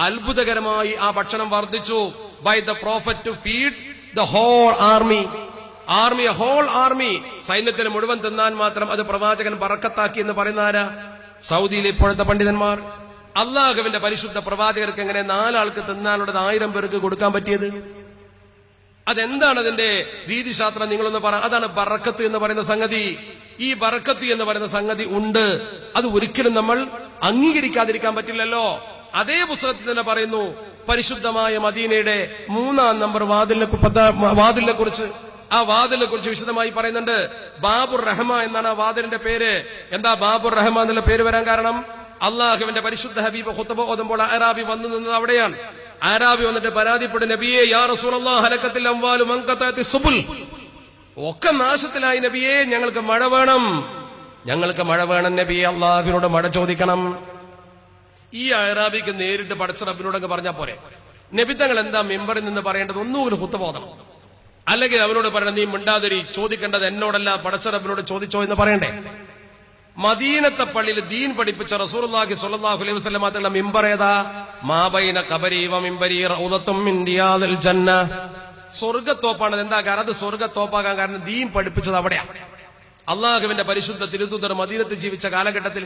അത്ഭുതകരമായി ആ ഭക്ഷണം വർദ്ധിച്ചു. By the prophet to feed the whole army, whole army, സൈന്യത്തിന് മുഴുവൻ തിന്നാൻ മാത്രം അത് പ്രവാചകൻ ബറക്കത്താക്കി എന്ന് പറയുന്ന ആരാ? സൗദിയിലെ ഇപ്പോഴത്തെ പണ്ഡിതന്മാർ. അള്ളാഹുവിന്റെ പരിശുദ്ധ പ്രവാചകർക്ക് എങ്ങനെ 4 ആൾക്ക് തിന്നാനുള്ളത് 1000 പേർക്ക് കൊടുക്കാൻ പറ്റിയത്? അതെന്താണ് അതിന്റെ രീതിശാസ്ത്രം? നിങ്ങളൊന്ന് പറ. അതാണ് ബറക്കത്ത് എന്ന് പറയുന്ന സംഗതി. ഈ ബറക്കത്ത് എന്ന് പറയുന്ന സംഗതി ഉണ്ട്. അത് ഒരിക്കലും നമ്മൾ അംഗീകരിക്കാതിരിക്കാൻ പറ്റില്ലല്ലോ. അതേ പുസ്തകത്തിൽ തന്നെ പറയുന്നു, പരിശുദ്ധമായ മദീനയുടെ 3-ാം നമ്പർ വാതിലിനെ കുറിച്ച്, ആ വാതിലിനെ കുറിച്ച് വിശദമായി പറയുന്നുണ്ട്. ബാബുർ റഹ്മ എന്നാണ് ആ വാതിലിന്റെ പേര്. എന്താ ബാബുർ റഹ്മ എന്നുള്ള പേര് വരാൻ കാരണം? അള്ളാഹുവിന്റെ പരിശുദ്ധ ഹബീബ് ഖുത്ബ ഓതുമ്പോൾ അറാബി വന്നു നിന്നത് അവിടെയാണ്. അറാബി വന്നിട്ട് പരാതിപ്പെടും, നബിയെ, യാ റസൂലല്ലാഹ്, ഹലക്കത്തിൽ അംവാലു മൻഖതഅത്തി സുബുൽ, ഒക്കെ നാശത്തിലായി നബിയെ, ഞങ്ങൾക്ക് മഴ വേണം നബിയെ, അള്ളാഹുവിനോട് മഴ ചോദിക്കണം. ഈ അറാബിക്ക് നേരിട്ട് പടച്ച റബ്ബിനോടൊക്കെ പറഞ്ഞാൽ പോരെ? നബി തങ്ങൾ എന്താ മിമ്പറിൽ നിന്ന് പറയേണ്ടത്? ഒന്നുകൂടി ഖുത്ബ ഓതണം. അല്ലെങ്കിൽ അവനോട് പറയണം നീ മിണ്ടാതിരി, ചോദിക്കേണ്ടത് എന്നോടല്ല പടച്ച റബ്ബിനോട് ചോദിച്ചോ എന്ന് പറയണ്ടേ? മദീനത്തെ പള്ളിയിൽ ദീൻ പഠിപ്പിച്ച റസൂലുള്ളാഹി സ്വല്ലല്ലാഹു അലൈഹി വസല്ലം തങ്ങളുടെ മിമ്പർ ഏതാ? മാ ബൈന ഖബരി വ മിമ്പരി റൗദത്തും മിൻ റിയാദിൽ ജന്ന. സ്വർഗ്ഗത്തോപ്പാണ്. എന്താ കാരണം? അത് സ്വർഗ്ഗത്തോപ്പാകാൻ കാരണം ദീൻ പഠിപ്പിച്ചത് അവിടെയാണ്. അള്ളാഹുവിന്റെ പരിശുദ്ധ തിരുദൂതർ മദീനത്ത് ജീവിച്ച കാലഘട്ടത്തിൽ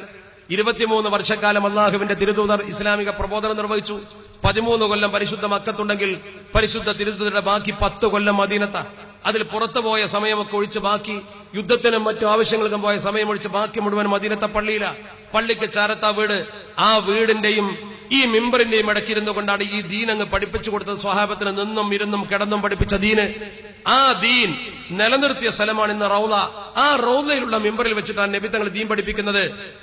23 വർഷക്കാലം അള്ളാഹുവിന്റെ തിരുദൂതർ ഇസ്ലാമിക പ്രബോധനം നിർവഹിച്ചു. 13 കൊല്ലം പരിശുദ്ധ മക്കത്തുണ്ടെങ്കിൽ പരിശുദ്ധ തിരുദൂതരുടെ ബാക്കി 10 കൊല്ലം മദീനത്ത. അതിൽ പുറത്തുപോയ സമയമൊക്കെ ഒഴിച്ച് ബാക്കി യുദ്ധത്തിനും മറ്റു ആവശ്യങ്ങൾക്കും പോയ സമയമൊഴിച്ച് ബാക്കി മുഴുവൻ മദീനത്തെ പള്ളിയില. പള്ളിക്ക് ചാരത്താ വീട്. ആ വീടിന്റെയും ഈ മിമ്പറിന്റെയും ഇടയ്ക്കിരുന്നു കൊണ്ടാണ് ഈ ദീൻ അങ്ങ് പഠിപ്പിച്ചു കൊടുത്തത്. സ്വഹാബത്തിന് നിന്നും ഇരുന്നും കിടന്നും പഠിപ്പിച്ച ദീന്. ആ ദീൻ നിലനിർത്തിയ സ്ഥലമാണ് ഇന്ന് റൗള. ആ റൗളയിലുള്ള മിമ്പറിൽ വെച്ചിട്ടാണ് നബി തങ്ങൾ ദീൻ പഠിപ്പിക്കുന്നത്.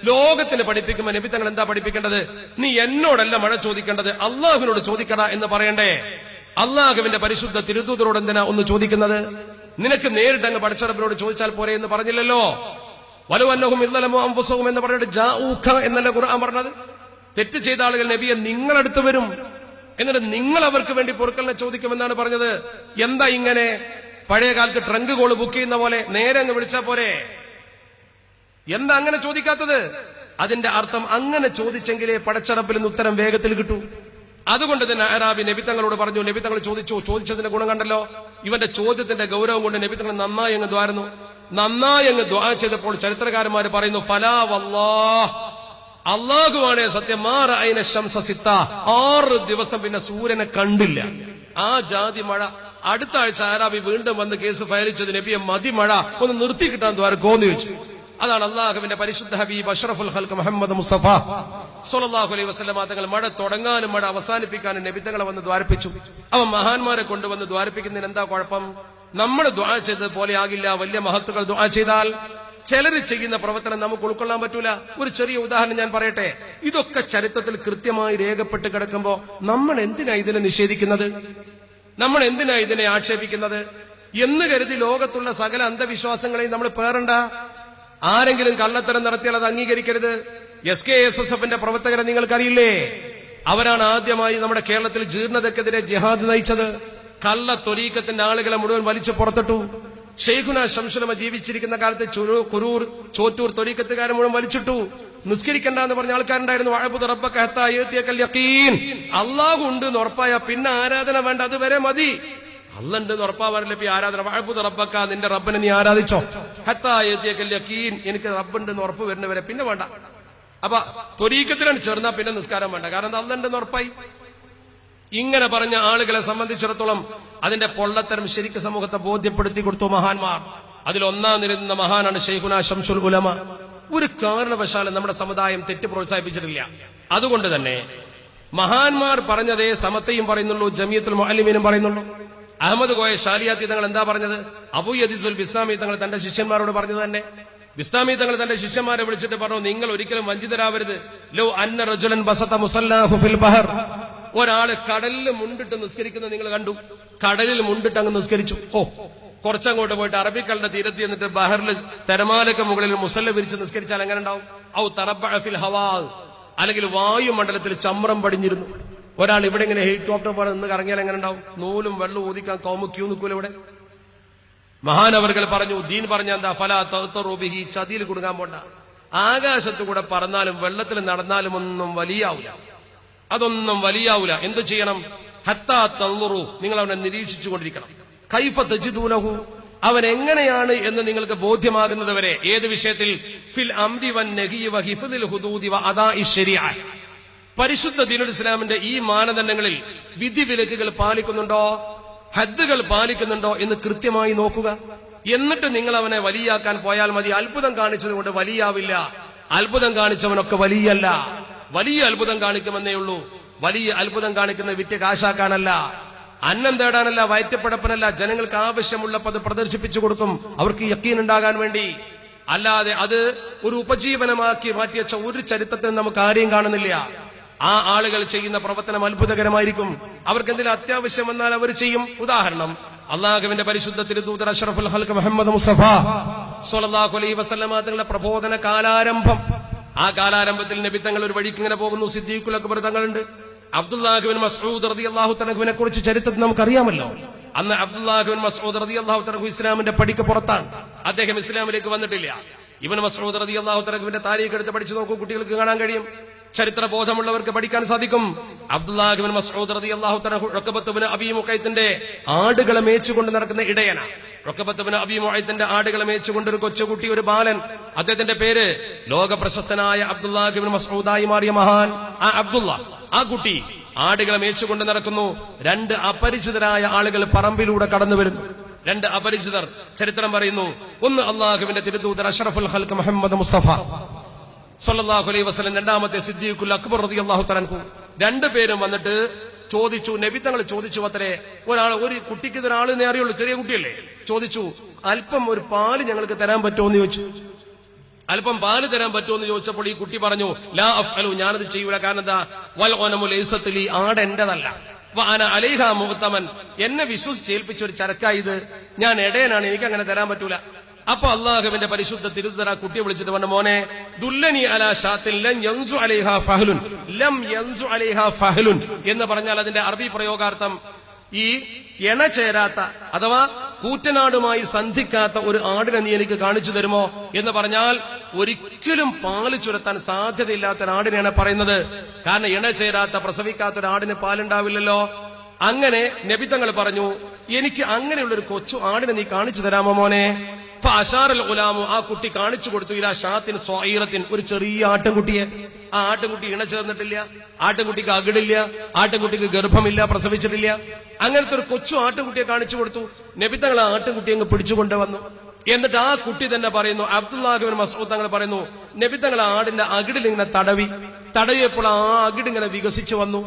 ലോകത്തിന് പഠിപ്പിക്കുമ്പോൾ നബി തങ്ങൾ എന്താ പഠിപ്പിക്കേണ്ടത്? നീ എന്നോടല്ല മഴ ചോദിക്കേണ്ടത്, അള്ളാഹുവിനോട് ചോദിക്കടാ എന്ന് പറയണ്ടേ? അള്ളാഹുവിന്റെ പരിശുദ്ധ തിരുദൂതരോട് എന്തിനാ ഒന്ന് ചോദിക്കുന്നത്? നിനക്ക് നേരിട്ട് അങ്ങ് പടച്ച റബ്ബിനോട് ചോദിച്ചാൽ പോരെ എന്ന് പറഞ്ഞില്ലല്ലോ. വലു അന്നഹും ഇദ്ലമു അൻഫുസഹും എന്ന് പറഞ്ഞിട്ട് ജാഊക എന്നല്ല ഖുർആൻ പറഞ്ഞത്. തെറ്റ് ചെയ്ത ആളുകൾ നബിയെ നിങ്ങളടുത്ത് വരും, എന്നിട്ട് നിങ്ങൾ അവർക്ക് വേണ്ടി പൊറുക്കലിനെ ചോദിക്കുമെന്നാണ് പറഞ്ഞത്. എന്താ ഇങ്ങനെ പഴയ കാലത്ത് ട്രങ്ക് കോള് ബുക്ക് ചെയ്യുന്ന പോലെ നേരെ അങ്ങ് വിളിച്ചാ പോരെ? എന്താ അങ്ങനെ ചോദിക്കാത്തത്? അതിന്റെ അർത്ഥം അങ്ങനെ ചോദിച്ചെങ്കിലേ പടച്ച റബ്ബിൽ നിന്ന് ഉത്തരം വേഗത്തിൽ കിട്ടൂ. അതുകൊണ്ട് തന്നെ അറാബി നബി തങ്ങളോട് പറഞ്ഞു. നബി തങ്ങൾ ചോദിച്ചു. ചോദിച്ചതിന്റെ ഗുണം കണ്ടല്ലോ. ഇവന്റെ ചോദ്യത്തിന്റെ ഗൗരവം കൊണ്ട് നബി തങ്ങൾ നന്നായി അങ്ങ് ദ്വാരുന്നു. നന്നായി അങ്ങ് ദ്വാ ചെയ്തപ്പോൾ ചരിത്രകാരന്മാർ പറയുന്നു, ഫലാ വല്ലാഹ്, അള്ളാഹുവാണേ സത്യം, 6 ദിവസം പിന്നെ സൂര്യനെ കണ്ടില്ല. ആ ജാതി മഴ. അടുത്ത ആഴ്ച അറാബി വീണ്ടും വന്ന് കേസ് ഫയൽ ചെയ്ത് നബിയെ മതി മഴ ഒന്ന് നിർത്തി കിട്ടാൻ ദ്വാരക്കോന്ന് ചോദിച്ചു. അതാണ് അള്ളാഹുവിന്റെ പരിശുദ്ധ ഹബീബ് അഷ്റഫുൽ ഖൽഖ് മുഹമ്മദ് മുസ്തഫ സ്വല്ലല്ലാഹു അലൈഹി വസല്ലം തങ്ങൾ മഴ തുടങ്ങാനും മഴ അവസാനിപ്പിക്കാനും നബി തങ്ങളെ വന്ന് ദ്വാരപ്പിച്ചു. അവൻ മഹാന്മാരെ കൊണ്ടുവന്ന് ദ്വാരപ്പിക്കുന്നതിന് എന്താ കുഴപ്പം? നമ്മൾ ദുആ ചെയ്തത് പോലെ ആകില്ല വലിയ മഹത്തുക്കൾ ദുആ ചെയ്താൽ. ചിലര് ചെയ്യുന്ന പ്രവർത്തനം നമുക്ക് ഉൾക്കൊള്ളാൻ പറ്റൂല. ഒരു ചെറിയ ഉദാഹരണം ഞാൻ പറയട്ടെ. ഇതൊക്കെ ചരിത്രത്തിൽ കൃത്യമായി രേഖപ്പെട്ട് കിടക്കുമ്പോ നമ്മൾ എന്തിനാ ഇതിനെ നിഷേധിക്കുന്നത്? നമ്മൾ എന്തിനാ ഇതിനെ ആക്ഷേപിക്കുന്നത് എന്ന് കരുതി ലോകത്തുള്ള സകല അന്ധവിശ്വാസങ്ങളെയും നമ്മൾ പേറണ്ട. ആരെങ്കിലും കള്ളത്തരം നടത്തിയാൽ അത് അംഗീകരിക്കരുത്. SKSSFന്റെ പ്രവർത്തകരെ നിങ്ങൾക്കറിയില്ലേ? അവരാണ് ആദ്യമായി നമ്മുടെ കേരളത്തിൽ ജീർണതയ്ക്കെതിരെ ജിഹാദ് നയിച്ചത്. കള്ള ത്വരീഖത്തിന്റെ ആളുകളെ മുഴുവൻ വലിച്ചു പുറത്തിട്ടു. ഷെയ്ഖുന ശംസുലമ ജീവിച്ചിരിക്കുന്ന കാലത്ത് കുരൂർ ചോറ്റൂർ ത്വരീഖത്തുകാരെ മുഴുവൻ വലിച്ചിട്ടു. നിസ്കരിക്കണ്ട എന്ന് പറഞ്ഞ ആൾക്കാരുണ്ടായിരുന്നു. വഅബ്ദു റബ്ബക ഹത്താ യഅതിയകൽ യഖീൻ. അല്ലാഹു ഉണ്ട് എന്ന് ഉറപ്പായ പിന്നെ ആരാധന വേണ്ട, അത് വരെ മതി. അല്ലാഹ് ഉണ്ട് എന്ന് ഉറപ്പാവാറില്ല ആരാധന. വഅബ്ദു റബ്ബക, നിന്റെ റബ്ബിനെ നീ ആരാധിച്ചോ. ഹത്താ യഅതിയകൽ യഖീൻ, എനിക്ക് റബ്ബുണ്ട് എന്ന് ഉറപ്പ് വരുന്നവരെ പിന്നെ വേണ്ട. അപ്പൊ ത്വരീഖത്തിലാണ് ചേർന്നാ പിന്നെ നിസ്കാരം വേണ്ട. കാരണം അല്ലാഹ് ഉണ്ടെന്ന് ഉറപ്പായി. ഇങ്ങനെ പറഞ്ഞ ആളുകളെ സംബന്ധിച്ചിടത്തോളം അതിന്റെ പൊള്ളത്തരം ശരിക്കും സമൂഹത്തെ ബോധ്യപ്പെടുത്തി കൊടുത്തു മഹാന്മാർ. അതിൽ ഒന്നാം നിരുന്ന മഹാനാണ് ഷെയ്ഖുന ശംസുൽ ഉലമ. ഒരു കാരണവശാലും നമ്മുടെ സമുദായം തെറ്റ് പ്രോത്സാഹിപ്പിച്ചിട്ടില്ല. അതുകൊണ്ട് തന്നെ മഹാന്മാർ പറഞ്ഞതേ സമത്തെയും പറയുന്നുള്ളൂ, ജമിയത്തുൽ മുഅല്ലിമീനും പറയുന്നുള്ളൂ. അഹമ്മദ് കോയ ഷാലിയാത്തി തങ്ങൾ എന്താ പറഞ്ഞത്? അബൂ യദീസുൽ ബിസ്താമി തങ്ങൾ തന്റെ ശിഷ്യന്മാരോട് പറഞ്ഞത് തന്നെ. ബിസ്താമി തങ്ങൾ തന്റെ ശിഷ്യന്മാരെ വിളിച്ചിട്ട് പറഞ്ഞു, നിങ്ങൾ ഒരിക്കലും വഞ്ചിതരാവരുത്. ലോ അന്ന റജുലൻ ബസത മുസല്ലാഹു ഫിൽ ബഹർ, ഒരാള് കടലിൽ മുണ്ടിട്ട് നിസ്കരിക്കുന്നത് നിങ്ങൾ കണ്ടു. കടലിൽ മുണ്ടിട്ട് അങ്ങ് നിസ്കരിച്ചു. കുറച്ചങ്ങോട്ട് പോയിട്ട് അറബിക്കടലിന്റെ തീരത്ത് എന്നിട്ട് ബഹറിൽ തിരമാലയ്ക്ക് മുകളിൽ മുസല്ല വിരിച്ച് നിസ്കരിച്ചാൽ എങ്ങനെ ഉണ്ടാവും? ഔ തറബ്ബഅ ഫിൽ ഹവാ, അല്ലെങ്കിൽ വായുമണ്ഡലത്തിൽ ചമ്രം പടിഞ്ഞിരുന്നു. ഒരാൾ ഇവിടെ ഇങ്ങനെ ഹെലികോപ്റ്റർ പോലെ നിന്ന് കറങ്ങിയാൽ എങ്ങനെ ഉണ്ടാവും? നൂലും വെള്ളം ഊതിക്കാൻ കൗമ ക്യൂ നിൽക്കൂല ഇവിടെ. മഹാനവർകൾ പറഞ്ഞു, ദീൻ പറഞ്ഞ എന്താ? ഫലാ തഗ്തറൂ ബിഹി, ചതിയിൽ കുടുങ്ങാൻ പോണ്ട. ആകാശത്ത് കൂടെ പറന്നാലും വെള്ളത്തിൽ നടന്നാലും ഒന്നും വലിയാവൂല, അതൊന്നും വലിയാവൂല. എന്തു ചെയ്യണം? ഹത്താ തൻളുറു, നിങ്ങൾ അവനെ നിരീക്ഷിച്ചു കൊണ്ടിരിക്കണം. കൈഫ തജിദൂനഹു, അവൻ എങ്ങനെയാണ് എന്ന് നിങ്ങൾക്ക് ബോധ്യമാകുന്നത് വരെ. ഏത് വിഷയത്തിൽ? ഫിൽ അംരി വൻ നഹി വ ഹിഫ്ദിൽ ഹുദൂദി വ അദാഇ ശരീഅ, പരിശുദ്ധ ദീനുൽ ഇസ്ലാമിന്റെ ഈ മാനദണ്ഡങ്ങളിൽ വിധിവിലക്കുകൾ പാലിക്കുന്നുണ്ടോ, ഹദ്ദുകൾ പാലിക്കുന്നുണ്ടോ എന്ന് കൃത്യമായി നോക്കുക. എന്നിട്ട് നിങ്ങൾ അവനെ വലിയാക്കാൻ പോയാൽ മതി. അത്ഭുതം കാണിച്ചതുകൊണ്ട് വലിയാവില്ല. അത്ഭുതം കാണിച്ചവനൊക്കെ വലിയല്ല. വലിയ അത്ഭുതം കാണിക്കുമെന്നേ ഉള്ളൂ. വലിയ അത്ഭുതം കാണിക്കുന്ന വിറ്റ് കാശാക്കാനല്ല, അന്നം തേടാനല്ല, വയറ്റപ്പടപ്പനല്ല. ജനങ്ങൾക്ക് ആവശ്യമുള്ളപ്പോൾ അത് പ്രദർശിപ്പിച്ചു കൊടുക്കും, അവർക്ക് യഖീൻ ഉണ്ടാകാൻ വേണ്ടി. അല്ലാതെ അത് ഒരു ഉപജീവനമാക്കി മാറ്റിവെച്ച ഒരു ചരിത്രത്തിൽ നമുക്ക് ആരെയും കാണുന്നില്ല. ആ ആളുകൾ ചെയ്യുന്ന പ്രവർത്തനം അത്ഭുതകരമായിരിക്കും. അവർക്ക് എന്തെങ്കിലും അത്യാവശ്യം വന്നാൽ അവർ ചെയ്യും. ഉദാഹരണം, അള്ളാഹുവിന്റെ പരിശുദ്ധ തിരുദൂതർ അഷ്റഫുൽ ഖൽഖ് മുഹമ്മദ് മുസ്തഫ സ്വല്ലല്ലാഹു അലൈഹി വസല്ലം തങ്ങളുടെ പ്രബോധന കാലാരംഭം. ആ കാലാരംഭത്തിൽ നബി തങ്ങൾ ഒരു വഴിക്ക് ഇങ്ങനെ പോകുന്നു. സിദ്ദീഖുൽ അക്ബർ തങ്ങളുണ്ട്. അബ്ദുല്ലാഹ് ബിൻ മസ്ഊദ് റളിയല്ലാഹു തആലയെ കുറിച്ച് ചരിത്രത്തിൽ നമുക്കറിയാമല്ലോ. അന്ന് അബ്ദുല്ലാഹ് ബിൻ മസ്ഊദ് റളിയല്ലാഹു തആല ഇസ്ലാമിന്റെ പടിക്ക് പുറത്താണ്. അദ്ദേഹം ഇസ്ലാമിലേക്ക് വന്നിട്ടില്ല. ഇബ്നു മസ്ഊദ് റളിയല്ലാഹു തആലയുടെ താരീഖ് എടുത്ത് പഠിച്ചു നോക്കൂ, കുട്ടികൾക്ക് കാണാൻ കഴിയും, ചരിത്ര ബോധമുള്ളവർക്ക് പഠിക്കാൻ സാധിക്കും. അബ്ദുല്ലാഹ് ബിൻ മസ്ഊദ് റളിയല്ലാഹു തആല ഉഖബത്ത് ബിൻ അബീ മുഖൈത്തിന്റെ ആടുകളെ മേച്ചുകൊണ്ട് നടക്കുന്ന ഇടയനാണ്. ഉഖബത്ത് ബിൻ അബീ മുഖൈത്തിന്റെ ആടുകളെ മേച്ചുകൊണ്ട് ഒരു കൊച്ചുകുട്ടി, ഒരു ബാലൻ, അദ്ദേഹത്തിന്റെ പേര് ലോക പ്രശസ്തനായ അബ്ദുല്ലാഹ് ബിൻ മസ്ഊദായി മാറിയ മഹാൻ ആ അബ്ദുള്ള. ആ കുട്ടി ആടുകളെ മേച്ചുകൊണ്ട് നടക്കുന്നു. രണ്ട് അപരിചിതരായ ആളുകൾ പറമ്പിലൂടെ കടന്നു വരുന്നു. രണ്ട് അപരിചിതർ. ചരിത്രം പറയുന്നു, ഒന്ന് അള്ളാഹുവിന്റെ തിരുദൂതർ അഷ്റഫുൽ ഖൽഖ് മുഹമ്മദ് മുസ്തഫ സല്ലല്ലാഹു അലൈഹി വസല്ലം, രണ്ടാമത്തെ സിദ്ദീഖുൽ അക്ബർ റളിയല്ലാഹു തആല അൻഹു. രണ്ടുപേരും വന്നിട്ട് ചോദിച്ചു, നബി തങ്ങൾ ചോദിച്ചു അത്രേ, ഒരു കുട്ടിക്ക് ഇതൊരാളെന്നേ അറിയുള്ളൂ, ചെറിയ കുട്ടിയല്ലേ, ചോദിച്ചു അല്പം ഒരു പാല് ഞങ്ങൾക്ക് തരാൻ പറ്റുമോ എന്ന് ചോദിച്ചു. അല്പം പാല് തരാൻ പറ്റുമോ എന്ന് ചോദിച്ചപ്പോൾ ഈ കുട്ടി പറഞ്ഞു, ലാ അഫ്അലു, ഞാനത് ചെയ്യൂല. കാരണം എന്താ, വൽ ഗനമു ലൈസത്ത് ലീ, ആട് എന്റേതല്ല, വഅന അലൈഹാ മുഅ്തമൻ, എന്നെ വിശ്വസിച്ചേൽപ്പിച്ച ഒരു ചരക്കായി ഇത്, ഞാൻ ഇടയനാണ്, എനിക്ക് അങ്ങനെ തരാൻ പറ്റൂല. അപ്പൊ അള്ളാഹുവിന്റെ പരിശുദ്ധ തിരുത്തറ കുട്ടിയെ വിളിച്ചിട്ട് പറഞ്ഞു, മോനെ ദുല്ലനി അലാ ഷാത്തിൻ ലം യൻസു അലൈഹാ ഫഹ്ലുൻ, ലം യൻസു അലൈഹാ ഫഹ്ലുൻ എന്ന് പറഞ്ഞാൽ അതിന്റെ അറബി പ്രയോഗാർത്ഥം ഈ എണ ചേരാത്ത അഥവാ കൂറ്റനാടുമായി സന്ധിക്കാത്ത ഒരു ആടിനെ നീ എനിക്ക് കാണിച്ചു തരുമോ എന്ന് പറഞ്ഞാൽ ഒരിക്കലും പാല് ചുരത്താൻ സാധ്യതയില്ലാത്ത ഒരാടിനെയാണ് പറയുന്നത്. കാരണം എണ ചേരാത്ത പ്രസവിക്കാത്ത ഒരു ആടിന് പാലുണ്ടാവില്ലല്ലോ. അങ്ങനെ നബി തങ്ങൾ പറഞ്ഞു, എനിക്ക് അങ്ങനെയുള്ള ഒരു കൊച്ചു ആടിനെ നീ കാണിച്ചു തരാമോ മോനെ? ഫഅശാറൽ ഗുലാമു, ആ കുട്ടി കാണിച്ചു കൊടുത്തു, ഇലാ ഷാത്തിൻ സ്വഈറത്തിൻ, ഒരു ചെറിയ ആട്ടിൻകുട്ടിയെ. ആ ആട്ടിൻകുട്ടി ഇണ ചേർന്നിട്ടില്ല, ആട്ടിൻകുട്ടിക്ക് അകിടില്ല, ആട്ടിൻകുട്ടിക്ക് ഗർഭമില്ല, പ്രസവിച്ചിട്ടില്ല. അങ്ങനത്തെ ഒരു കൊച്ചു ആട്ടിൻകുട്ടിയെ കാണിച്ചു കൊടുത്തു. നബി തങ്ങൾ ആ ആട്ടിൻകുട്ടിയെ അങ്ങ് പിടിച്ചുകൊണ്ടുവന്നു. എന്നിട്ട് ആ കുട്ടി തന്നെ പറയുന്നു, അബ്ദുല്ലാഹ് ബിൻ മസ്ഊദ് തങ്ങൾ പറയുന്നു, നബി തങ്ങൾ ആടിന്റെ അകിടിൽ ഇങ്ങനെ തടവിയപ്പോൾ ആ അകിടിങ്ങനെ വികസിച്ചു വന്നു.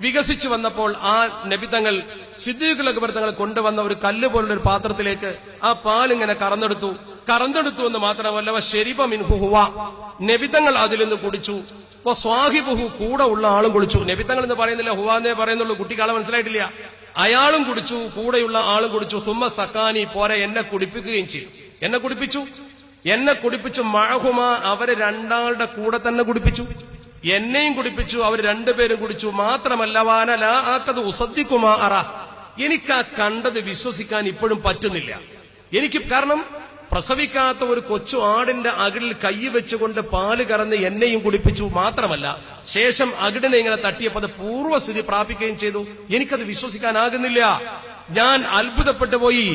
വികസിച്ചു വന്നപ്പോൾ ആ നബി തങ്ങൾ സിദ്ദീഖുൽ അക്ബർ തങ്ങൾ കൊണ്ടുവന്ന ഒരു കല്ല് പോലുള്ള ഒരു പാത്രത്തിലേക്ക് ആ പാലിങ്ങനെ കറന്നെടുത്തു എന്ന് മാത്രമല്ല, ശരിബ മിൻഹു ഹുവ, നബി തങ്ങൾ അതിൽ നിന്ന് കുടിച്ചു. സ്വാഹിബുഹു, കൂടെ ഉള്ള ആളും കുടിച്ചു. നബി തങ്ങൾ എന്ന് പറയുന്നില്ല, ഹുവാന്നേ പറയുന്നുള്ളൂ, കുട്ടിക്കാളെ മനസ്സിലായിട്ടില്ല. അയാളും കുടിച്ചു, കൂടെയുള്ള ആളും കുടിച്ചു. സുമ്മ സക്കാനി, പോരെ എന്നെ കുടിപ്പിക്കുകയും ചെയ്തു. എന്നെ കുടിപ്പിച്ചു മഅഹുമ, അവര് രണ്ടാളുടെ കൂടെ തന്നെ കുടിപ്പിച്ചു. എന്നെയും കുടിപ്പിച്ചു, അവർ രണ്ടുപേരും കുടിച്ചു. മാത്രമല്ല വാന ലാ ആഖദു ഉസദ്ദിഖുമാ അറ, എനിക്ക് ആ കണ്ടത് വിശ്വസിക്കാൻ ഇപ്പോഴും പറ്റുന്നില്ല. എനിക്ക് കാരണം പ്രസവിക്കാത്ത ഒരു കൊച്ചു ആടിന്റെ അകിടിൽ കൈ വെച്ചുകൊണ്ട് പാല് കറന്ന് എന്നെയും കുടിപ്പിച്ചു. മാത്രമല്ല ശേഷം അകിടിനെ ഇങ്ങനെ തട്ടിയപ്പോൾ അത് പൂർവ്വസ്ഥിതി പ്രാപിക്കുകയും ചെയ്തു. എനിക്കത് വിശ്വസിക്കാനാകുന്നില്ല. ഞാൻ അത്ഭുതപ്പെട്ടു പോയി.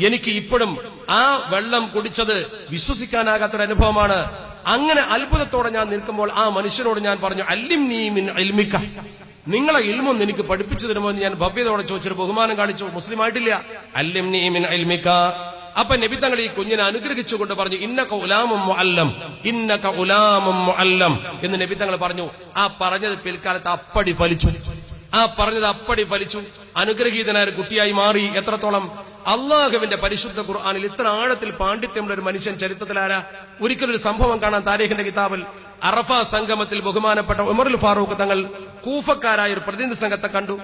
എനിക്ക് ഇപ്പോഴും ആ വെള്ളം കുടിച്ചത് വിശ്വസിക്കാനാകാത്തൊരനുഭവമാണ്. അങ്ങനെ അത്ഭുതത്തോടെ ഞാൻ നിൽക്കുമ്പോൾ ആ മനുഷ്യനോട് ഞാൻ പറഞ്ഞു, അല്ലിംനീ മിൻ ഇൽമിക, നിങ്ങളെ ഇൽമൊന്ന് എനിക്ക് പഠിപ്പിച്ചു തരുമോ എന്ന് ഞാൻ ഭവ്യതയോടെ ചോദിച്ചൊരു ബഹുമാനം കാണിച്ചു. മുസ്ലിം ആയിട്ടില്ല. അല്ലിംനീ മിൻ ഇൽമിക. അപ്പൊ നബി തങ്ങൾ ഈ കുഞ്ഞിനെ അനുഗ്രഹിച്ചുകൊണ്ട് പറഞ്ഞു, ഇന്നക ഉലാമും മുഅല്ലം, ഇന്നക ഉലാമും മുഅല്ലം എന്ന് നബി തങ്ങൾ പറഞ്ഞു. ആ പറഞ്ഞത് പിൽക്കാലത്ത് അപ്പടി ഫലിച്ചു. അനുഗ്രഹീതനായ ഒരു കുട്ടിയായി മാറി. എത്രത്തോളം? അള്ളാഹുവിന്റെ പരിശുദ്ധ ഖുർആനിൽ ഇത്ര ആഴത്തിൽ പാണ്ഡിത്യമുള്ള ഒരു മനുഷ്യൻ ചരിത്രത്തിലാരാ? ഒരിക്കലൊരു സംഭവം കാണാൻ താരീഖിന്റെ കിതാബിൽ അറഫ സംഗമത്തിൽ ബഹുമാനപ്പെട്ട ഉമറുൽ ഫാറൂഖ് തങ്ങൾ കൂഫക്കാരായ ഒരു പ്രതിനിധി സംഘത്തെ കണ്ടു.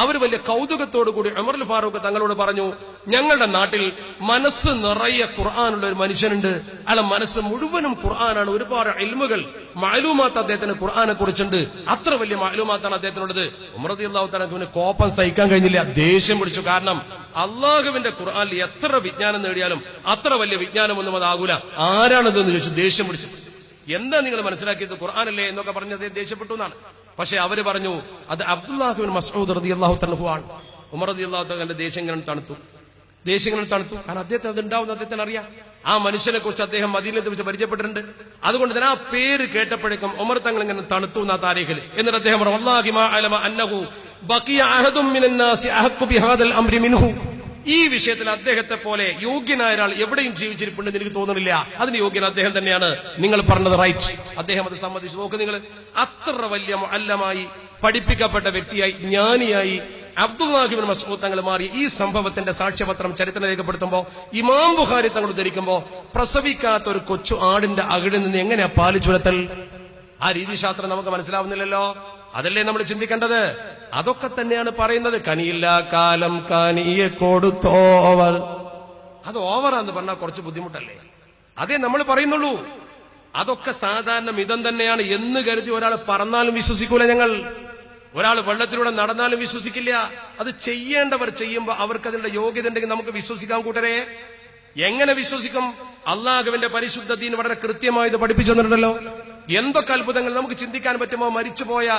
അവർ വലിയ കൗതുകത്തോടുകൂടി ഉമറുൽ ഫാറൂഖ് തങ്ങളോട് പറഞ്ഞു, ഞങ്ങളുടെ നാട്ടിൽ മനസ്സ് നിറയെ ഖുർആനുള്ള ഒരു മനുഷ്യനുണ്ട്. അയാളെ മനസ്സ് മുഴുവനും ഖുർആനാണ്. ഒരുപാട് ഇൽമുകൾ, മഅലൂമാത്ത് അദ്ദേഹത്തിന് ഖുർആനെ കുറിച്ചുണ്ട്. അത്ര വലിയ മഅലൂമാത്താണ് അദ്ദേഹത്തിനുള്ളത്. ഉമർ റളിയല്ലാഹു തആല കോപം സഹിക്കാൻ കഴിഞ്ഞില്ല, ദേഷ്യം പിടിച്ചു. കാരണം അള്ളാഹുവിന്റെ ഖുർആനിൽ എത്ര വിജ്ഞാനം നേടിയാലും അത്ര വലിയ വിജ്ഞാനമൊന്നും അതാകൂല. ആരാണിതെന്ന് ചോദിച്ചു, ദേഷ്യം പിടിച്ചു. എന്താ നിങ്ങൾ മനസ്സിലാക്കിയത്, ഖുർആനല്ലേ എന്നൊക്കെ പറഞ്ഞ് അദ്ദേഹം ദേഷ്യപ്പെട്ടു എന്നാണ്. പക്ഷെ അവര് പറഞ്ഞു അത് അബ്ദുല്ലാഹ് ബിൻ മസ്ഊദ് റളിയല്ലാഹു തആല ആണ്. ഉമർ റളിയല്ലാഹു തആലയുടെ ദേഷ്യങ്ങൾ തണുത്തു. കാരണം അദ്ദേഹത്തെ അതുണ്ടാവുന്ന അദ്ദേഹത്തിന് അറിയാം. ആ മനുഷ്യനെ കുറിച്ച് അദ്ദേഹം മദീനത്തെ വെച്ച് പരിചയപ്പെട്ടിട്ടുണ്ട്. അതുകൊണ്ട് തന്നെ ആ പേര് കേട്ടപ്പോഴേക്കും ഉമർ തങ്ങൾ ഇങ്ങനെ തണുത്തു എന്നാ താരീഖിൽ. എന്നിട്ട് അദ്ദേഹം പറഞ്ഞു, വല്ലാഹി മാ അലമ അന്നഹു ബഖിയ അഹദും മിനൻ നാസി അഹഖു ബിഹാദൽ അംരി മിൻഹു. ഈ വിഷയത്തിൽ അദ്ദേഹത്തെ പോലെ യോഗ്യനായ ഒരാൾ എവിടെയും ജീവിച്ചിരിപ്പുണ്ടെന്ന് എനിക്ക് തോന്നുന്നില്ല. അതിന് യോഗ്യൻ അദ്ദേഹം തന്നെയാണ്. നിങ്ങൾ പറഞ്ഞത് റൈറ്റ്. അദ്ദേഹം അത് സമ്മതിച്ചു. നോക്ക് നിങ്ങൾ, അത്ര വലിയ മുഅല്ലമായി പഠിപ്പിക്കപ്പെട്ട വ്യക്തിയായി, ജ്ഞാനിയായി അബ്ദുല്ലാഹ് ബിൻ മസ്ഊദ് തങ്ങൾ മാറി. ഈ സംഭവത്തിന്റെ സാക്ഷ്യപത്രം ചരിത്രം രേഖപ്പെടുത്തുമ്പോൾ ഇമാം ബുഖാരി തങ്ങൾ ഉദ്ധരിക്കുമ്പോൾ പ്രസവിക്കാത്ത ഒരു കൊച്ചു ആടിന്റെ അകിടിൽ നിന്ന് എങ്ങനെയാ പാല് ചുരത്തൽ? ആ രീതിശാസ്ത്രം നമുക്ക് മനസ്സിലാവുന്നില്ലല്ലോ. അതല്ലേ നമ്മൾ ചിന്തിക്കേണ്ടത്? അതൊക്കെ തന്നെയാണ് പറയുന്നത്. കനിയില്ലാ കാലം കനിയെ കൊടുത്തോവർ. അത് ഓവറാന്ന് പറഞ്ഞാൽ കുറച്ച് ബുദ്ധിമുട്ടല്ലേ? അതേ നമ്മൾ പറയുന്നുള്ളൂ. അതൊക്കെ സാധാരണ മിതം തന്നെയാണ് എന്ന് കരുതി ഒരാൾ പറഞ്ഞാലും വിശ്വസിക്കൂല ഞങ്ങൾ. ഒരാൾ വെള്ളത്തിലൂടെ നടന്നാലും വിശ്വസിക്കില്ല. അത് ചെയ്യേണ്ടവർ ചെയ്യുമ്പോൾ അവർക്ക് അതിന്റെ യോഗ്യത ഉണ്ടെങ്കിൽ നമുക്ക് വിശ്വസിക്കാൻ കൂട്ടരെ. എങ്ങനെ വിശ്വസിക്കും? അള്ളാഹുവിന്റെ പരിശുദ്ധ ദീൻ വളരെ കൃത്യമായി ഇത് പഠിപ്പിച്ചു തന്നിട്ടുണ്ടല്ലോ. എന്തൊക്കെ അത്ഭുതങ്ങൾ നമുക്ക് ചിന്തിക്കാൻ പറ്റുമോ? മരിച്ചുപോയ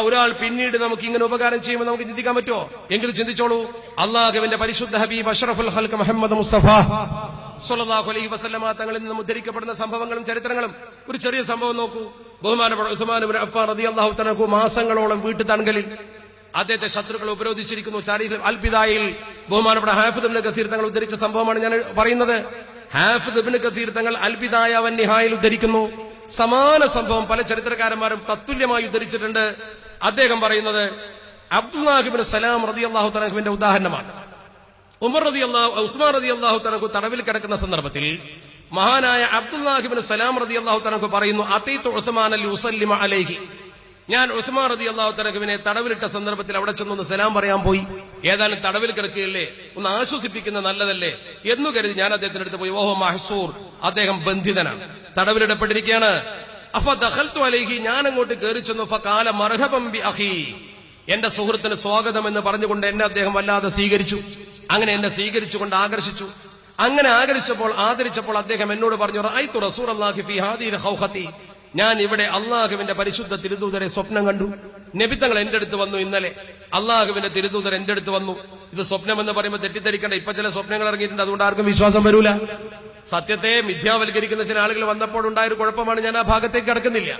ഒരാൾ പിന്നീട് നമുക്ക് ഇങ്ങനെ ഉപകാരം ചെയ്യുമ്പോൾ നമുക്ക് ചിന്തിക്കാൻ പറ്റുമോ? എങ്കിലും ചിന്തിച്ചോളൂ. അള്ളാഹുവിന്റെ പരിശുദ്ധ ഹബീബ് അഷ്റഫുൽ ഖൽഖ് മുഹമ്മദ് മുസ്തഫ സ്വല്ലല്ലാഹു അലൈഹി വസല്ലമ തങ്ങളിൽ നിന്ന് ഉദ്ധരിക്കപ്പെടുന്ന സംഭവങ്ങളും ചരിത്രങ്ങളും. ഒരു ചെറിയ സംഭവം നോക്കൂ. ബഹുമാനപ്പെട്ട ഉസ്മാൻ ഇബ്നു അഫ്ഫാൻ റളിയല്ലാഹു തആല മാസങ്ങളോളം വീട്ടു തണലിൽ അദ്ദേഹത്തെ ശത്രുക്കൾ ഉപരോധിച്ചിരിക്കുന്നു. താരീഖ് അൽ ബിദായിൽ ബഹുമാനപ്പെട്ട ഹാഫിദ് ഇബ്നു കസീർ തങ്ങൾ ഉദ്ധരിച്ച സംഭവമാണ് ഞാൻ പറയുന്നത്. ഹാഫിദ് ഇബ്നു കസീർ തങ്ങൾ അൽ ബിദായ വൻ നിഹായിൽ ഉദ്ധരിക്കുന്നു. സമാന സംഭവം പല ചരിത്രകാരന്മാരും തത്തുല്യമായി ഉദ്ധരിച്ചിട്ടുണ്ട്. അദ്ദേഹം പറയുന്നത് അബ്ദുല്ലാഹ് ഇബ്നു സലാം റളിയല്ലാഹു തആലയുടെ ഉദാഹരണമാണ്. ഉസ്മാൻ റളിയല്ലാഹു തആല തടവിൽ കിടക്കുന്ന സന്ദർഭത്തിൽ മഹാനായ അബ്ദുല്ലാഹ് ഇബ്നു സലാം റളിയല്ലാഹു തആല പറയുന്നു, അതീതു ഉസ്മാൻ ലിയുസല്ലിമ അലൈഹി. ഞാൻ ഉസ്മാൻ റളിയല്ലാഹു തആലയെ തടവിലിട്ട സന്ദർഭത്തിൽ അവിടെ ചെന്നൊന്ന് സലാം പറയാൻ പോയി. ഏതാനും തടവിൽ കിടക്കുകയല്ലേ, ഒന്ന് ആശ്വസിപ്പിക്കുന്ന നല്ലതല്ലേ എന്നു കരുതി ഞാൻ അദ്ദേഹത്തിന്റെ അടുത്ത് പോയി. ഓഹോ മഹ്സൂർ, അദ്ദേഹം ബന്ധിതനാണ്, തടവിലിടപ്പെട്ടിരിക്കുകയാണ്. അഫ ദഖൽതു അലൈഹി, ഞാൻ അങ്ങോട്ട് കയറി ചെന്നു. ഫഖാല മർഹബൻ ബി അഖി, എന്റെ സുഹൃത്തിന് സ്വാഗതം എന്ന് പറഞ്ഞുകൊണ്ട് എന്നെ അദ്ദേഹം വല്ലാതെ സ്വീകരിച്ചു. അങ്ങനെ എന്നെ സ്വീകരിച്ചുകൊണ്ട് ആകർഷിച്ചു. അങ്ങനെ ആദരിച്ചപ്പോൾ അദ്ദേഹം എന്നോട് പറഞ്ഞു, റഅയ്തു റസൂലല്ലാഹി ഫീ ഹാദിഹിൽ ഖൗഖതി, ഞാൻ ഇവിടെ അള്ളാഹുവിന്റെ പരിശുദ്ധ തിരുദൂതരെ സ്വപ്നം കണ്ടു. നബിതങ്ങൾ എന്റെ അടുത്ത് വന്നു. ഇന്നലെ അള്ളാഹുവിന്റെ തിരുദൂതർ എന്റെ അടുത്ത് വന്നു. ഇത് സ്വപ്നം എന്ന് പറയുമ്പോൾ തെറ്റിദ്ധരിക്കണ്ട. ഇപ്പൊ ചില സ്വപ്നങ്ങൾ ഇറങ്ങിയിട്ടുണ്ട്, അതുകൊണ്ട് ആർക്കും വിശ്വാസം വരൂല. സത്യത്തെ മിഥ്യാവൽക്കരിക്കുന്ന ചില ആളുകൾ വന്നപ്പോഴുണ്ടായൊരു കുഴപ്പമാണ്. ഞാൻ ആ ഭാഗത്തേക്ക് കടക്കുന്നില്ല.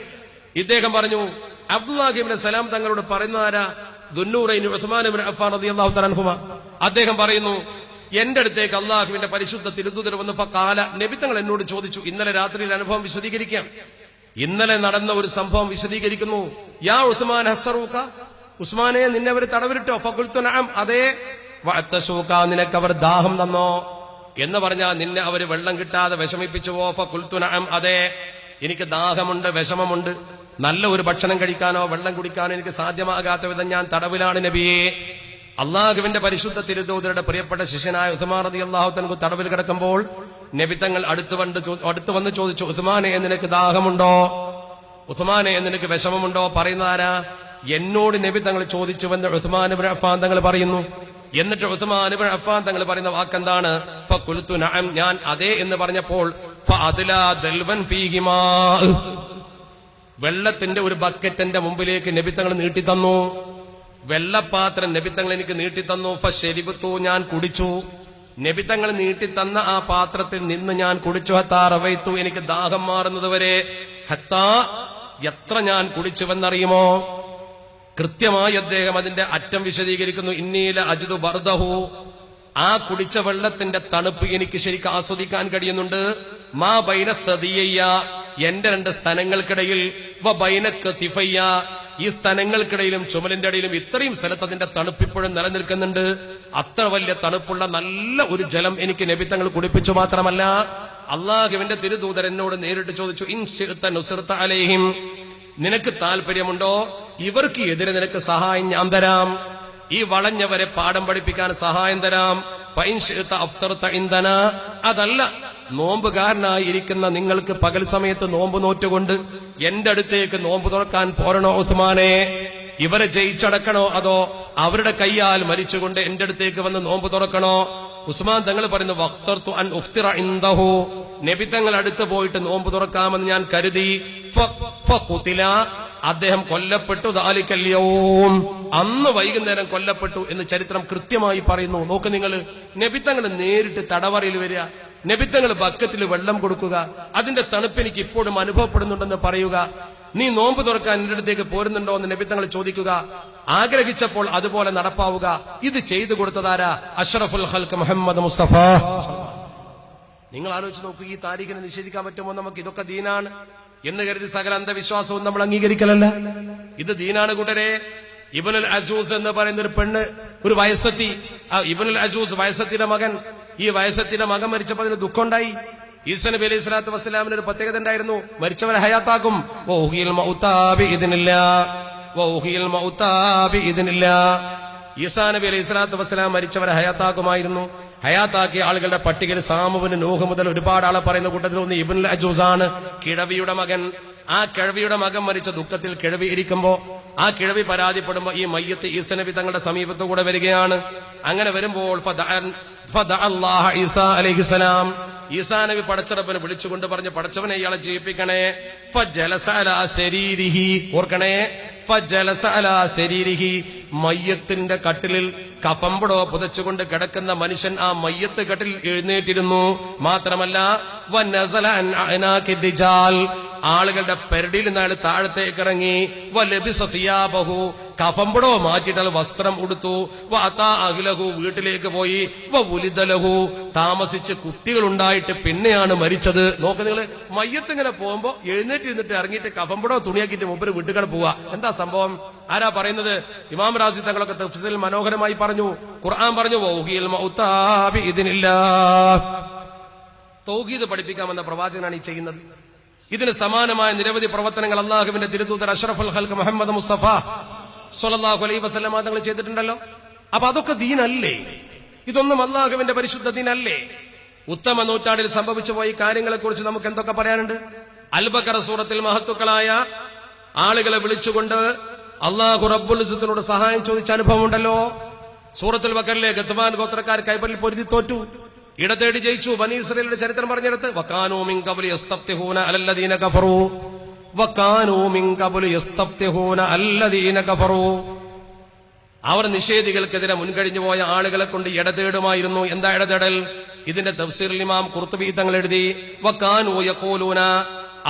ഇദ്ദേഹം പറഞ്ഞു, അബ്ദുല്ലാഹ് ഇബ്നു സലാം തങ്ങളോട് പറയുന്നതാരാ? ദുന്നൂറൈൻ ഉസ്മാൻ ഇബ്നു അഫ്ഫാൻ റളിയല്ലാഹു തആല അൻഹുമാ. അദ്ദേഹം പറയുന്നു, എന്റെ അടുത്തേക്ക് അള്ളാഹുവിന്റെ പരിശുദ്ധ തിരുദൂതർ വന്നു. ഫഖാല, നബിതങ്ങൾ എന്നോട് ചോദിച്ചു. ഇന്നലെ രാത്രിയിൽ അനുഭവം വിശദീകരിക്കാം. ഇന്നലെ നടന്ന ഒരു സംഭവം വിശദീകരിക്കുന്നു. യാ ഉസ്മാൻ ഹസ്സറൂക, ഉസ്മാനെ നിന്നെ അവർ തടവിലിട്ടോ? ഫഖുൽതു നഅം, അതെ. വഅത്തശൂക, നിനക്കവർ ദാഹം തന്നോ എന്ന് പറഞ്ഞാൽ നിന്നെ അവര് വെള്ളം കിട്ടാതെ വിഷമിപ്പിച്ചുവോ? ഫഖുൽതു നഅം, അതെ, എനിക്ക് ദാഹമുണ്ട്, വിഷമമുണ്ട്. നല്ല ഒരു ഭക്ഷണം കഴിക്കാനോ വെള്ളം കുടിക്കാനോ എനിക്ക് സാധ്യമാകാത്ത വിധം ഞാൻ തടവിലാണ് നബിയെ. അള്ളാഹുവിന്റെ പരിശുദ്ധ തിരുദൂതരുടെ പ്രിയപ്പെട്ട ശിഷ്യനായ ഉസ്മാൻ റളിയല്ലാഹു തആല തടവിൽ കിടക്കുമ്പോൾ നബിതങ്ങൾ അടുത്ത് വന്ന് ചോദിച്ചു, ഉസ്മാനെ നിനക്ക് ദാഹമുണ്ടോ? ഉസ്മാനെ നിനക്ക് വിഷമമുണ്ടോ? പറയുന്നതാരാ? എന്നോട് നബിതങ്ങൾ ചോദിച്ചുവെന്ന് ഉസ്മാൻ ഇബ്നു അഫ്ഫാൻ തങ്ങൾ പറയുന്നു. എന്നിട്ട് ഉസ്മാൻ ഇബ്നു അഫ്ഫാൻ തങ്ങൾ പറയുന്ന വാക്കെന്താണ്? ഫഖുൽതു നഅം, ഞാൻ അതെ എന്ന് പറഞ്ഞപ്പോൾ ഫഅദ്ലാ ദൽവൻ ഫീഹി മാ, വെള്ളത്തിന്റെ ഒരു ബക്കറ്റ് എന്റെ മുമ്പിലേക്ക് നബിതങ്ങൾ നീട്ടിത്തന്നു. വെള്ളപ്പാത്രം നബിതങ്ങൾ എനിക്ക് നീട്ടിത്തന്നു. ഫശരിബ്തു, ഞാൻ കുടിച്ചു. നബിതങ്ങൾ നീട്ടിത്തന്ന ആ പാത്രത്തിൽ നിന്ന് ഞാൻ കുടിച്ചു. ഹത്താ റവൈതു, എനിക്ക് ദാഹം മാറുന്നത് വരെ. ഹത്താ, എത്ര ഞാൻ കുടിച്ചുവെന്നറിയുമോ? കൃത്യമായി അദ്ദേഹം അതിന്റെ അറ്റം വിശദീകരിക്കുന്നു. ഇന്നീല അജ്ദു ബർദഹു, ആ കുടിച്ച വെള്ളത്തിന്റെ തണുപ്പ് എനിക്ക് ശരിക്കും ആസ്വദിക്കാൻ കഴിയുന്നുണ്ട്. മാ ബൈന സദിയയ്യ, എന്റെ രണ്ട് സ്ഥലങ്ങൾക്കിടയിൽ, വ ബൈന കതിഫയ്യ, ഈ സ്ഥലങ്ങൾക്കിടയിലും ചുമലിന്റെ ഇടയിലും ഇത്രയും സ്ഥലത്ത് അതിന്റെ തണുപ്പിപ്പോഴും നിലനിൽക്കുന്നുണ്ട്. അത്ര വലിയ തണുപ്പുള്ള നല്ല ഒരു ജലം എനിക്ക് നബിതങ്ങൾ കുടിപ്പിച്ചു. മാത്രമല്ല അള്ളാഹുവിന്റെ തിരുദൂതർ എന്നോട് നേരിട്ട് ചോദിച്ചു, ഇൻ ശിഅ്ത നുസ്റത അലൈഹിം, നിനക്ക് താല്പര്യമുണ്ടോ? ഇവർക്ക് എതിരെ നിനക്ക് സഹായം ഞാൻ തരാം. ഈ വളഞ്ഞവരെ പാഠം പഠിപ്പിക്കാൻ സഹായം തരാം. ഫൈൻ ശിഅ്ത അഫ്തർത ഇൻദനാ, അതല്ല നോമ്പുകാരനായി ഇരിക്കുന്ന നിങ്ങൾക്ക് പകൽ സമയത്ത് നോമ്പ് നോറ്റുകൊണ്ട് എന്റെ അടുത്തേക്ക് നോമ്പ് തുറക്കാൻ പോരണോ ഉസ്മാനെ? ഇവരെ ജയിച്ചടക്കണോ അതോ അവരുടെ കയ്യാൽ മരിച്ചുകൊണ്ട് എന്റെ അടുത്തേക്ക് വന്ന് നോമ്പ് തുറക്കണോ? ഉസ്മാൻ തങ്ങൾ പറയുന്നു, വഖ്തർതു അൻ ഉഫ്തിറ ഇൻദഹു, നബി തങ്ങൾ അടുത്ത് പോയിട്ട് നോമ്പ് തുറക്കാമെന്ന് ഞാൻ കരുതി. ഫഖുതില, അദ്ദേഹം കൊല്ലപ്പെട്ടു. ദാലിക്കൽ യൗം, അന്ന് വൈകുന്നേരം കൊല്ലപ്പെട്ടു എന്ന് ചരിത്രം കൃത്യമായി പറയുന്നു. നോക്ക് നിങ്ങൾ, നബി തങ്ങൾ നേരിട്ട് തടവറയിൽ വരിക, നബിത്തങ്ങൾ ബക്കറ്റിൽ വെള്ളം കൊടുക്കുക, അതിന്റെ തണുപ്പ് എനിക്ക് ഇപ്പോഴും അനുഭവപ്പെടുന്നുണ്ടെന്ന് പറയുക, നീ നോമ്പ് തുറക്കാൻ എന്റെ അടുത്തേക്ക് പോരുന്നുണ്ടോ എന്ന് നബിത്തങ്ങൾ ചോദിക്കുക, ആഗ്രഹിച്ചപ്പോൾ അതുപോലെ നടപ്പാവുക. ഇത് ചെയ്തു കൊടുത്തതാരാ? അഷ്റഫുൽ ഖൽഖ് മുഹമ്മദ് മുസ്തഫ. നിങ്ങൾ ആലോചിച്ച് നോക്കൂ, ഈ താരീഖിനെ നിഷേധിക്കാൻ പറ്റുമോ നമുക്ക്? ഇതൊക്കെ ദീനാണ് എന്ന് കരുതി സകല അന്ധവിശ്വാസവും നമ്മൾ അംഗീകരിക്കലല്ല. ഇത് ദീനാണ് കൂട്ടരെ. ഇബ്നുൽ അജൂസ് എന്ന് പറയുന്ന ഒരു പെണ്ണ്, ഒരു വയസ്സത്തി, ഇബ്നുൽ അജൂസ് വയസ്സത്തിയുടെ മകൻ, ഈ വയസ്സത്തിന്റെ മകൻ മരിച്ചപ്പോൾ അതിന് ദുഃഖമുണ്ടായി. ഈസാ നബി അലൈഹി സ്വലാത്തു വസ്സലാമിന് ഒരു പ്രത്യേകത ഉണ്ടായിരുന്നു, മരിച്ചവരെ ഹയാത്താക്കും. ഈസാ നബി അലൈഹി സ്വലാത്തു വസ്സലാം മരിച്ചവരെ ഹയാത്താക്കുമായിരുന്നു. ഹയാത്താക്കിയ ആളുകളുടെ പട്ടികയിൽ സാമുവിന് നൂഹ് മുതൽ ഒരുപാട് ആളെ പറയുന്ന കൂട്ടത്തിൽ ഒന്ന് ഇബ്നുൽ അജൂസാണ്, കിഴവിയുടെ മകൻ. ആ കിഴവിയുടെ മകൻ മരിച്ച ദുഃഖത്തിൽ കിഴവി ഇരിക്കുമ്പോ ആ കിഴവി പരാതിപ്പെടുമ്പോ ഈ മയ്യത്ത് ഈസാ നബി തങ്ങളുടെ സമീപത്തു കൂടെ വരികയാണ്. അങ്ങനെ വരുമ്പോൾ ഈസാ അലൈഹിസ്സലാം ഈസാ നബി പടച്ചറബിനെ വിളിച്ചുകൊണ്ട് പറഞ്ഞു, പടച്ചവനെ ഇയാളെ ജീവിപ്പിക്കണേ. ഓർക്കണേ, മയ്യത്തിന്റെ കട്ടിലിൽ കഫംപടോ പുതച്ചുകൊണ്ട് കിടക്കുന്ന മനുഷ്യൻ ആ മയ്യത്ത് കട്ടിൽ എഴുന്നേറ്റിരുന്നു. മാത്രമല്ല ആളുകളുടെ പെരടിയിൽ നിന്നാൾ താഴത്തേക്ക് ഇറങ്ങി. കഫംപടോ മാറ്റിയിട്ട് വസ്ത്രം ഉടുത്തു. അഖിലഹു വീട്ടിലേക്ക് പോയി. ഉലിദലഹു താമസിച്ച് കുട്ടികളുണ്ടായിട്ട് പിന്നെയാണ് മരിച്ചത്. നോക്ക് നിങ്ങൾ, മയ്യത്ത് ഇങ്ങനെ പോകുമ്പോ എഴുന്നേറ്റിരുന്നിട്ട് ഇറങ്ങിയിട്ട് കഫംപടോ തുണിയാക്കിയിട്ട് മുമ്പ് വീട്ടുകൾ പോവാ. എന്താ സംഭവം? ആരാ പറയുന്നത്? ഇമാം റാസി തങ്ങളൊക്കെ തഫ്സീറിൽ മനോഹരമായി പറഞ്ഞു. ഖുർആൻ പറഞ്ഞു, തൗഹീദ് പഠിപ്പിക്കാമെന്ന പ്രവാചകനാണ് ഈ ചെയ്യുന്നത്. ഇതിന് സമാനമായ നിരവധി പ്രവർത്തനങ്ങൾ അള്ളാഹുവിന്റെ തിരുദൂതർ അഷ്റഫുൽ ഖൽഖ് മുഹമ്മദ് മുസ്തഫ സ്വല്ലല്ലാഹു അലൈഹി വസല്ലമ തങ്ങൾ ചെയ്തിട്ടുണ്ടല്ലോ. അപ്പൊ അതൊക്കെ ദീനല്ലേ? ഇതൊന്നും അള്ളാഹുവിന്റെ പരിശുദ്ധ ദീനല്ലേ? ഉത്തമ നൂറ്റാണ്ടിൽ സംഭവിച്ചു പോയ കാര്യങ്ങളെ കുറിച്ച് നമുക്ക് എന്തൊക്കെ പറയാനുണ്ട്? അൽ-ബഖറ സൂറത്തിൽ മഹത്തുക്കളായ ആളുകളെ വിളിച്ചുകൊണ്ട് അള്ളാഹു റബ്ബുൽ ഇസ്സത്തിനോട് സഹായം ചോദിച്ച അനുഭവം ഉണ്ടല്ലോ. സൂറത്തുൽ ബഖറിലെ ഗത്വാൻ ഗോത്രക്കാർ കൈബറിൽ പൊരുതി തോറ്റു, ഇടതേടി ജയിച്ചു. ബനി ഇസ്രായേലിന്റെ ചരിത്രം പറഞ്ഞെടുത്ത് വകാനൂ മിൻ ഖബ്ലി യസ്തഫ്തിഹൂന അലല്ലദീന കഫറൂ വകാനൂ മിൻ ഖബ്ലി യസ്തഫ്തിഹൂന അല്ലദീന കഫറൂ. അവർ നിഷേധികൾക്കെതിരെ മുൻകഴിഞ്ഞു പോയ ആളുകളെ കൊണ്ട് ഇടതേടുമായിരുന്നു. എന്താ ഇടതേടൽ? ഇതിന്റെ തഫ്സീറിൽ ഇമാം ഖുർത്തുബി തങ്ങൾ എഴുതി, വകാനൂ യഖൂലൂന,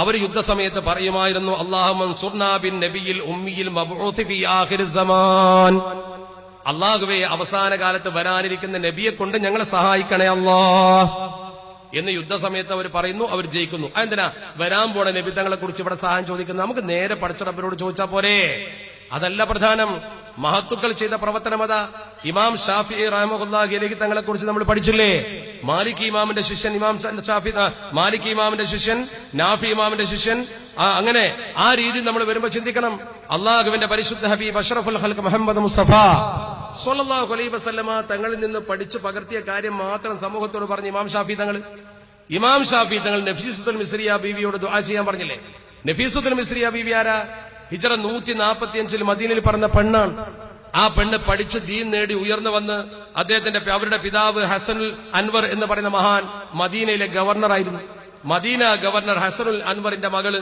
അവർ യുദ്ധസമയത്ത് പറയുമായിരുന്നു, അല്ലാഹുമ്മ അൻസുർനാ ബിൻ നബിയിൽ ഉമ്മിയിൽ മബ്ഊസ് ഫീ ആഖിറിസ് സമാൻ, അള്ളാഹുവേ അവസാന കാലത്ത് വരാനിരിക്കുന്ന നബിയെ കൊണ്ട് ഞങ്ങളെ സഹായിക്കണേ അല്ലാഹ് എന്ന് യുദ്ധസമയത്ത് അവർ പറയുന്നു. അവർ ജയിക്കുന്നു. അതെന്തിനാ? വരാൻ പോണ നബി തങ്ങളെ കുറിച്ച് ഇവിടെ സഹായം ചോദിക്കുന്നത്? നമുക്ക് നേരെ പടച്ച റബ്ബിനോട് ചോദിച്ചാ പോരെ? അതല്ല പ്രധാനം. മഹത്തുക്കൾ ചെയ്ത പ്രവർത്തനം അതാ. ഇമാം ഷാഫിഈ റഹ്മത്തുള്ളാഹി അലൈഹി തങ്ങളെ കുറിച്ച് നമ്മൾ പഠിച്ചില്ലേ? മാലിക് ഇമാമിന്റെ ശിഷ്യൻ ഇമാം ഷാഫി, മാലിക് ഇമാമിന്റെ ശിഷ്യൻ നാഫി ഇമാമിന്റെ ശിഷ്യൻ. അങ്ങനെ ആ രീതി നമ്മൾ വരുമ്പോ ചിന്തിക്കണം. അള്ളാഹുവിന്റെ പരിശുദ്ധ ഹബീബ് അഷ്റഫുൽ ഖൽഖ് മുഹമ്മദ് മുസ്തഫ സ്വല്ലല്ലാഹു അലൈഹി വസല്ലമ തങ്ങളിൽ നിന്ന് പഠിച്ചു പകർത്തിയ കാര്യം മാത്രം സമൂഹത്തോട് പറഞ്ഞ ഇമാം ഷാഫി തങ്ങൾ നഫീസത്തുൽ മിസ്രിയ ബീവിയോട് ദുആ ചെയ്യാൻ പറഞ്ഞില്ലേ? നഫീസത്തുൽ മിസ്രിയ ബീവി ആരാ? ഹിജ്റ 145 മദീനയിൽ പറഞ്ഞ പെണ്ണാണ്. ആ പെണ്ണ് പഠിച്ച് ദീൻ നേടി ഉയർന്നു വന്ന് അവരുടെ പിതാവ് ഹസനുൽ അൻവർ എന്ന് പറയുന്ന മഹാൻ മദീനയിലെ ഗവർണറായിരുന്നു. മദീന ഗവർണർ ഹസനുൽ അൻവറിന്റെ മകള്,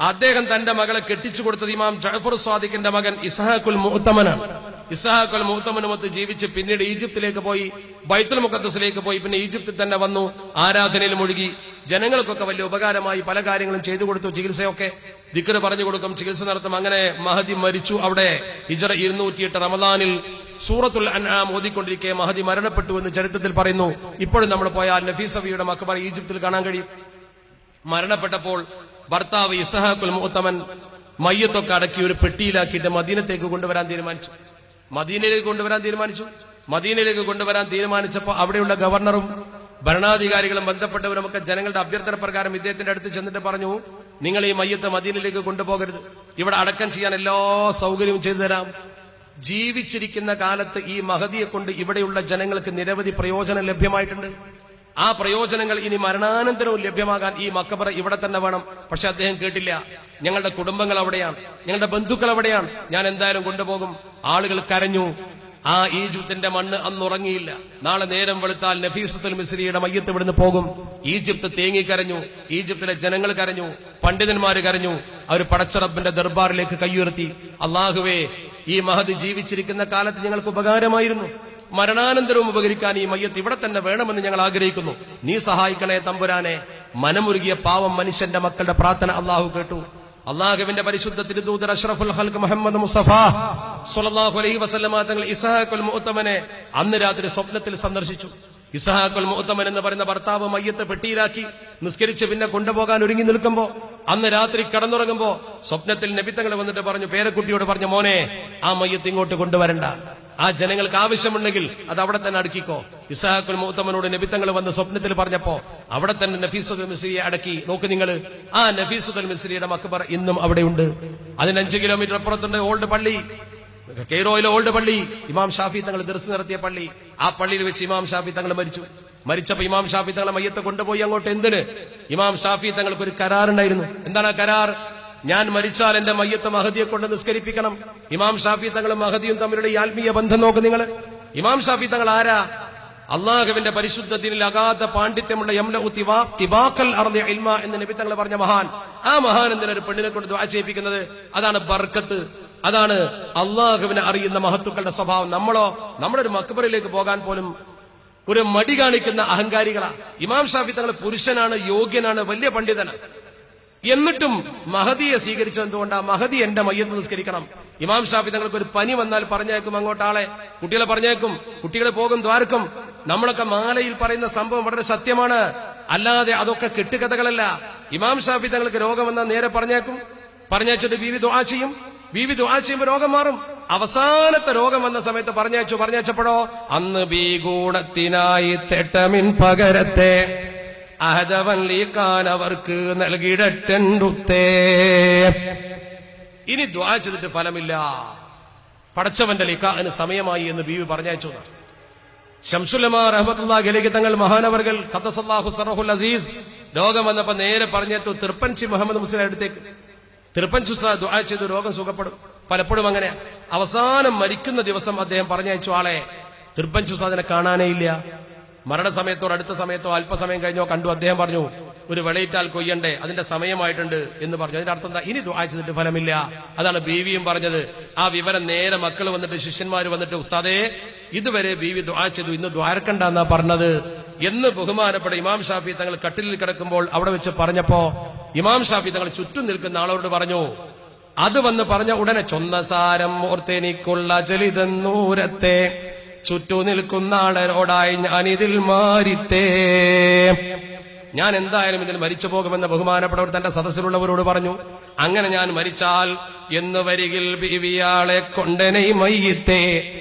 അദ്ദേഹം തന്റെ മകളെ കെട്ടിച്ചു കൊടുത്തത് ഇമാം ജഅഫർ സ്വാദിഖിന്റെ മകൻ ഇസ്ഹാഖുൽ മുഅ്തമനാണ്. ഇസ്ഹാഖുൽ മുഅ്തമനുമൊത്ത് ജീവിച്ച് പിന്നീട് ഈജിപ്തിലേക്ക് പോയി, ബൈത്തുൽ മുഖദ്ദസിലേക്ക് പോയി, പിന്നെ ഈജിപ്തിൽ തന്നെ വന്നു, ആരാധനയിൽ മുഴുകി. ജനങ്ങൾക്കൊക്കെ വലിയ ഉപകാരമായി പല കാര്യങ്ങളും ചെയ്തു കൊടുത്തു. ചികിത്സയൊക്കെ ദിക്ർ പറഞ്ഞു കൊടുക്കും, ചികിത്സ നടത്തും. അങ്ങനെ മഹദി മരിച്ചു. അവിടെ ഹിജ്റ 208 റമദാനിൽ സൂറത്തുൽ അൻആം ഓതിക്കൊണ്ടിരിക്കെ മഹദി മരണപ്പെട്ടു എന്ന് ചരിത്രത്തിൽ പറയുന്നു. ഇപ്പോഴും നമ്മൾ പോയാൽ നഫീസവിയുടെ മക്ബറ ഈജിപ്തിൽ കാണാൻ കഴിയും. മരണപ്പെട്ടപ്പോൾ ഭർത്താവ് ഇസ്ഹാഖുൽ മുഅ്തമൻ മയ്യത്തൊക്കെ അടക്കി ഒരു പെട്ടിയിലാക്കിയിട്ട് മദീനത്തേക്ക് കൊണ്ടുവരാൻ തീരുമാനിച്ചു. മദീനയിലേക്ക് കൊണ്ടുവരാൻ തീരുമാനിച്ചപ്പോൾ അവിടെയുള്ള ഗവർണറും ഭരണാധികാരികളും ബന്ധപ്പെട്ടവരുമൊക്കെ ജനങ്ങളുടെ അഭ്യർത്ഥന പ്രകാരം ഇദ്ദേഹത്തിന്റെ അടുത്ത് ചെന്നിട്ട് പറഞ്ഞു, നിങ്ങൾ ഈ മയ്യത്ത് മദീനയിലേക്ക് കൊണ്ടുപോകരുത്, ഇവിടെ അടക്കം ചെയ്യാൻ എല്ലാ സൗകര്യവും ചെയ്തു തരാം. ജീവിച്ചിരിക്കുന്ന കാലത്ത് ഈ മഹദിയെ കൊണ്ട് ഇവിടെയുള്ള ജനങ്ങൾക്ക് നിരവധി പ്രയോജനം ലഭ്യമായിട്ടുണ്ട്. ആ പ്രയോജനങ്ങൾ ഇനി മരണാനന്തരവും ലഭ്യമാകാൻ ഈ മക്കബറ ഇവിടെ തന്നെ വേണം. പക്ഷെ അദ്ദേഹം കേട്ടില്ല. ഞങ്ങളുടെ കുടുംബങ്ങൾ അവിടെയാണ്, ഞങ്ങളുടെ ബന്ധുക്കൾ അവിടെയാണ്, ഞാൻ എന്തായാലും കൊണ്ടുപോകും. ആളുകൾ കരഞ്ഞു. ആ ഈജിപ്തിന്റെ മണ്ണ് അന്നുറങ്ങിയില്ല. നാളെ നേരം വെളുത്താൽ നഫീസത്തുൽ മിസ്രിയുടെ മയ്യത്ത് ഇവിടുന്ന് പോകും. ഈജിപ്ത് തേങ്ങിക്കരഞ്ഞു, ഈജിപ്തിലെ ജനങ്ങൾ കരഞ്ഞു, പണ്ഡിതന്മാര് കരഞ്ഞു. അവർ പടച്ച റബ്ബിന്റെ ദർബാറിലേക്ക് കൈയുയർത്തി, അല്ലാഹുവേ, ഈ മഹദി ജീവിച്ചിരിക്കുന്ന കാലത്ത് ഞങ്ങൾക്ക് ഉപകാരമായിരുന്നു, മരണാനന്തരവും ഉപകരിക്കാൻ ഈ മയ്യത്ത് ഇവിടെ തന്നെ വേണമെന്ന് ഞങ്ങൾ ആഗ്രഹിക്കുന്നു, നീ സഹായിക്കണേ തമ്പുരാനെ. മനമുരുകിയ പാവം മനുഷ്യന്റെ മക്കളുടെ പ്രാർത്ഥന അള്ളാഹു കേട്ടു. അള്ളാഹുവിന്റെ പരിശുദ്ധ തിരുദൂതർ അഷ്റഫുൽ ഖൽഖ് മുഹമ്മദ് മുസ്തഫ സ്വല്ലല്ലാഹു അലൈഹി വസല്ലമ തങ്ങൾ ഇസ്ഹാഖുൽ മുഅ്തമനെ അന്ന് രാത്രി സ്വപ്നത്തിൽ സന്ദർശിച്ചു. ഇസ്ഹാഖുൽ മുഅ്തമൻ എന്ന് പറയുന്ന ഭർത്താവ് മയ്യത്ത് പെട്ടിയിലാക്കി നിസ്കരിച്ച് പിന്നെ കൊണ്ടുപോകാൻ ഒരുങ്ങി നിൽക്കുമ്പോ, അന്ന് രാത്രി കടന്നുറങ്ങുമ്പോ സ്വപ്നത്തിൽ നബി തങ്ങൾ വന്നിട്ട് പറഞ്ഞു, പേരക്കുട്ടിയോട് പറഞ്ഞു, മോനെ, ആ മയ്യത്ത് ഇങ്ങോട്ട് കൊണ്ടുവരണ്ട, ആ ജനങ്ങൾക്ക് ആവശ്യമുണ്ടെങ്കിൽ അത് അവിടെ തന്നെ അടുക്കിക്കോ. ഇസ്ഹാഖുൽ മുഅ്തമനോട് നബി തങ്ങൾ വന്ന് സ്വപ്നത്തിൽ പറഞ്ഞപ്പോ അവിടെ തന്നെ നഫീസത്തുൽ മിസ്രിയെ അടക്കി. നോക്ക് നിങ്ങൾ, ആ നഫീസത്തുൽ മിസ്രിയുടെ മക്ബറ ഇന്നും അവിടെയുണ്ട്. അതിന് 5 കിലോമീറ്റർ അപ്പുറത്തുണ്ട് ഓൾഡ് പള്ളി, കെയ്റോയിലെ ഓൾഡ് പള്ളി, ഇമാം ഷാഫി തങ്ങൾ ദർസ് നടത്തിയ പള്ളി. ആ പള്ളിയിൽ വെച്ച് ഇമാം ഷാഫി തങ്ങൾ മരിച്ചപ്പോ ഇമാം ഷാഫി തങ്ങളെ മയ്യത്ത് കൊണ്ടുപോയി അങ്ങോട്ട്. എന്തിന്? ഇമാം ഷാഫി തങ്ങൾക്ക് ഒരു കരാറുണ്ടായിരുന്നു. എന്താണ് ആ കരാർ? ഞാൻ മരിച്ചാൽ എന്റെ മയ്യത്ത് മഹദിയെ കൊണ്ട് നിസ്കരിപ്പിക്കണം. ഇമാം ഷാഫി തങ്ങളും മഹദിയും തമ്മിലുള്ള ഈ ആത്മീയ ബന്ധം നോക്ക് നിങ്ങൾ. ഇമാം ഷാഫി തങ്ങൾ ആരാ? അള്ളാഹുവിന്റെ പരിശുദ്ധ ദീനിൽ അഗാധ പാണ്ഡിത്യമുള്ള എന്ന് നബി തങ്ങൾ പറഞ്ഞ മഹാൻ. ആ മഹാൻ എന്തിനൊരു പെണ്ണിനെ കൊണ്ട് ദുആ ചെയ്യിപ്പിക്കുന്നത്? അതാണ് ബർക്കത്ത്, അതാണ് അള്ളാഹുവിനെ അറിയുന്ന മഹത്തുക്കളുടെ സ്വഭാവം. നമ്മുടെ ഒരു മക്ബറിലേക്ക് പോകാൻ പോലും ഒരു മടി കാണിക്കുന്ന അഹങ്കാരികളാ. ഇമാം ഷാഫി തങ്ങൾ പുരുഷനാണ്, യോഗ്യനാണ്, വലിയ പണ്ഡിതനാണ്. എന്നിട്ടും മഹദിയെ സ്വീകരിച്ചത് എന്തുകൊണ്ടാ? മഹദി എന്റെ മയ്യത്ത് നിസ്കരിക്കണം. ഇമാം ഷാഫി തങ്ങൾക്ക് ഒരു പനി വന്നാൽ പറഞ്ഞേക്കും അങ്ങോട്ടാളെ, കുട്ടികളെ പറഞ്ഞേക്കും, കുട്ടികളെ പോകും ദ്വാരക്കും. നമ്മളൊക്കെ മാലയിൽ പറയുന്ന സംഭവം വളരെ സത്യമാണ്, അല്ലാതെ അതൊക്കെ കെട്ടുകഥകളല്ല. ഇമാം ഷാഫി തങ്ങൾക്ക് രോഗം വന്നാൽ നേരെ പറഞ്ഞേച്ചിട്ട് ബീവി ദുആ ചെയ്യും. ബീവി ദുആ ചെയ്യുമ്പോൾ രോഗം മാറും. അവസാനത്തെ രോഗം വന്ന സമയത്ത് പറഞ്ഞേച്ചപ്പോഴോ അന്ന് ബീഗൂണത്തിനായി തെട്ടമിൻ പകരത്തെ അഹദവൻ ലീക്കാൻ അവർക്ക് നൽകിയിടട്ടെണ്ടുത്തേ. ഇനി ദുആ ചെയ്തിട്ട് ഫലമില്ല, പടച്ചവന്റെ ലിഖാന് സമയമായി എന്ന് ബീവി പറഞ്ഞയച്ചു. ശംസുലമാ റഹ്മത്തുള്ളാഹി അലൈഹി തങ്ങൾ മഹാനവർകൾ ഖദ്ദസല്ലാഹു സർറഹുൽ അസീസ് രോഗം വന്നപ്പോ നേരെ പറഞ്ഞെത്തു തിരുപ്പഞ്ചി മുഹമ്മദ് മുസ്ലിം അടുത്തേക്ക്. തിരുപ്പഞ്ചി ഉസ്താദ് ദുആ ചെയ്ത് രോഗം സുഖപ്പെടും. പലപ്പോഴും അങ്ങനെ. അവസാനം മരിക്കുന്ന ദിവസം അദ്ദേഹം പറഞ്ഞയച്ചു ആളെ. തിരുപ്പഞ്ചി ഉസ്താദിനെ കാണാനേ ഇല്ല. മരണസമയത്തോ അടുത്ത സമയത്തോ അല്പസമയം കഴിഞ്ഞോ കണ്ടു. അദ്ദേഹം പറഞ്ഞു, ഒരു വിളയിട്ടാൽ കൊയ്യണ്ടേ, അതിന്റെ സമയമായിട്ടുണ്ട് എന്ന് പറഞ്ഞു. അതിന്റെ അർത്ഥം എന്താ? ഇനി ദുആ ചെയ്തിട്ട് ഫലമില്ല. അതാണ് ബീവിയും പറഞ്ഞത്. ആ വിവരം നേരെ മക്കൾ വന്നിട്ട്, ശിഷ്യന്മാർ വന്നിട്ട്, ഉസ്താദേ ഇതുവരെ ബീവി ദുആ ചെയ്തു, ഇന്ന് ദ്വാരക്കണ്ടെന്നാ പറഞ്ഞത് എന്ന് ബഹുമാനപ്പെട്ട ഇമാം ഷാഫി തങ്ങൾ കട്ടിലിൽ കിടക്കുമ്പോൾ അവിടെ വെച്ച് പറഞ്ഞപ്പോ ഇമാം ഷാഫി തങ്ങൾ ചുറ്റും നിൽക്കുന്ന ആളോട് പറഞ്ഞു, അത് വന്ന് പറഞ്ഞ ഉടനെ ചൊന്നസാരം ഓർത്തെനിക്കുള്ള ചലിതന്നൂരത്തെ ചുറ്റു നിൽക്കുന്ന ആളരോടായി ഞാനിതിൽ മാരിത്തേ. ഞാൻ എന്തായാലും ഇതിൽ മരിച്ചു പോകുമെന്ന് ബഹുമാനപ്പെട്ടവർ തന്റെ സദസ്സിലുള്ളവരോട് പറഞ്ഞു. അങ്ങനെ ഞാൻ മരിച്ചാൽ എന്ന് വരികിൽ ബീവിയാളെ കൊണ്ടനെ മയ്യത്തെ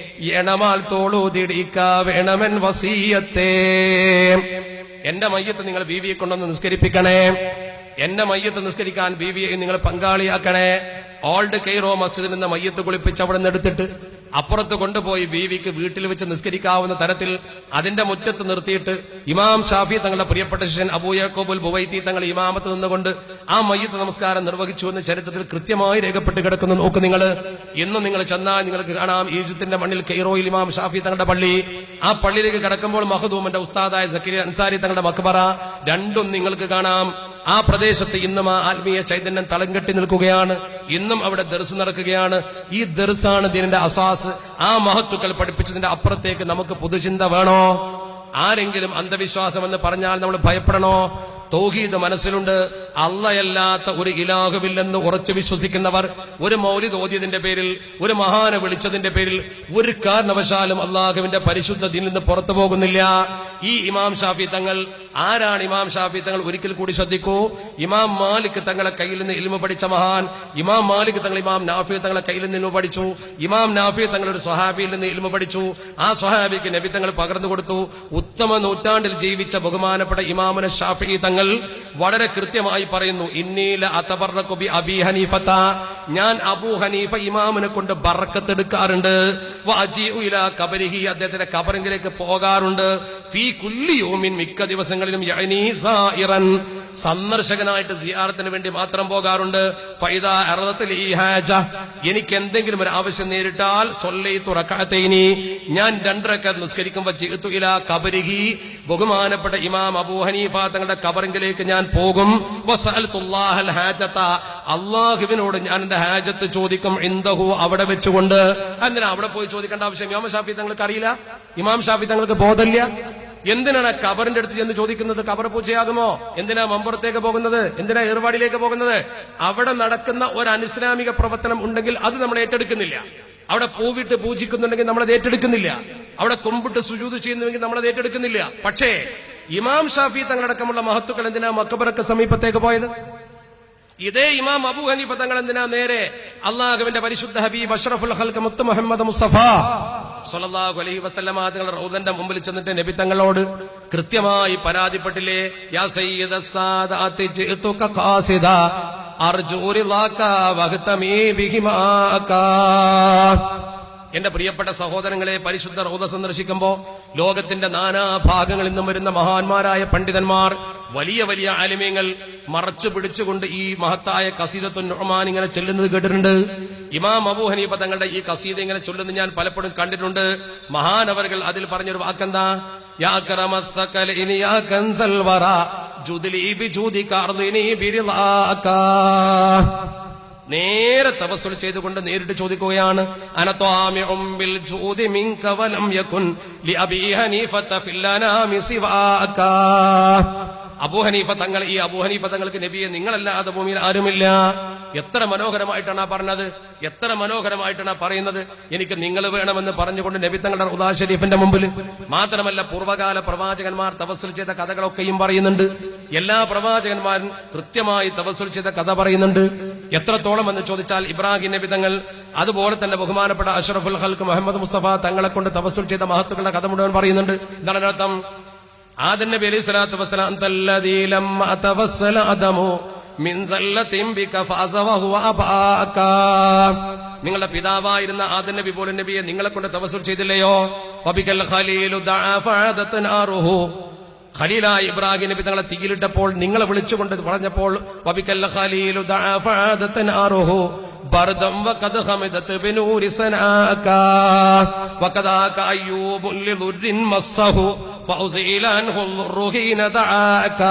എണമാൽ തോളൂതിടിക്ക വേണമെൻ വസീയത്തെ. എന്റെ മയ്യത്ത് നിങ്ങൾ ബീവിയെ കൊണ്ടൊന്ന് നിസ്കരിപ്പിക്കണേ. എന്റെ മയ്യത്ത് നിസ്കരിക്കാൻ ബീവിയെ നിങ്ങൾ പങ്കാളിയാക്കണേ. ഓൾഡ് കെയ്റോ മസ്ജിദിൽ നിന്ന് മയ്യത്ത് കുളിപ്പിച്ച് അവിടെ നിന്ന് എടുത്തിട്ട് അപ്പുറത്ത് കൊണ്ടുപോയി ബീവിക്ക് വീട്ടിൽ വെച്ച് നിസ്കരിക്കാവുന്ന തരത്തിൽ അതിന്റെ മുറ്റത്ത് നിർത്തിയിട്ട് ഇമാം ഷാഫി തങ്ങളുടെ പ്രിയപ്പെട്ട ശിഷ്യൻ അബൂ യാക്കൂബുൽ ബുവൈത്തി തങ്ങൾ ഇമാമത്ത് നിന്നുകൊണ്ട് ആ മയ്യത്ത് നമസ്കാരം നിർവഹിച്ചു എന്ന് ചരിത്രത്തിൽ കൃത്യമായി രേഖപ്പെട്ട് കിടക്കുന്നു. നോക്ക് നിങ്ങൾ. ഇന്ന് നിങ്ങൾ ചെന്നാൽ നിങ്ങൾക്ക് കാണാം ഈജിപ്തിന്റെ മണ്ണിൽ കെയ്റോയിൽ ഇമാം ഷാഫി തങ്ങളുടെ പള്ളി. ആ പള്ളിയിലേക്ക് കടക്കുമ്പോൾ മഖ്ദൂമിന്റെ ഉസ്താദായ സക്കരിയ അൻസാരി തങ്ങളുടെ മക്ബറ രണ്ടും നിങ്ങൾക്ക് കാണാം. ആ പ്രദേശത്ത് ഇന്നും ആ ആത്മീയ ചൈതന്യം തളം കെട്ടി നിൽക്കുകയാണ്. ഇന്നും അവിടെ ദർസ് നടക്കുകയാണ്. ഈ ദർസാണ് ദീനിന്റെ അസാസ്. ആ മഹത്തുക്കൾ പഠിപ്പിച്ചതിന്റെ അപ്പുറത്തേക്ക് നമുക്ക് പുതുചിന്ത വേണോ? ആരെങ്കിലും അന്ധവിശ്വാസം എന്ന് പറഞ്ഞാൽ നമ്മൾ ഭയപ്പെടണോ? തൗഹീദ് മനസ്സിലുണ്ട്. അള്ളയല്ലാത്ത ഒരു ഇലാഹുവില്ലെന്ന് ഉറച്ചു വിശ്വസിക്കുന്നവർ ഒരു മൗലിദ് ഓതിയതിന്റെ പേരിൽ, ഒരു മഹാനെ വിളിച്ചതിന്റെ പേരിൽ ഒരു കാരണവശാലും അള്ളാഹുവിന്റെ പരിശുദ്ധ ദീനിൽ നിന്ന് പുറത്തു പോകുന്നില്ല. ഈ ഇമാം ഷാഫി തങ്ങൾ ആരാണ്? ഇമാം ഷാഫി തങ്ങൾ ഒരിക്കൽ കൂടി ശ്രദ്ധിക്കൂ. ഇമാം മാലിക് തങ്ങളെ കയ്യിൽ നിന്ന് ഇൽമ പഠിച്ച മഹാൻ. ഇമാം മാലിക് തങ്ങൾ ഇമാം നാഫി തങ്ങളെ കയ്യിൽ നിന്ന് ഇൽമ പഠിച്ചു. ഇമാം നാഫി തങ്ങൾ ഒരു സ്വഹാബിയിൽ നിന്ന് ഇൽമ പഠിച്ചു. ആ സ്വഹാബിക്ക് നബി തങ്ങൾ പകർന്നു കൊടുത്തു. ഉത്തമ നൂറ്റാണ്ടിൽ ജീവിച്ച ബഹുമാനപ്പെട്ട ഇമാമുന ഷാഫി തങ്ങൾ വളരെ കൃത്യമായി പറയുന്നു, ഇന്നീല അതബറകു ബി അബീ ഹനീഫത, ഞാൻ അബൂ ഹനീഫ ഇമാമിനെ കൊണ്ട് ബറക്കത്ത് എടുക്കാറുണ്ട്. വഅജീഉ ഇലാ ഖബരിഹി, അദ്ദേഹത്തിന്റെ ഖബറിലേക്ക് പോകാറുണ്ട്. ഫീ കുല്ലി യൗമിൻ, മിക്ക ദിവസങ്ങളിലും, യഅനി സായിറൻ, സന്ദർശകനായിട്ട് സിയാറത്തിന് വേണ്ടി മാത്രം പോകാറുണ്ട്. ഫൈദാ അറദത് ലി ഹാജ, എനിക്ക് എന്തെങ്കിലും ഒരു ആവശ്യം നേരിട്ടാൽ സ്വല്ലൈതു റകഅതൈനി, ഞാൻ 2 റക്അത്ത് നിസ്കരിക്കുമ്പോൾ ജിഅതു ഇലാ ഖബരിഹി, ബഹുമാനപ്പെട്ട ഇമാം അബൂ ഹനീഫ തങ്ങളുടെ ഖബറിലേക്ക് ഞാൻ പോകും. വസഅൽതുല്ലാഹൽ ഹാജത, അല്ലാഹുവിനോട് ഞാൻ എന്റെ ഹാജത്ത് ചോദിക്കും. ഇൻദഹു, അവിടെ വെച്ചുകൊണ്ട്. എന്തിനാ അവിടെ പോയി ചോദിക്കേണ്ട ആവശ്യം? ഇമാം ഷാഫി തങ്ങൾക്ക് അറിയില്ല? ഇമാം ഷാഫി തങ്ങൾക്ക് ബോധമില്ല? എന്തിനാണ് ഖബറിന്റെ അടുത്ത് ചെന്ന് ചോദിക്കുന്നത്? ഖബർ പൂജയാകുമോ? എന്തിനാ മമ്പുറത്തേക്ക് പോകുന്നത്? എന്തിനാ ഏർവാടിയിലേക്ക് പോകുന്നത്? അവിടെ നടക്കുന്ന ഒരു അനിസ്ലാമിക പ്രവർത്തനം ഉണ്ടെങ്കിൽ അത് നമ്മൾ ഏറ്റെടുക്കുന്നില്ല. അവിടെ പൂവിട്ട് പൂജിക്കുന്നുണ്ടെങ്കിൽ നമ്മളത് ഏറ്റെടുക്കുന്നില്ല. അവിടെ കുമ്പിട്ട് സുജൂദ് ചെയ്യുന്നുവെങ്കിൽ നമ്മളത് ഏറ്റെടുക്കുന്നില്ല. പക്ഷേ ഇമാം ഷാഫി തങ്ങളടക്കമുള്ള മഹത്തുക്കൾ എന്തിനാ മക്ബറക്ക് സമീപത്തേക്ക് പോയത്? ഇതേ ഇമാം അബൂ ഹനീഫ തങ്ങൾ എന്തിനാ നേരെ അള്ളാഹുവിന്റെ പരിശുദ്ധ ഹബീബ് അഷ്റഫുൽ ഖൽഖ് മുത്ത് മുഹമ്മദ് മുസ്തഫ സ്വല്ലല്ലാഹു അലൈഹി വസല്ലമ തങ്ങളുടെ റൗദന്റെ മുമ്പിൽ ചെന്നിട്ട് നബി തങ്ങളോട് കൃത്യമായി പരാതിപ്പെട്ടില്ലേ? യാ സയ്യിദസ് സാദാതി ജിഅതുക ഖാസിദ അർജു റിളാക വഖ്തമീ ബിഹിമാക. എന്റെ പ്രിയപ്പെട്ട സഹോദരങ്ങളെ, പരിശുദ്ധ റൗദ സന്ദർശിക്കുമ്പോ ലോകത്തിന്റെ നാനാഭാഗങ്ങളിൽ നിന്നും വരുന്ന മഹാന്മാരായ പണ്ഡിതന്മാർ, വലിയ വലിയ ആലിമീങ്ങൾ മറച്ചു പിടിച്ചുകൊണ്ട് ഈ മഹത്തായ ഖസീദത്തുൻ നുഅ്മാൻ ഇങ്ങനെ ചൊല്ലുന്നത് കേട്ടിട്ടുണ്ട്. ഇമാം അബൂ ഹനീഫ തങ്ങളുടെ ഈ ഖസീദ ഇങ്ങനെ ചൊല്ലുന്നത് ഞാൻ പലപ്പോഴും കണ്ടിട്ടുണ്ട്. മഹാനവറുകൾ അതിൽ പറഞ്ഞൊരു വാക്കെന്താ? യാ കറമസ്സകലിനി യാ കൻസൽ വറ ജുദ്ലി ബിജൂദിക അർദിനി ബിറിളാക. നേരെ തവസ്സുൽ ചെയ്തുകൊണ്ട് നേരിട്ട് ചോദിക്കുകയാണ്, അനത്വാമിഉം ബിൽ ജൂദി മിൻക വലം യകുൻ ലി അബീ ഹനീഫത ഫിൽ അനാമി സിവാക. അബൂ ഹനീഫ തങ്ങൾ, ഈ അബൂ ഹനീഫ തങ്ങൾക്ക് നബിയെ നിങ്ങളല്ലാതെ ഭൂമിയിൽ ആരുമില്ല. എത്ര മനോഹരമായിട്ടാണ് ആ പറഞ്ഞത്, എത്ര മനോഹരമായിട്ടാണ് ആ പറയുന്നത്. എനിക്ക് നിങ്ങൾ വേണമെന്ന് പറഞ്ഞുകൊണ്ട് നബി തങ്ങളുടെ റൗദ ഷരീഫിന്റെ മുമ്പിൽ. മാത്രമല്ല, പൂർവ്വകാല പ്രവാചകന്മാർ തവസ്സുൽ ചെയ്ത കഥകളൊക്കെയും പറയുന്നുണ്ട്. എല്ലാ പ്രവാചകന്മാരും കൃത്യമായി തവസ്സുൽ ചെയ്ത കഥ പറയുന്നുണ്ട്. എത്രത്തോളം എന്ന് ചോദിച്ചാൽ, ഇബ്രാഹിം നബി തങ്ങൾ, അതുപോലെ തന്നെ ബഹുമാനപ്പെട്ട അഷ്റഫുൽ ഖൽഖ് മുഹമ്മദ് മുസ്തഫ തങ്ങളെ കൊണ്ട് തവസ്സുൽ ചെയ്ത മഹത്തുക്കളുടെ കഥ മുഴുവൻ പറയുന്നുണ്ട്. എന്താണ് അതിനർത്ഥം? ആദം നബി അലൈഹി സ്വലാത്തു വസ്സലാം തല്ലദീ ലമ്മ തവസ്സല അദമു മിൻ സല്ലത്തിൻ ബിക ഫഅസ വഹുവ അബാക. നിങ്ങളുടെ പിതാവായിരുന്ന ആദം നബി പോലും നബിയെ നിങ്ങളെ കൊണ്ട് തവസ്സുൽ ചെയ്തില്ലയോ? വബികൽ ഖലീലു ദഅ ഫഅദതൻ അറുഹു. ഖലീലായ ഇബ്രാഹിം നബി തങ്ങളെ തീയിലിട്ടപ്പോൾ നിങ്ങളെ വിളിച്ചുകൊണ്ട് പറഞ്ഞപ്പോൾ വബികൽ ഖലീലു ദഅ ഫഅദതൻ അറുഹു ബർദം വഖദ ഖമദത് ബിനൂരി സനാക വഖദാക അയ്യൂബു ലിദുർരിൻ മസ്സഹു ഫൗസില അൻഹു റുഹീന ദഅക.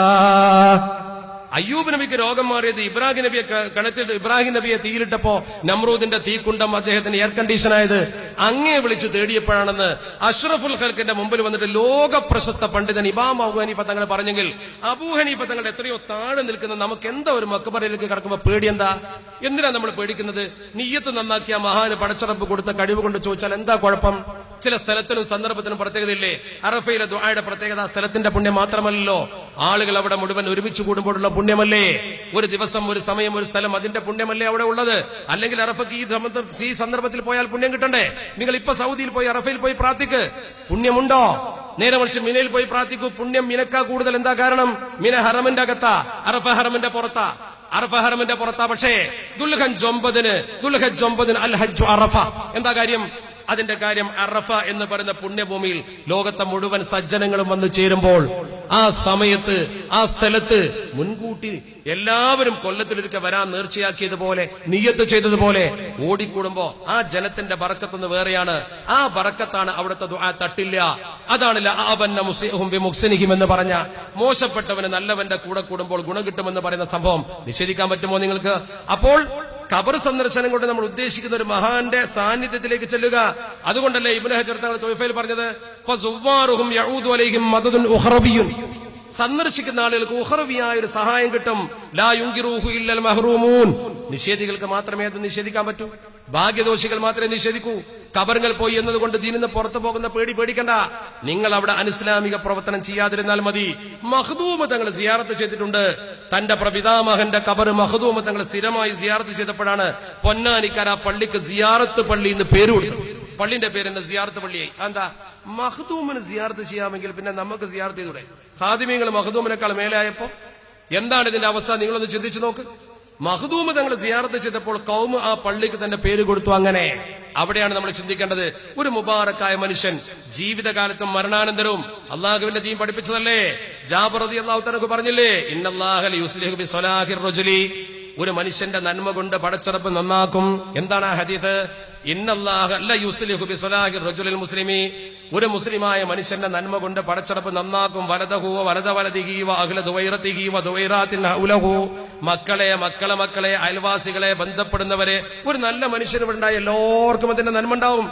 അയ്യൂബ് നബിക്ക് രോഗം മാറിയത് ഇബ്രാഹിം നബിയെ കണച്ചിട്ട് ഇബ്രാഹിം നബിയെ തീയിലിട്ടപ്പോ നമ്രൂദിന്റെ തീക്കുണ്ടം അദ്ദേഹത്തിന് എയർ കണ്ടീഷൻ ആയത് അങ്ങേ വിളിച്ചു തേടിയപ്പോഴാണെന്ന് അഷ്റഫുൽ ഖൽഖിന്റെ മുമ്പിൽ വന്നിട്ട് ലോക പ്രശസ്ത പണ്ഡിതൻ ഇമാം അബൂ ഹനീഫ തങ്ങൾ പറഞ്ഞെങ്കിൽ, അബൂ ഹനീഫ തങ്ങൾ എത്രയോ താഴെ നിൽക്കുന്ന നമുക്ക് എന്താ ഒരു മക്ബറയിലേക്ക് കിടക്കുമ്പോ പേടിയെന്താ? എന്തിനാ നമ്മൾ പേടിക്കുന്നത്? നിയ്യത്ത് നന്നാക്കിയ മഹാന് പടച്ചറപ്പ് കൊടുത്ത കഴിവ് കൊണ്ട് ചോദിച്ചാൽ എന്താ കുഴപ്പം? ചില സ്ഥലത്തിനും സന്ദർഭത്തിനും പ്രത്യേകതയില്ലേ? അറഫയിലെ ദുആയുടെ പ്രത്യേകത സ്ഥലത്തിന്റെ പുണ്യം മാത്രമല്ലല്ലോ, ആളുകൾ അവിടെ മുഴുവൻ ഒരുമിച്ച് കൂടുമ്പോഴുള്ള പുണ്യമല്ലേ? ഒരു ദിവസം, ഒരു സമയം, ഒരു സ്ഥലം, അതിന്റെ പുണ്യമല്ലേ അവിടെ ഉള്ളത്? അല്ലെങ്കിൽ അറഫയ്ക്ക് ഈ സന്ദർഭത്തിൽ പോയാൽ പുണ്യം കിട്ടണ്ടേ? നിങ്ങൾ ഇപ്പൊ സൗദിയിൽ പോയി അറഫയിൽ പോയി പ്രാർത്ഥിക്ക്, പുണ്യമുണ്ടോ? നേരെ മറിച്ച് മിനയിൽ പോയി പ്രാർത്ഥിക്കൂ, പുണ്യം മിനക്കാ കൂടുതൽ. എന്താ കാരണം? മിന ഹറമിന്റെ അകത്താ, അറഫ ഹറമിന്റെ പുറത്താ. അറഫ ഹറമിന്റെ പുറത്താ. പക്ഷേ ദുൽഹജ്ജ് 9 അൽ ഹജ്ജു അറഫ. എന്താ കാര്യം? അതിന്റെ കാര്യം, അറഫ എന്ന് പറയുന്ന പുണ്യഭൂമിയിൽ ലോകത്തെ മുഴുവൻ സജ്ജനങ്ങളും വന്നു ചേരുമ്പോൾ ആ സമയത്ത്, ആ സ്ഥലത്ത് മുൻകൂട്ടി എല്ലാവരും കൊല്ലത്തിലൊരിക്കൽ വരാൻ നേർച്ചയാക്കിയതുപോലെ, നിയ്യത്ത് ചെയ്തതുപോലെ ഓടിക്കൂടുമ്പോ ആ ജനത്തിന്റെ ബറക്കത്തൊന്ന് വേറെയാണ്. ആ ബറക്കത്താണ് അവിടുത്തെ ദുആ തട്ടില്ല. അതാണ് ലഅബന്ന മുസ്ഇഹും ബിമുഹ്സിനിഹിം എന്ന് പറഞ്ഞ, മോശപ്പെട്ടവന് നല്ലവന്റെ കൂടെ കൂടുമ്പോൾ ഗുണം കിട്ടുമെന്ന് പറയുന്ന സംഭവം നിഷേധിക്കാൻ പറ്റുമോ നിങ്ങൾക്ക്? അപ്പോൾ ഖബർ സന്ദർശനം കൊണ്ട് നമ്മൾ ഉദ്ദേശിക്കുന്ന ഒരു മഹാന്റെ സാന്നിധ്യത്തിലേക്ക് ചെല്ലുക. അതുകൊണ്ടല്ലേ ഇബ്നു ഹജർ തങ്ങൾ തുഹഫയിൽ പറഞ്ഞത്, ഫസുവാറുഹും യഊദു അലൈഹിം മദദുൻ ഉഖറബിയ്യുൻ. സന്ദർശിക്കുന്ന ആളുകൾക്ക് ഉഖറവിയായ ഒരു സഹായം കിട്ടും. ലാ യുൻകിറൂഹു ഇല്ലൽ മഹ്റൂമൂൻ. നിഷേധികൾക്ക് മാത്രമേ അത് നിഷേധിക്കാൻ പറ്റൂ. ഭാഗ്യദോഷികൾ മാത്രമേ നിഷേധിക്കൂ. ഖബറുകൾ പോയി എന്നതുകൊണ്ട് ദീനിന്ന് പുറത്തു പോകുന്ന പേടിക്കണ്ട. നിങ്ങൾ അവിടെ അനിസ്ലാമിക പ്രവർത്തനം ചെയ്യാതിരുന്നാൽ മതി. മഖ്ദൂമ തങ്ങൾ സിയാറത്ത് ചെയ്തിട്ടുണ്ട്. തന്റെ പ്രപിതാമഹന്റെ ഖബർ മഖ്ദൂമ തങ്ങൾ സ്ഥിരമായി സിയാറത്ത് ചെയ്തപ്പോഴാണ് പൊന്നാനിക്കര പള്ളിക്ക് സിയാറത്ത് പള്ളി എന്ന് പേര് കൊടുത്തത്. പള്ളിന്റെ പേര് തന്നെ സിയാറത്ത് പള്ളിയായി. എന്താ? മഖ്ദൂമിന് സിയാറത്ത് ചെയ്യാമെങ്കിൽ പിന്നെ നമുക്ക് സിയാറത്ത് ചെയ്തൂടെ? ഖാദിമീങ്ങൾ മഖ്ദൂമിനേക്കാൾ മേലായപ്പോ എന്താണ് ഇതിന്റെ അവസ്ഥ? നിങ്ങളൊന്ന് ചിന്തിച്ചു നോക്ക്. മഖ്ദൂമ് തങ്ങൾ സിയാറത്ത് ചെയ്തപ്പോൾ കൗമ് ആ പള്ളിക്ക് തന്നെ പേര് കൊടുത്തു. അങ്ങനെ അവിടെയാണ് നമ്മൾ ചിന്തിക്കേണ്ടത്. ഒരു മുബാറക്കായ മനുഷ്യൻ ജീവിതകാലത്തും മരണാനന്തരവും അള്ളാഹുവിന്റെ ദീൻ പഠിപ്പിച്ചതല്ലേ? ജാബിർ റളിയല്ലാഹു തആല പറഞ്ഞില്ലേ, ഇന്നല്ലാഹ ലിയുസ്ലിഹു ബിസ്വലാഹിർ റജുലി. ഒരു മനുഷ്യന്റെ നന്മ കൊണ്ട് പടച്ചറപ്പ് നന്നാക്കും. എന്താണ് ആ ഹദീസ്? ഇന്നല്ലാഹ ലയുസ്ലിഹു ബിസ്വലാഹിർ റജുലിൽ മുസ്ലിമി. ഒരു മുസ്ലിമായ മനുഷ്യന്റെ നന്മ കൊണ്ട് പടച്ചറപ്പ് നന്നാക്കും. വലദഹു വലദ വലദിഹി വഅഹ്ല ദുവൈറതിഹി വദുവൈറാത്തിൻ ഹൗലഹു. മക്കളെ അയൽവാസികളെ ബന്ധപ്പെടുന്നവരെ ഒരു നല്ല മനുഷ്യനുണ്ടായ എല്ലാവർക്കും അതിന്റെ നന്മ ഉണ്ടാവും.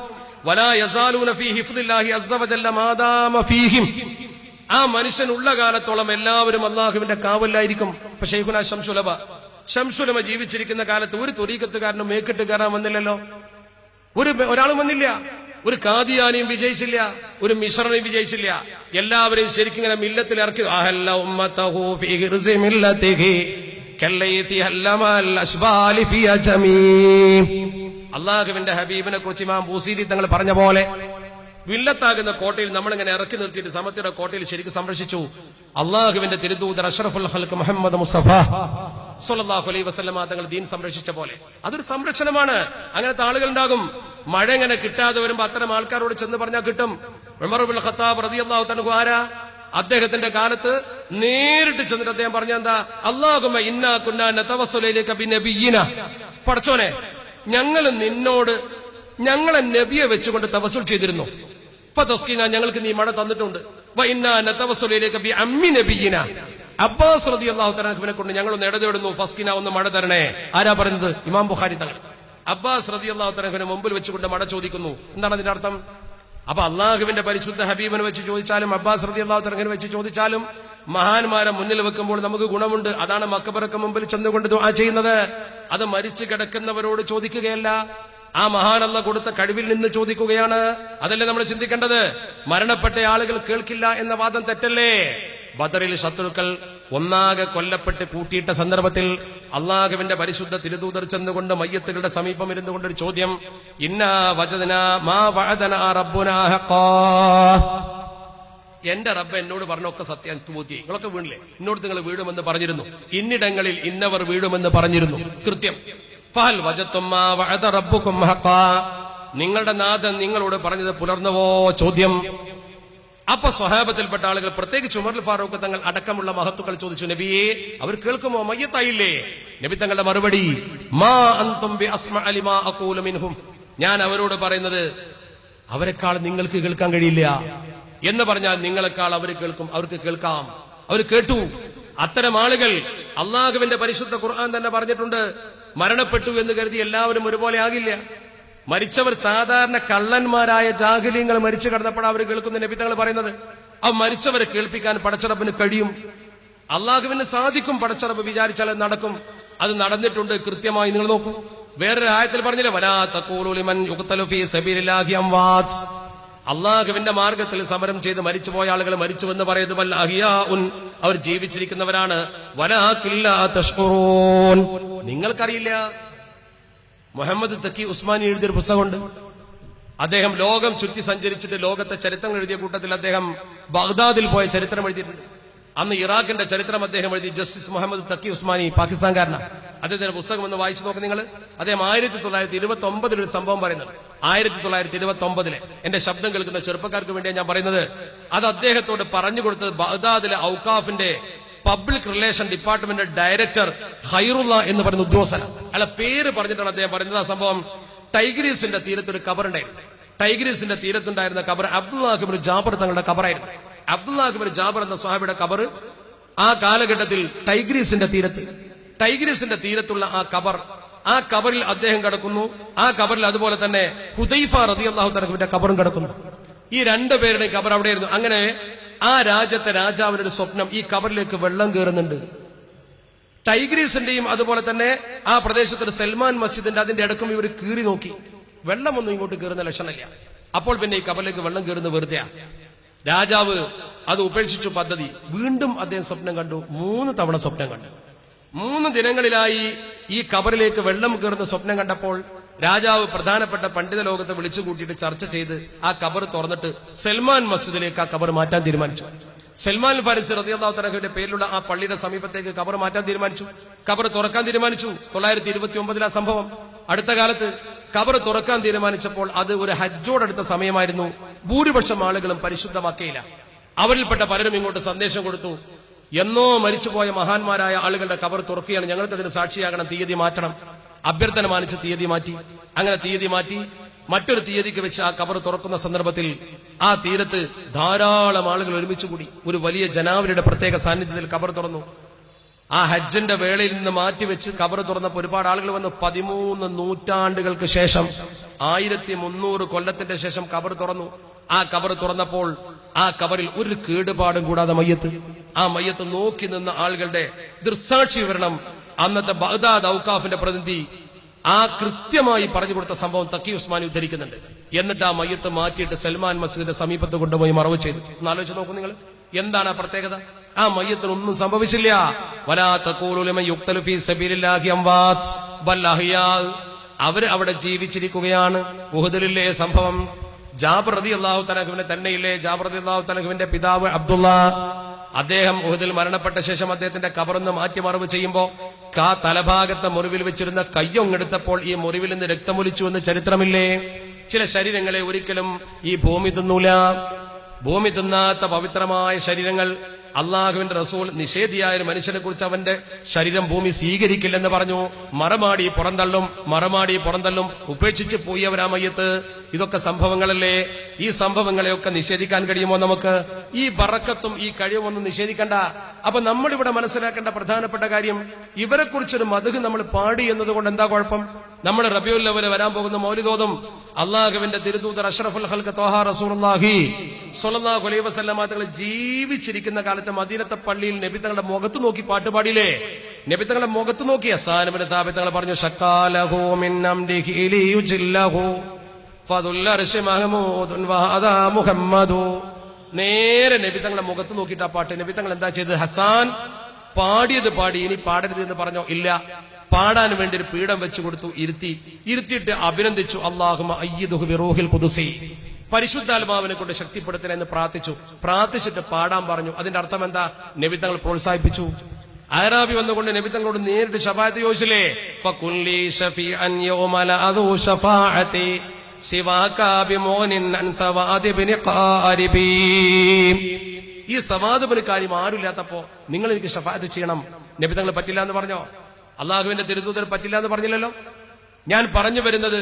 വലാ യസാലൂന ഫീ ഹിഫ്ദില്ലാഹി അസ്സ വജല്ല മാദാമ ഫീഹിം. ആ മനുഷ്യൻ ഉള്ള കാലത്തോളം എല്ലാവരും അല്ലാഹുവിന്റെ കാവലായിരിക്കും. പക്ഷേ ശൈഖുനാ ശംസുലമ ജീവിച്ചിരിക്കുന്ന കാലത്ത് ഒരു ത്വരീഖത്തുകാരനും മേക്കിട്ട് കയറാൻ വന്നില്ലല്ലോ. ഒരാളും വന്നില്ല. ഒരു ഖാദിയാനിയും വിജയിച്ചില്ല, ഒരു മിശ്രനെയും വിജയിച്ചില്ല. എല്ലാവരെയും ശരിക്കും ഇങ്ങനെ മില്ലത്തിൽ ഇറക്കി. അള്ളാഹുവിന്റെ ഹബീബിനെ കുറിച്ച് ഇമാം ബൂസീരി തങ്ങൾ പറഞ്ഞ പോലെ വില്ലത്താകുന്ന കോട്ടയിൽ നമ്മളിങ്ങനെ ഇറക്കി നിർത്തിയിട്ട് സമത്തിയുടെ കോട്ടയിൽ ശരിക്കും സംരക്ഷിച്ചു. അള്ളാഹുവിന്റെ തിരുദൂതർ അഷ്റഫുൽ ഖൽഖ് മുഹമ്മദ് മുസ്തഫ സ്വല്ലല്ലാഹു അലൈഹി വസല്ലമ തങ്ങൾ ദീൻ സംരക്ഷിച്ച പോലെ അതൊരു സംരക്ഷണമാണ്. അങ്ങനത്തെ ആളുകൾ ഉണ്ടാകും. മഴ ഇങ്ങനെ കിട്ടാതെ വരുമ്പോ അത്തരം ആൾക്കാരോട് ചെന്ന് പറഞ്ഞാൽ കിട്ടും. ഉമർ ഇബ്നുൽ ഖത്താബ് റളിയല്ലാഹു തആല ആരാ? അദ്ദേഹത്തിന്റെ കാലത്ത് നേരിട്ട് ചെന്നിട്ട് അദ്ദേഹം പറഞ്ഞ എന്താ? അല്ലാഹുമ്മ ഇന്നാ കുന്നാ നതവസ്സലു ഇലൈക ബിനബിയിന, പടച്ചോനെ ഞങ്ങൾ നിന്നോട് ഞങ്ങളെ നബിയെ വെച്ചുകൊണ്ട് തവസ്സുൽ ചെയ്തിരുന്നു. ഫതസ്ഖീന, ഞങ്ങൾക്ക് നീ മഴ തന്നിട്ടുണ്ട്. വ ഇന്നാ നതവസ്സലു ഇലൈക ബി അമ്മി നബിയിന, അബ്ബാസ് റളിയല്ലാഹു തആല അൻഹുവിനെ കൊണ്ട് ഞങ്ങളൊന്ന് ഇടതേടുന്നു. ഫസ്ഖീന, ഒന്ന് മഴ തരണേ. ആരാ പറയുന്നത്? ഇമാം ബുഖാരി തങ്ങൾ. അബ്ബാസ് റളിയല്ലാഹു തആല അൻഹുവിനെ മുമ്പിൽ വെച്ചുകൊണ്ട് മഴ ചോദിക്കുന്നു. എന്താണ് അതിന്റെ അർത്ഥം? അപ്പൊ അള്ളാഹുവിന്റെ പരിശുദ്ധ ഹബീബിനെ വെച്ച് ചോദിച്ചാലും അബ്ബാസ് റളിയല്ലാഹു തആല അൻഹുവിനെ വെച്ച് ചോദിച്ചാലും മഹാന്മാരെ മുന്നിൽ വെക്കുമ്പോൾ നമുക്ക് ഗുണമുണ്ട്. അതാണ് മക്ബറക്ക് മുമ്പിൽ ചെന്നുകൊണ്ട് ദുആ ചെയ്യുന്നത്. അത് മരിച്ചു കിടക്കുന്നവരോട് ചോദിക്കുകയല്ല, ആ മഹാനല്ല കൊടുത്ത കഴിവിൽ നിന്ന് ചോദിക്കുകയാണ്. അതല്ലേ നമ്മൾ ചിന്തിക്കേണ്ടത്. മരണപ്പെട്ട ആളുകൾ കേൾക്കില്ല എന്ന വാദം തെറ്റല്ലേ? ബദറിൽ ശത്രുക്കൾ ഒന്നാകെ കൊല്ലപ്പെട്ട് കൂട്ടിയിട്ട സന്ദർഭത്തിൽ അള്ളാഹുവിന്റെ പരിശുദ്ധ തിരുദൂതർ ചെന്നുകൊണ്ട് മയ്യത്തുകളുടെ സമീപം ഇരുന്നുകൊണ്ടൊരു ചോദ്യം, ഇന്നാ വജദനാ മാ വഅദനാ റബ്ബുനാ ഹഖാ, എന്റെ റബ്ബ് എന്നോട് പറഞ്ഞൊക്കെ സത്യം പൂർത്തി. നിങ്ങളൊക്കെ വീണില്ലേ? ഇന്നോട് നിങ്ങൾ വീഴുമെന്ന് പറഞ്ഞിരുന്നു, ഇന്നിടങ്ങളിൽ ഇന്നവർ വീഴുമെന്ന് പറഞ്ഞിരുന്നു, കൃത്യം. ഫഹൽ വജത്തും മാ വഅദ റബ്ബുകും ഹഖാ, നിങ്ങളുടെ നാഥൻ നിങ്ങളോട് പറഞ്ഞത് പുലർന്നുവോ? ചോദ്യം. അപ്പൊ സ്വഹാബത്തിൽപ്പെട്ട ആളുകൾ, പ്രത്യേകിച്ച് ഉമർ ഫാറൂഖ് തങ്ങൾ അടക്കമുള്ള മഹത്തുക്കൾ ചോദിച്ചു, നബിയെ അവർ കേൾക്കുമോ? മയ്യത്തായില്ലേ? നബി തങ്ങളുടെ മറുപടി, മാ അൻതും ബി അസ്മഅ ലിമാ അഖൂലു മിൻഹും, ഞാൻ അവരോട് പറയുന്നത് അവരെക്കാൾ നിങ്ങൾക്ക് കേൾക്കാൻ കഴിയില്ല എന്ന് പറഞ്ഞാൽ നിങ്ങളെക്കാൾ അവർ കേൾക്കും, അവർക്ക് കേൾക്കാം. അവർ കേട്ടു. അത്തരം ആളുകൾ അള്ളാഹുവിന്റെ പരിശുദ്ധ ഖുർആൻ തന്നെ പറഞ്ഞിട്ടുണ്ട്, മരണപ്പെട്ടു എന്ന് കരുതി എല്ലാവരും ഒരുപോലെ ആകില്ല. മരിച്ചവർ സാധാരണ കള്ളന്മാരായ ജാഹിലീങ്ങൾ മരിച്ചു കിടന്നപ്പോൾ അവർ കേൾക്കുന്ന നബി തങ്ങൾ പറയുന്നത്. ആ മരിച്ചവരെ കേൾപ്പിക്കാൻ പടച്ചറബിന് കഴിയും, അള്ളാഹുവിന് സാധിക്കും. പടച്ചറബ് വിചാരിച്ചാൽ നടക്കും. അത് നടന്നിട്ടുണ്ട് കൃത്യമായി. നിങ്ങൾ നോക്കൂ, വേറൊരു ആയത്തിൽ പറഞ്ഞില്ലേ, വലാ തഖൂലു ലിമൻ യുഖ്തലു ഫീ സബീലില്ലാഹി അംവാത്, അള്ളാഹുവിന്റെ മാർഗത്തിൽ സമരം ചെയ്ത് മരിച്ചുപോയ ആളുകൾ മരിച്ചുവെന്ന് പറയുന്നത് വൽ അഹ്യാഉൻ, അവർ ജീവിച്ചിരിക്കുന്നവരാണ്. വലാകിൻ ലാ തശ്കുറൂൻ, നിങ്ങൾക്കറിയില്ല. മുഹമ്മദ് തക്കി ഉസ്മാനി എഴുതിയൊരു പുസ്തകമുണ്ട്. അദ്ദേഹം ലോകം ചുറ്റി സഞ്ചരിച്ചിട്ട് ലോകത്തെ ചരിത്രം എഴുതിയ കൂട്ടത്തിൽ അദ്ദേഹം ബഗ്ദാദിൽ പോയ ചരിത്രം എഴുതിയിട്ടുണ്ട്. അന്ന് ഇറാഖിന്റെ ചരിത്രം അദ്ദേഹം എഴുതി. ജസ്റ്റിസ് മുഹമ്മദ് തക്കി ഉസ്മാനി, പാകിസ്ഥാൻകാരനാണ്. അദ്ദേഹത്തിന്റെ പുസ്തകം ഒന്ന് വായിച്ചു നോക്ക് നിങ്ങൾ. അദ്ദേഹം 1929 ഒരു സംഭവം പറയുന്നത്. 1929 എന്റെ ശബ്ദം കേൾക്കുന്ന ചെറുപ്പക്കാർക്ക് വേണ്ടിയാണ് ഞാൻ പറയുന്നത്. അത് അദ്ദേഹത്തോട് പറഞ്ഞു കൊടുത്തത് ബഗ്ദാദിലെ ഔക്കാഫിന്റെ പബ്ലിക് റിലേഷൻ ഡിപ്പാർട്ട്മെന്റ് ഡയറക്ടർ ഖൈറുള്ള എന്ന് പറയുന്ന ഉദ്യോഗസ്ഥൻ. അയാളെ പേര് പറഞ്ഞിട്ടാണ് അദ്ദേഹം പറയുന്നത്. ആ സംഭവം ടൈഗ്രീസിന്റെ തീരത്തൊരു കബറുണ്ടായിരുന്നു. ടൈഗ്രീസിന്റെ തീരത്തുണ്ടായിരുന്ന കബർ അബ്ദുല്ലാഹ് ഇബ്നു ജാബർ തങ്ങളുടെ കബറായിരുന്നു. അബ്ദുല്ലാഹ് ഇബ്നു ജാബർ എന്ന സ്വഹാബിയുടെ കബർ ആ കാലഘട്ടത്തിൽ ടൈഗ്രീസിന്റെ തീരത്തുള്ള ആ കബറിൽ അദ്ദേഹം കിടക്കുന്നു. ആ കബറിൽ അതുപോലെ തന്നെ ഹുദൈഫ റളിയല്ലാഹു തആലയുടെ കബറും കിടക്കുന്നു. ഈ രണ്ടുപേരുടെയും കബർ അവിടെയായിരുന്നു. അങ്ങനെ ആ രാജ്യത്തെ രാജാവിനൊരു സ്വപ്നം, ഈ കബറിലേക്ക് വെള്ളം കയറുന്നുണ്ട്. ടൈഗ്രീസിന്റെയും അതുപോലെ തന്നെ ആ പ്രദേശത്തൊരു സൽമാൻ മസ്ജിദിന്റെ അതിന്റെ ഇടക്കും ഇവർ കീറി നോക്കി. വെള്ളമൊന്നും ഇങ്ങോട്ട് കയറുന്ന ലക്ഷണമില്ല. അപ്പോൾ പിന്നെ ഈ കബറിലേക്ക് വെള്ളം കയറുന്ന വെറുതെയാ. രാജാവ് അത് ഉപേക്ഷിച്ചു പദ്ധതി. വീണ്ടും അദ്ദേഹം സ്വപ്നം കണ്ടു. 3 തവണ സ്വപ്നം കണ്ടു. 3 ദിനങ്ങളിലായി ഈ കബറിലേക്ക് വെള്ളം കയറുന്ന സ്വപ്നം കണ്ടപ്പോൾ രാജാവ് പ്രധാനപ്പെട്ട പണ്ഡിത ലോകത്തെ വിളിച്ചു കൂട്ടിയിട്ട് ചർച്ച ചെയ്ത് ആ കബർ തുറന്നിട്ട് സൽമാൻ മസ്ജിദിലേക്ക് ആ കബർ മാറ്റാൻ തീരുമാനിച്ചു. സൽമാൻ ഫാരിസി റളിയല്ലാഹു തആലയുടെ പേരിലുള്ള ആ പള്ളിയുടെ സമീപത്തേക്ക് കബർ മാറ്റാൻ തീരുമാനിച്ചു. കബർ തുറക്കാൻ തീരുമാനിച്ചു. 929 ആ സംഭവം. അടുത്ത കാലത്ത് കബർ തുറക്കാൻ തീരുമാനിച്ചപ്പോൾ അത് ഒരു ഹജ്ജോടടുത്ത സമയമായിരുന്നു. ഭൂരിപക്ഷം ആളുകളും പരിശുദ്ധ മക്കയില്ല. അവരിൽപ്പെട്ട പലരും ഇങ്ങോട്ട് സന്ദേശം കൊടുത്തു, എന്നോ മരിച്ചുപോയ മഹാന്മാരായ ആളുകളുടെ കബർ തുറക്കുകയാണ്, ഞങ്ങൾക്കതിന് സാക്ഷിയാകണം, തീയതി മാറ്റണം. അഭ്യർത്ഥന മാനിച്ച് തീയതി മാറ്റി. അങ്ങനെ തീയതി മാറ്റി മറ്റൊരു തീയതിക്ക് വെച്ച് ആ കബർ തുറക്കുന്ന സന്ദർഭത്തിൽ ആ തീരത്ത് ധാരാളം ആളുകൾ ഒരുമിച്ച് കൂടി. ഒരു വലിയ ജനാവലിയുടെ പ്രത്യേക സാന്നിധ്യത്തിൽ കബർ തുറന്നു. ആ ഹജ്ജിന്റെ വേളയിൽ നിന്ന് മാറ്റിവെച്ച് കബർ തുറന്നപ്പോൾ ഒരുപാട് ആളുകൾ വന്നു. 13 നൂറ്റാണ്ടുകൾക്ക് ശേഷം, 1300 കൊല്ലത്തിന്റെ ശേഷം കബർ തുറന്നു. ആ കബർ തുറന്നപ്പോൾ ആ കബറിൽ ഒരു കേടുപാടും കൂടാതെ മയ്യത്ത്. ആ മയ്യത്ത് നോക്കി നിന്ന ആളുകളുടെ ദൃക്സാക്ഷി വിവരണം അന്നത്തെ ബഗ്ദാദ് ഔക്കാഫിന്റെ പ്രതിനിധി ആ കൃത്യമായി പറഞ്ഞു കൊടുത്ത സംഭവം തക്കി ഉസ്മാനി ഉദ്ധരിക്കുന്നുണ്ട്. എന്നിട്ട് ആ മയ്യത്ത് മാറ്റിയിട്ട് സൽമാൻ മസ്ജിദിന്റെ സമീപത്ത് കൊണ്ടുപോയി മറവ് ചെയ്തു. ഒന്ന് ആലോചിച്ച് നോക്കൂ നിങ്ങൾ, എന്താണ് ആ പ്രത്യേകത? ആ മയ്യത്തിനൊന്നും സംഭവിച്ചില്ല. വലാ തഖൂലു ലിമൻ യുഖ്തലു ഫീ സബീലില്ലാഹി അംവാത് ബൽ അഹ്യാ, അവർ അവിടെ ജീവിച്ചിരിക്കുകയാണ്. ഉഹദിലെ സംഭവം ജാബർ റളിയല്ലാഹു തആല തന്നെയില്ലേ? ജാബർ റളിയല്ലാഹു തആലയുടെ പിതാവ് അബ്ദുള്ള, അദ്ദേഹം ഉഹദിൽ മരണപ്പെട്ട ശേഷം അദ്ദേഹത്തിന്റെ കബറിന്ന് മാറ്റി മറവ് ചെയ്യുമ്പോൾ തലഭാഗത്തെ മുറിവിൽ വെച്ചിരുന്ന കയ്യൊങ്ങെടുത്തപ്പോൾ ഈ മുറിവിൽ നിന്ന് രക്തമൊലിച്ചു എന്ന് ചരിത്രമില്ലേ? ചില ശരീരങ്ങളെ ഒരിക്കലും ഈ ഭൂമി തിന്നൂല. ഭൂമി തിന്നാത്ത പവിത്രമായ ശരീരങ്ങൾ അള്ളാഹുവിന്റെ റസൂൽ നിഷേധിയായ ഒരു മനുഷ്യനെ കുറിച്ച് അവന്റെ ശരീരം ഭൂമി സ്വീകരിക്കില്ലെന്ന് പറഞ്ഞു. മറമാടി പുറന്തള്ളും ഉപേക്ഷിച്ച് പോയി അവരാ മയ്യത്ത്. ഇതൊക്കെ സംഭവങ്ങളല്ലേ? ഈ സംഭവങ്ങളെയൊക്കെ നിഷേധിക്കാൻ കഴിയുമോ നമുക്ക്? ഈ ബറക്കത്തും ഈ കഴിവൊന്നും നിഷേധിക്കണ്ട. അപ്പൊ നമ്മളിവിടെ മനസ്സിലാക്കേണ്ട പ്രധാനപ്പെട്ട കാര്യം, ഇവരെ കുറിച്ചൊരു മദ്ഹ് നമ്മൾ പാടി എന്നതുകൊണ്ട് എന്താ കുഴപ്പം? നമ്മൾ റബീഉൽ അവ്വൽ വരാൻ പോകുന്ന മൗലിദോതും അള്ളാഹുവിന്റെ തിരുദൂതർ അഷ്റഫുൽ ഖൽഖ് ത്വാഹ റസൂലുള്ളാഹി സ്വല്ലല്ലാഹു അലൈഹി വസല്ലം തങ്ങൾ ജീവിച്ചിരിക്കുന്ന കാലത്ത് മദീനത്തെ പള്ളിയിൽ നബി തങ്ങളുടെ മുഖത്ത് നോക്കി പാട്ടുപാടിയില്ലേ? നബി തങ്ങളുടെ മുഖത്ത് നോക്കി അസ്സാനബിന് താബിത്ത് തങ്ങൾ പറഞ്ഞു, ശക്കാലഹു മിൻ അംരിഹി ലിയുജില്ലഹു ഫദുൽ അർശി മഹ്മൂദുൻ വഹദാ മുഹമ്മദു. നേരെ നബി തങ്ങളുടെ മുഖത്ത് നോക്കിയിട്ട് ആ പാട്ട് നബി തങ്ങൾ എന്താ ചെയ്തത്? ഹസാൻ പാടിയത് പാടി, ഇനി പാടരുത് എന്ന് പറഞ്ഞോ? ഇല്ല. പാടാൻ വേണ്ടി ഒരു പീഠം വെച്ചു കൊടുത്തു, ഇരുത്തിയിട്ട് അഭിനന്ദിച്ചു. അല്ലാഹുമ്മ അയ്യിദുഹു ബിറൂഹിൽ ഖുദ്സി, പരിശുദ്ധാത്മാവിനെ കൊണ്ട് ശക്തിപ്പെടുത്തണേ എന്ന് പ്രാർത്ഥിച്ചിട്ട് പാടാൻ പറഞ്ഞു. അതിന്റെ അർത്ഥം എന്താ? നബി തങ്ങൾ പ്രോത്സാഹിപ്പിച്ചു. അയറാബി വന്നുകൊണ്ട് നബി തങ്ങളോട് നേരിട്ട് ശഫാഅത്ത് ചോദിച്ചില്ലേ? ഫകുല്ലി ശഫീഅൻ യൗമ ലഅദു ശഫാഅതി സിവാകാ ബിമോനിൻ അൻ സവാദി ബിൻ ഖാരിബി. ഈ സവാദ് ബിൻ കാര്യം ആരുമില്ലാത്തപ്പോ നിങ്ങൾ എനിക്ക് ശഫാഅത്ത് ചെയ്യണം. നബി തങ്ങൾ പറ്റില്ല എന്ന് പറഞ്ഞോ? അള്ളാഹുവിന്റെ തിരുദൂതർ പറ്റില്ല എന്ന് പറഞ്ഞില്ലല്ലോ. ഞാൻ പറഞ്ഞു വരുന്നത്,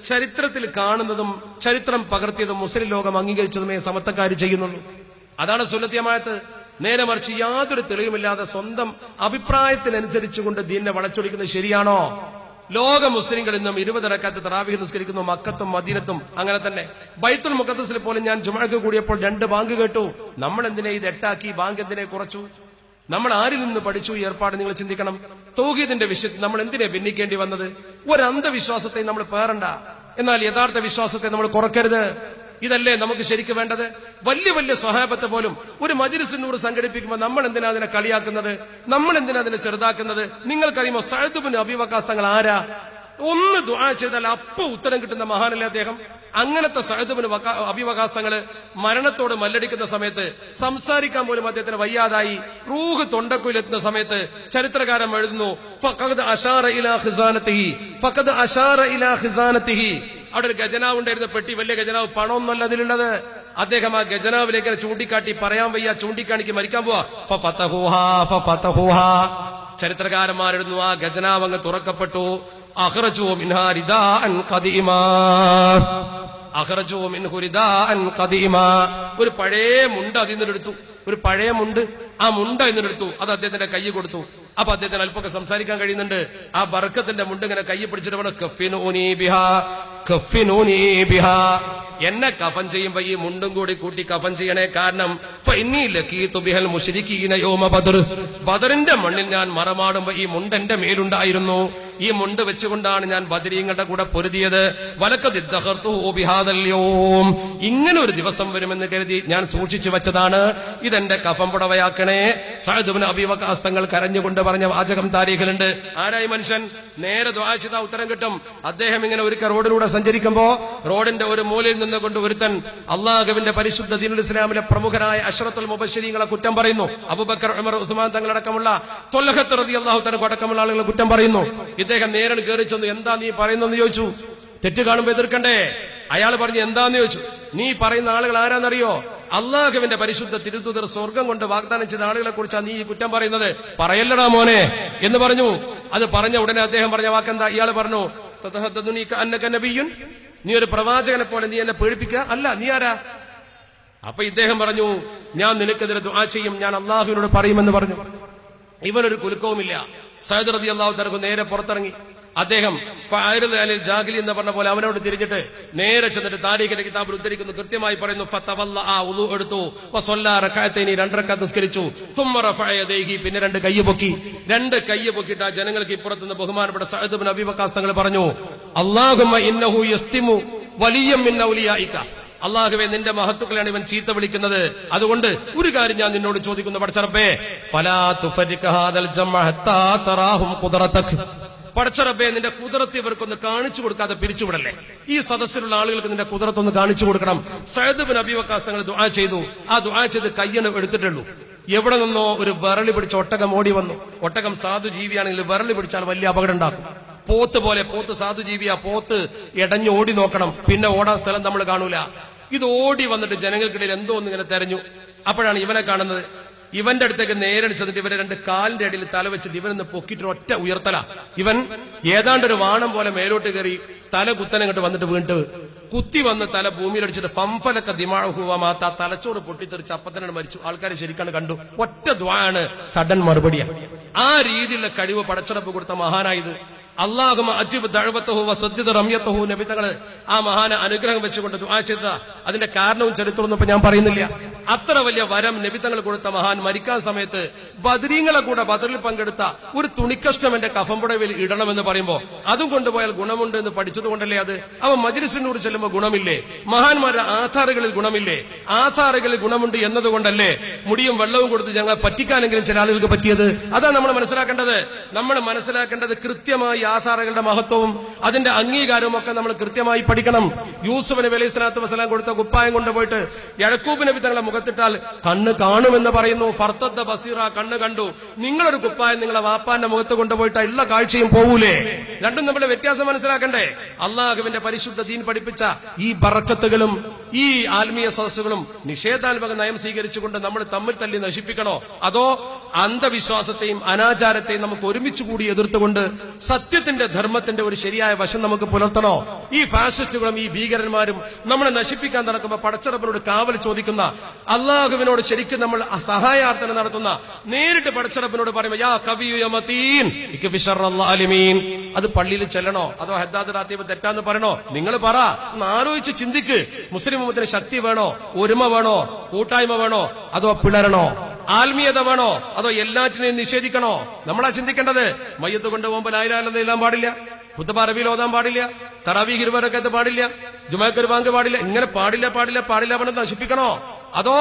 ചരിത്രത്തിൽ കാണുന്നതും ചരിത്രം പകർത്തിയതും മുസ്ലിം ലോകം അംഗീകരിച്ചതുമേ സമത്വക്കാർ ചെയ്യുന്നുള്ളൂ. അതാണ് സുന്നത്ത് ജമാഅത്ത്. നേരെ മറിച്ച് യാതൊരു തെളിവുമില്ലാതെ സ്വന്തം അഭിപ്രായത്തിനനുസരിച്ചുകൊണ്ട് ദീനിനെ വളച്ചൊടിക്കുന്നത് ശരിയാണോ? ലോക മുസ്ലിങ്ങൾ ഇന്നും 20 റക്അത്ത് തറാവീഹ് നിസ്കരിക്കുന്നു. മക്കത്തും മദീനത്തും അങ്ങനെ തന്നെ. ബൈത്തുൽ മുഖദ്ദസിൽ പോലും ഞാൻ ജുമുഅക്ക് കൂടിയപ്പോൾ 2 ബാങ്ക് കേട്ടു. നമ്മൾ എന്തിനെ ഇത് 8 ആക്കി? ബാങ്ക് എന്തിനെ കുറച്ചു? നമ്മൾ ആരിൽ നിന്ന് പഠിച്ചു ഈ ഏർപ്പാട്? നിങ്ങൾ ചിന്തിക്കണം. തൗഹീദിന്റെ വിഷയത്തിൽ നമ്മൾ എന്തിനെ ഭിന്നിക്കേണ്ടി വന്നത്? ഒരു അന്ധവിശ്വാസത്തെ നമ്മൾ പേറണ്ട, എന്നാൽ യഥാർത്ഥ വിശ്വാസത്തെ നമ്മൾ കുറക്കരുത്. ഇതല്ലേ നമുക്ക് ശരിക്കും വേണ്ടത്? വലിയ വലിയ സ്വഹാബത്ത് പോലും ഒരു മജ്‌ലിസ് നൂർ സംഘടിപ്പിക്കുമ്പോൾ നമ്മൾ എന്തിനാ അതിനെ കളിയാക്കുന്നത്? നമ്മൾ എന്തിനാ അതിനെ ചെറുതാക്കുന്നത്? നിങ്ങൾക്കറിയുമോ സഅദ് ഇബ്നു അബീ വഖാസ് തങ്ങൾ ആരാ? ഒന്ന് ദുആ ചെയ്താൽ അപ്പൊ ഉത്തരം കിട്ടുന്ന മഹാനല്ലേ അദ്ദേഹം. അങ്ങനത്തെ സഅദ് ഇബ്നു അബീ വഖാസ് തങ്ങൾ മരണത്തോട് മല്ലടിക്കുന്ന സമയത്ത് സംസാരിക്കാൻ പോലും അദ്ദേഹത്തിന് വയ്യാതായി. റൂഹ് തൊണ്ടക്കുയിലെത്തുന്ന സമയത്ത് ചരിത്രകാരൻ എഴുതുന്നു, ഫഖദ് അശാറ ഇലാ ഖിസാനതിഹി. അവിടെ ഒരു ഖജനാവ് ഉണ്ടായിരുന്ന പെട്ടി, വലിയ ഖജനാവ്, പണമൊന്നുമല്ല അതിലുള്ളത്. അദ്ദേഹം ആ ഖജനാവിലേക്ക് ചൂണ്ടിക്കാട്ടി, പറയാൻ വയ്യ, ചൂണ്ടിക്കാണിക്ക് മരിക്കാൻ പോവാ. ഫഫതഹൂഹാ. ചരിത്രകാരന്മാരെഴുതുന്നു, ആ ഖജനാവ് അങ്ങ് തുറക്കപ്പെട്ടു. അഖ്റജൂ മിൻഹാ റിദാഅൻ ഖദീമാ. ഒരു പഴയ മുണ്ട് അതിൽ നിന്നെടുത്തു. ഒരു പഴയ മുണ്ട്, ആ മുണ്ട ഇതിനെടുത്തു. അത് അദ്ദേഹത്തിന്റെ കൈ കൊടുത്തു. അപ്പൊ അദ്ദേഹത്തിന് അല്പമൊക്കെ സംസാരിക്കാൻ കഴിയുന്നുണ്ട്. ആ ബർക്കത്തിന്റെ മുണ്ട് ഇങ്ങനെ കൈ പിടിച്ചിട്ട് വേണം കഫിനൂനി ബിഹാ, എന്നെ കഫൻ ചെയ്യുമ്പോ ഈ മുണ്ടും കൂടി കൂട്ടി കഫൻ ചെയ്യണേ. കാരണം ബദറിന്റെ മണ്ണിൽ ഞാൻ മറമാടുമ്പോ ഈ മുണ്ട് എന്റെ മേലുണ്ടായിരുന്നു. ഈ മുണ്ട് വെച്ചുകൊണ്ടാണ് ഞാൻ ബദരീങ്ങളുടെ കൂടെ പൊരുതിയത്. ഇങ്ങനെ ഒരു ദിവസം വരുമെന്ന് കരുതി ഞാൻ സൂക്ഷിച്ചു വെച്ചതാണ്. ഇതെന്റെ കഫൻ പുടവയാക്കണേ. സഅദ് ഇബ്നു അബീ വഖാസ് തങ്ങൾ കരഞ്ഞുകൊണ്ട് പറഞ്ഞ വാചകം താരീഖിലുണ്ട്. ആരായി മനുഷ്യൻ? നേരെ ദുആ ചെയ്താ ഉത്തരം കിട്ടും. അദ്ദേഹം ഇങ്ങനെ ഒരിക്കൽ റോഡിലൂടെ സഞ്ചരിക്കുമ്പോ റോഡിന്റെ ഒരു മൂലയിൽ നിന്നുകൊണ്ട് ഒരുത്തൻ അള്ളാഹുവിന്റെ പരിശുദ്ധ ദീനുൽ ഇസ്ലാമിലെ പ്രമുഖരായ അശ്റത്തുൽ മുബശ്ശിരീങ്ങളെ കുറ്റം പറയുന്നു. അബൂബക്കർ, ഉമർ, ഉസ്മാൻ തങ്ങളടക്കമുള്ള ത്വൽഹത്ത് റളിയല്ലാഹു തആല അടക്കമുള്ള ആളുകളെ കുറ്റം പറയുന്നു. ഇദ്ദേഹം നേരെ കയറി ചെന്നു, എന്താ നീ പറയുന്നെന്ന് ചോദിച്ചു. തെറ്റ് കാണുമ്പോ എതിർക്കണ്ടേ? അയാൾ പറഞ്ഞു, എന്താന്ന് ചോദിച്ചു. നീ പറയുന്ന ആളുകൾ ആരാന്നറിയോ? അള്ളാഹുവിന്റെ പരിശുദ്ധ തിരുദൂതർ സ്വർഗം കൊണ്ട് വാഗ്ദാനം ചെയ്ത ആളുകളെ കുറിച്ചാണ് നീ ഈ കുറ്റം പറയുന്നത്. പറയല്ലടാ മോനെ എന്ന് പറഞ്ഞു. അത് പറഞ്ഞ ഉടനെ അദ്ദേഹം പറഞ്ഞ വാക്കെന്താ? ഇയാൾ പറഞ്ഞു, തതഹദ്ദുനി കഅന്നക നബിയ്യുൻ, നീ ഒരു പ്രവാചകനെ പോലെ നീ എന്നെ പേടിപ്പിക്കുക. അല്ല, നീ ആരാ? അപ്പൊ ഇദ്ദേഹം പറഞ്ഞു, ഞാൻ നിനക്കെതിരെ ദുആ ചെയ്യും, ഞാൻ അള്ളാഹുവിനോട് പറയുമെന്ന് പറഞ്ഞു. ഇവനൊരു കുലുക്കവുമില്ല. സഅദ് റളിയല്ലാഹു തആല നേരെ പുറത്തിറങ്ങി. അദ്ദേഹം ജാഗിലി എന്ന് പറഞ്ഞ പോലെ അവനോട് തിരിഞ്ഞിട്ട് നേരെ ചെന്നിട്ട് താരീഖിന്റെ കിതാബിൽ ഉദ്ധരിക്കുന്നു, കൃത്യമായി പറയുന്നു, വുളു എടുത്തു, വസല്ലാ റകഅത്തൈനി, 2 റക്അത്ത് നിസ്കരിച്ചു, സുമ്മ റഫഅ യദൈഹി, പിന്നെ 2 കൈ പൊക്കി. 2 കൈ പൊക്കിയിട്ട് ആ ജനങ്ങൾക്ക് ഇപ്പുറത്തുനിന്ന് ബഹുമാനപ്പെട്ട സഅദ് ഇബ്നു അബീ വഖാസ് തങ്ങൾ പറഞ്ഞു, അല്ലാഹുമ്മ ഇന്നഹു യസ്തിമു വലിയ്യം മിൻ ഔലിയായിക, അള്ളാഹുവേ നിന്റെ മഹത്തുക്കളാണ് ഇവൻ ചീത്ത വിളിക്കുന്നത്. അതുകൊണ്ട് ഒരു കാര്യം ഞാൻ നിന്നോട് ചോദിക്കുന്നു, പടച്ചറബ്ബേ, ഫലാ തുഫരിക ഹാദൽ ജംഅ ഹത്താ തറാഹും ഖുദ്റതക, പടച്ചറബ്ബേ നിന്റെ കുദറത്ത് ഇവർക്കൊന്ന് കാണിച്ചു കൊടുക്കാതെ പിരിച്ചുവിടല്ലേ. ഈ സദസ്സിലുള്ള ആളുകൾക്ക് നിന്റെ കുദറത്തൊന്ന് കാണിച്ചു കൊടുക്കണം. സഅദ് ഇബ്നു അബീ വഖാസ് തങ്ങൾ ദുആ ചെയ്തു. ആ ദുആ ചെയ്ത് കയ്യണ് എടുത്തിട്ടുള്ളൂ. എവിടെ നിന്നോ ഒരു വിരളി പിടിച്ച ഒട്ടകം ഓടി വന്നു. ഒട്ടകം സാധു ജീവിയാണെങ്കിൽ വിരളി പിടിച്ചാൽ വലിയ അപകടം ഉണ്ടാക്കും. പോത്ത് പോലെ, പോത്ത് സാധുജീവിയാ, പോത്ത് ഇടഞ്ഞ് ഓടി നോക്കണം, പിന്നെ ഓടാൻ സ്ഥലം നമ്മൾ കാണൂല. ഇത് ഓടി വന്നിട്ട് ജനങ്ങൾക്കിടയിൽ എന്തോ ഒന്നിങ്ങനെ തെരഞ്ഞു. അപ്പോഴാണ് ഇവനെ കാണുന്നത്. ഇവന്റെ അടുത്തേക്ക് നേരെ ചെന്നിട്ട് ഇവരെ രണ്ട് കാലിന്റെ ഇടയിൽ തല വെച്ചിട്ട് ഇവനൊന്ന് പൊക്കിയിട്ട് ഒറ്റ ഉയർത്തല. ഇവൻ ഏതാണ്ടൊരു വാണം പോലെ മേലോട്ട് കയറി തല കുത്തനങ്ങോട്ട് വന്നിട്ട് വീണിട്ട് കുത്തി വന്ന് തല ഭൂമിയിലടിച്ചിട്ട് ഫംഫലൊക്കെ ദിമാഹുവ മാത്ത തലച്ചോറ് പൊട്ടിത്തെറിച്ച് അപ്പത്തന്നെ മരിച്ചു. ആൾക്കാരെ ശരിക്കാണ് കണ്ടു. ഒറ്റ ദ്വാണ്, സഡൻ മറുപടിയാണ്. ആ രീതിയിലുള്ള കഴിവ് പടച്ചിറപ്പ് കൊടുത്ത മഹാനായത്. അല്ലാഹുമ്മ അജിബ് ദഅവതഹു വസദ്ദിദ് റംയതഹു. നബി തങ്ങള് ആ മഹാന അനുഗ്രഹം വെച്ചുകൊണ്ട് ദുആ ചെയ്ത അതിന്റെ കാരണവും ചരിത്രമൊന്നും ഇപ്പൊ ഞാൻ പറയുന്നില്ല. അത്ര വലിയ വരം നബി തങ്ങൾ കൊടുത്ത മഹാൻ മരിക്കാൻ സമയത്ത് ബദരീങ്ങളെ കൂടെ ബദറിൽ പങ്കെടുത്ത ഒരു തുണിക്കഷ്ണം എന്റെ കഫംപുടവിൽ ഇടണമെന്ന് പറയുമ്പോ അതും കൊണ്ടുപോയാൽ ഗുണമുണ്ട് എന്ന് പഠിച്ചത് കൊണ്ടല്ലേ അത്. അവ മജ്ലിസിനോട് ചെല്ലുമ്പോൾ ഗുണമില്ലേ? മഹാന്മാരുടെ ആധാറുകളിൽ ഗുണമില്ലേ? ആധാറുകളിൽ ഗുണമുണ്ട് എന്നതുകൊണ്ടല്ലേ മുടിയും വെള്ളവും കൊടുത്ത് ഞങ്ങളെ പറ്റിക്കാനെങ്കിലും ചില ആളുകൾക്ക് പറ്റിയത്. അതാണ് നമ്മൾ മനസ്സിലാക്കേണ്ടത്. നമ്മൾ മനസ്സിലാക്കേണ്ടത് കൃത്യമായി ആധാറുകളുടെ മഹത്വവും അതിന്റെ അംഗീകാരവും ഒക്കെ നമ്മൾ കൃത്യമായി പഠിക്കണം. യൂസുഫ് നബി അലൈഹി സ്വലാത്തു വസ്സലാം കൊടുത്ത കുപ്പായം കൊണ്ടുപോയിട്ട് യഅ്ഖൂബ് നബി തങ്ങളെ മുഖത്തിട്ടാൽ കണ്ണ് കാണുമെന്ന് പറയുന്നു. ഫർത്തദ്ദ ബസീറ, കണ്ണ് കണ്ടു. നിങ്ങളൊരു കുപ്പായം നിങ്ങളെ വാപ്പാന്റെ മുഖത്ത് കൊണ്ടുപോയിട്ട് എല്ലാ കാഴ്ചയും പോവൂലേ? രണ്ടും തമ്മിലെ വ്യത്യാസം മനസ്സിലാക്കണ്ടേ? അള്ളാഹുവിന്റെ പരിശുദ്ധ ദീൻ പഠിപ്പിച്ച ഈ ബറക്കത്തുകളും ഈ ആത്മീയ സദസ്സുകളും നിഷേധാത്മക നയം സ്വീകരിച്ചുകൊണ്ട് നമ്മൾ തമ്മിൽ തല്ലി നശിപ്പിക്കണോ? അതോ അന്ധവിശ്വാസത്തെയും അനാചാരത്തെയും നമുക്ക് ഒരുമിച്ച് കൂടി എതിർത്തുകൊണ്ട് സത്യത്തിന്റെ ധർമ്മത്തിന്റെ ഒരു ശരിയായ വശം നമുക്ക് പുലർത്തണോ? ഈ ഫാസിസ്റ്റുകളും ഈ ഭീകരന്മാരും നമ്മളെ നശിപ്പിക്കാൻ നടക്കുമ്പോൾ പടച്ചിറപ്പിനോട് കാവൽ ചോദിക്കുന്ന, അള്ളാഹുവിനോട് ശരിക്കും നമ്മൾ സഹായാർത്ഥന നടത്തുന്ന, നേരിട്ട് പടച്ചിറപ്പിനോട് പറയുമ്പോൾ യാ കവിയു യാ മതീൻ ഇക്ഫി ശർറൽ ആലിമീൻ, അത് പള്ളിയിൽ ചെല്ലണോ അതോ ഹദ്ദാദ് റാത്തീബ് തെറ്റാന്ന് പറയണോ? നിങ്ങൾ പറ, ആലോചിച്ച് ചിന്തിക്ക്. മുസ്ലിം ഉമ്മത്തിന് ശക്തി വേണോ? ഒരുമ വേണോ? കൂട്ടായ്മ വേണോ? അതോ പിളരണോ? ആത്മീയത വേണോ? അതോ എല്ലാറ്റിനെയും നിഷേധിക്കണോ? നമ്മളാ ചിന്തിക്കേണ്ടത്. മയ്യത്ത് കൊണ്ടുപോകുമ്പോൾ ലാ ഇലാഹ ഇല്ലല്ലാഹ് എഴുതാൻ പാടില്ല, ഖുത്ബ അറബിയിൽ ഓതാൻ പാടില്ല, തറാവീഹ് 20 റക്അത്ത് പാടില്ല, ജുമുഅക്ക് ഒരു ബാങ്ക് പാടില്ല. ഇങ്ങനെ പാടില്ല പാടില്ല പാടില്ല പറഞ്ഞ് നശിപ്പിക്കണോ? അതോ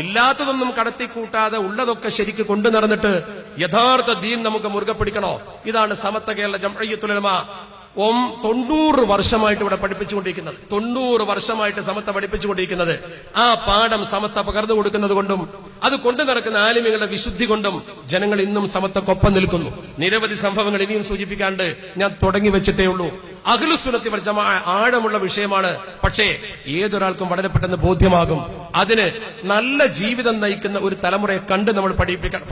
ഇല്ലാത്തതൊന്നും കടത്തിക്കൂട്ടാതെ ഉള്ളതൊക്കെ ശരിക്ക് കൊണ്ടു നടന്നിട്ട് യഥാർത്ഥ ദീൻ നമുക്ക് മുറുകെ പിടിക്കണോ? ഇതാണ് സമസ്ത കേരള ജംഇയ്യത്തുൽ ഉലമ 90 വർഷമായിട്ട് ഇവിടെ പഠിപ്പിച്ചുകൊണ്ടിരിക്കുന്നത്. 90 വർഷമായിട്ട് സമസ്ത പഠിപ്പിച്ചുകൊണ്ടിരിക്കുന്നത്. ആ പാഠം സമസ്ത പകർന്നു കൊടുക്കുന്നത് കൊണ്ടും അത് കൊണ്ടു നടക്കുന്ന ആലിമികളുടെ വിശുദ്ധി കൊണ്ടും ജനങ്ങൾ ഇന്നും സമസ്തക്കൊപ്പം നിൽക്കുന്നു. നിരവധി സംഭവങ്ങൾ ഇനിയും സൂചിപ്പിക്കാണ്ട് ഞാൻ തുടങ്ങി വെച്ചിട്ടേ ഉള്ളൂ. അഹ്ലുസുന്നത്തി വൽ ജമാഅ ആഴമുള്ള വിഷയമാണ്. പക്ഷേ ഏതൊരാൾക്കും വളരെ പെട്ടെന്ന് ബോധ്യമാകും. അതിന് നല്ല ജീവിതം നയിക്കുന്ന ഒരു തലമുറയെ കണ്ട് നമ്മൾ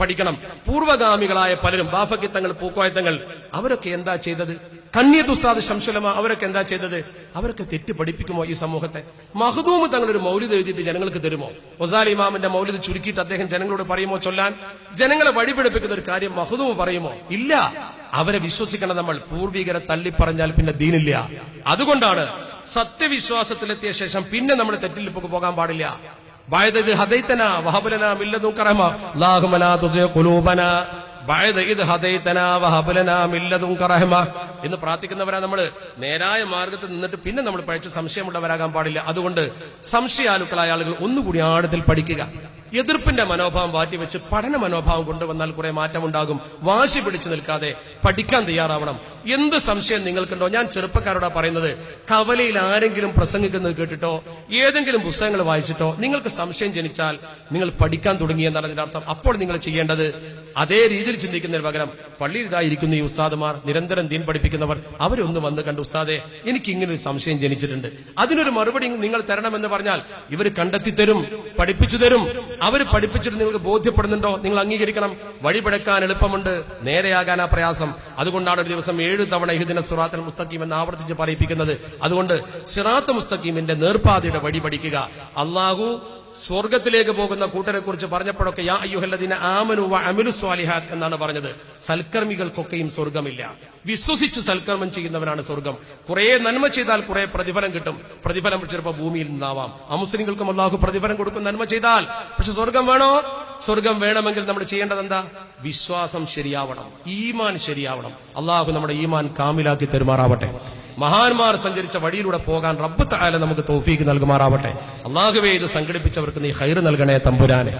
പഠിക്കണം. പൂർവ്വഗാമികളായ പലരും, ബാഫക്കിത്തങ്ങൾ, പൂക്കോയത്തങ്ങൾ, അവരൊക്കെ എന്താ ചെയ്തത്? കണ്ണിയത്ത് ഉസ്താദ് ശംസുലമ, അവരൊക്കെ എന്താ ചെയ്തത്? അവരൊക്കെ തെറ്റ് പഠിപ്പിക്കുമോ ഈ സമൂഹത്തെ? മഖ്ദൂമ് തങ്ങളൊരു മൗലിദ് എഴുതിയിട്ട് ജനങ്ങൾക്ക് തരുമോ? ഗസാലി ഇമാമിന്റെ മൗലിദ് ചുരുക്കിയിട്ട് അദ്ദേഹം ജനങ്ങളോട് പറയുമോ ചൊല്ലാൻ? ജനങ്ങളെ വഴിപിടിപ്പിക്കുന്ന ഒരു കാര്യം മഖ്ദൂമ് പറയുമോ? ഇല്ല. അവരെ വിശ്വസിക്കണം നമ്മൾ. പൂർവികരെ തള്ളിപ്പറഞ്ഞാൽ പിന്നെ ദീനില്ല. അതുകൊണ്ടാണ് സത്യവിശ്വാസത്തിലെത്തിയ ശേഷം പിന്നെ നമ്മൾ തെറ്റിൽ പോകാൻ പാടില്ല. ബഅദ ഹദൈതനാ വഹബ് ലനാ മിൻ ലദുൻക റഹ്മ അല്ലാഹുമ്മ ലാ തുസിഗ് ഖുലൂബനാ ബഅദ ഇദ് ഹദൈതനാ വഹബ് ലനാ മിൻ ലദുൻക റഹ്മ എന്ന് പ്രാർത്ഥിക്കുന്നവരാ നമ്മൾ. നേരായ മാർഗത്തിൽ നിന്നിട്ട് പിന്നെ നമ്മൾ പഴിച്ച് സംശയമുള്ളവരാകാൻ പാടില്ല. അതുകൊണ്ട് സംശയാലുക്കളായ ആളുകൾ ഒന്നുകൂടി ആഴത്തിൽ പഠിക്കുക. എതിർപ്പിന്റെ മനോഭാവം മാറ്റിവെച്ച് പഠന മനോഭാവം കൊണ്ടുവന്നാൽ കുറെ മാറ്റമുണ്ടാകും. വാശി പിടിച്ചു നിൽക്കാതെ പഠിക്കാൻ തയ്യാറാവണം. എന്ത് സംശയം നിങ്ങൾക്കുണ്ടോ? ഞാൻ ചെറുപ്പക്കാരോടാ പറയുന്നത്, കവലയിൽ ആരെങ്കിലും പ്രസംഗിക്കുന്നത് കേട്ടിട്ടോ ഏതെങ്കിലും പുസ്തകങ്ങൾ വായിച്ചിട്ടോ നിങ്ങൾക്ക് സംശയം ജനിച്ചാൽ നിങ്ങൾ പഠിക്കാൻ തുടങ്ങി എന്നാണ് അതിന്റെ അർത്ഥം. അപ്പോൾ നിങ്ങൾ ചെയ്യേണ്ടത് അതേ രീതിയിൽ ചിന്തിക്കുന്നതിന് പകരം പള്ളിയിൽ ഇതായിരിക്കുന്ന ഈ ഉസ്താദുമാർ, നിരന്തരം ദീൻ പഠിപ്പിക്കുന്നവർ, അവരൊന്ന് വന്ന് കണ്ട് ഉസ്താദെ എനിക്ക് ഇങ്ങനൊരു സംശയം ജനിച്ചിട്ടുണ്ട്, അതിനൊരു മറുപടി നിങ്ങൾ തരണമെന്ന് പറഞ്ഞാൽ ഇവർ കണ്ടെത്തി തരും, പഠിപ്പിച്ചു തരും. അവർ പഠിപ്പിച്ചിട്ട് നിങ്ങൾക്ക് ബോധ്യപ്പെടുന്നുണ്ടോ? നിങ്ങൾ അംഗീകരിക്കണം. വഴിപിടക്കാൻ എളുപ്പമുണ്ട്, നേരെയാകാൻ ആ പ്രയാസം. അതുകൊണ്ടാണ് ഒരു ദിവസം 7 തവണ ഇഹ്ദിന സിറാത്തൽ മുസ്തഖീം എന്ന് ആവർത്തിച്ച് പറയിപ്പിക്കുന്നത്. അതുകൊണ്ട് സിറാത്ത് മുസ്തഖീമിന്റെ നേർപ്പാതയുടെ വഴി പഠിക്കുക. അല്ലാഹു സ്വർഗത്തിലേക്ക് പോകുന്ന കൂട്ടരെ കുറിച്ച് പറഞ്ഞപ്പോഴൊക്കെ യാ അയ്യുഹല്ലദീന ആമനു വ അമിലുസ് സ്വാലിഹാത്ത് എന്നാണ് പറഞ്ഞത്. സൽക്കർമ്മികൾക്കൊക്കെയും സ്വർഗമില്ല. വിശ്വസിച്ച് സൽക്കർമ്മം ചെയ്യുന്നവനാണ് സ്വർഗം. കുറെ നന്മ ചെയ്താൽ കുറെ പ്രതിഫലം കിട്ടും. പ്രതിഫലം ചിലപ്പോൾ ഭൂമിയിൽ നിന്നാവാം. അമുസ്ലിങ്ങൾക്കും അല്ലാഹു പ്രതിഫലം കൊടുക്കും നന്മ ചെയ്താൽ. പക്ഷെ സ്വർഗം വേണോ? സ്വർഗം വേണമെങ്കിൽ നമ്മൾ ചെയ്യേണ്ടത് എന്താ? വിശ്വാസം ശരിയാവണം, ഈമാൻ ശരിയാവണം. അല്ലാഹു നമ്മുടെ ഈമാൻ കാമിലാക്കി തരുമാറാവട്ടെ. മഹാന്മാർ സഞ്ചരിച്ച വഴിയിലൂടെ പോകാൻ റബ്ബ് തആല നമുക്ക് തൗഫീഖ് നൽകുമാറാവട്ടെ. അല്ലാഹുവേ, ഇത് സംഘടിപ്പിച്ചവർക്ക് നീ ഖൈർ നൽകണേ തമ്പുരാനെ.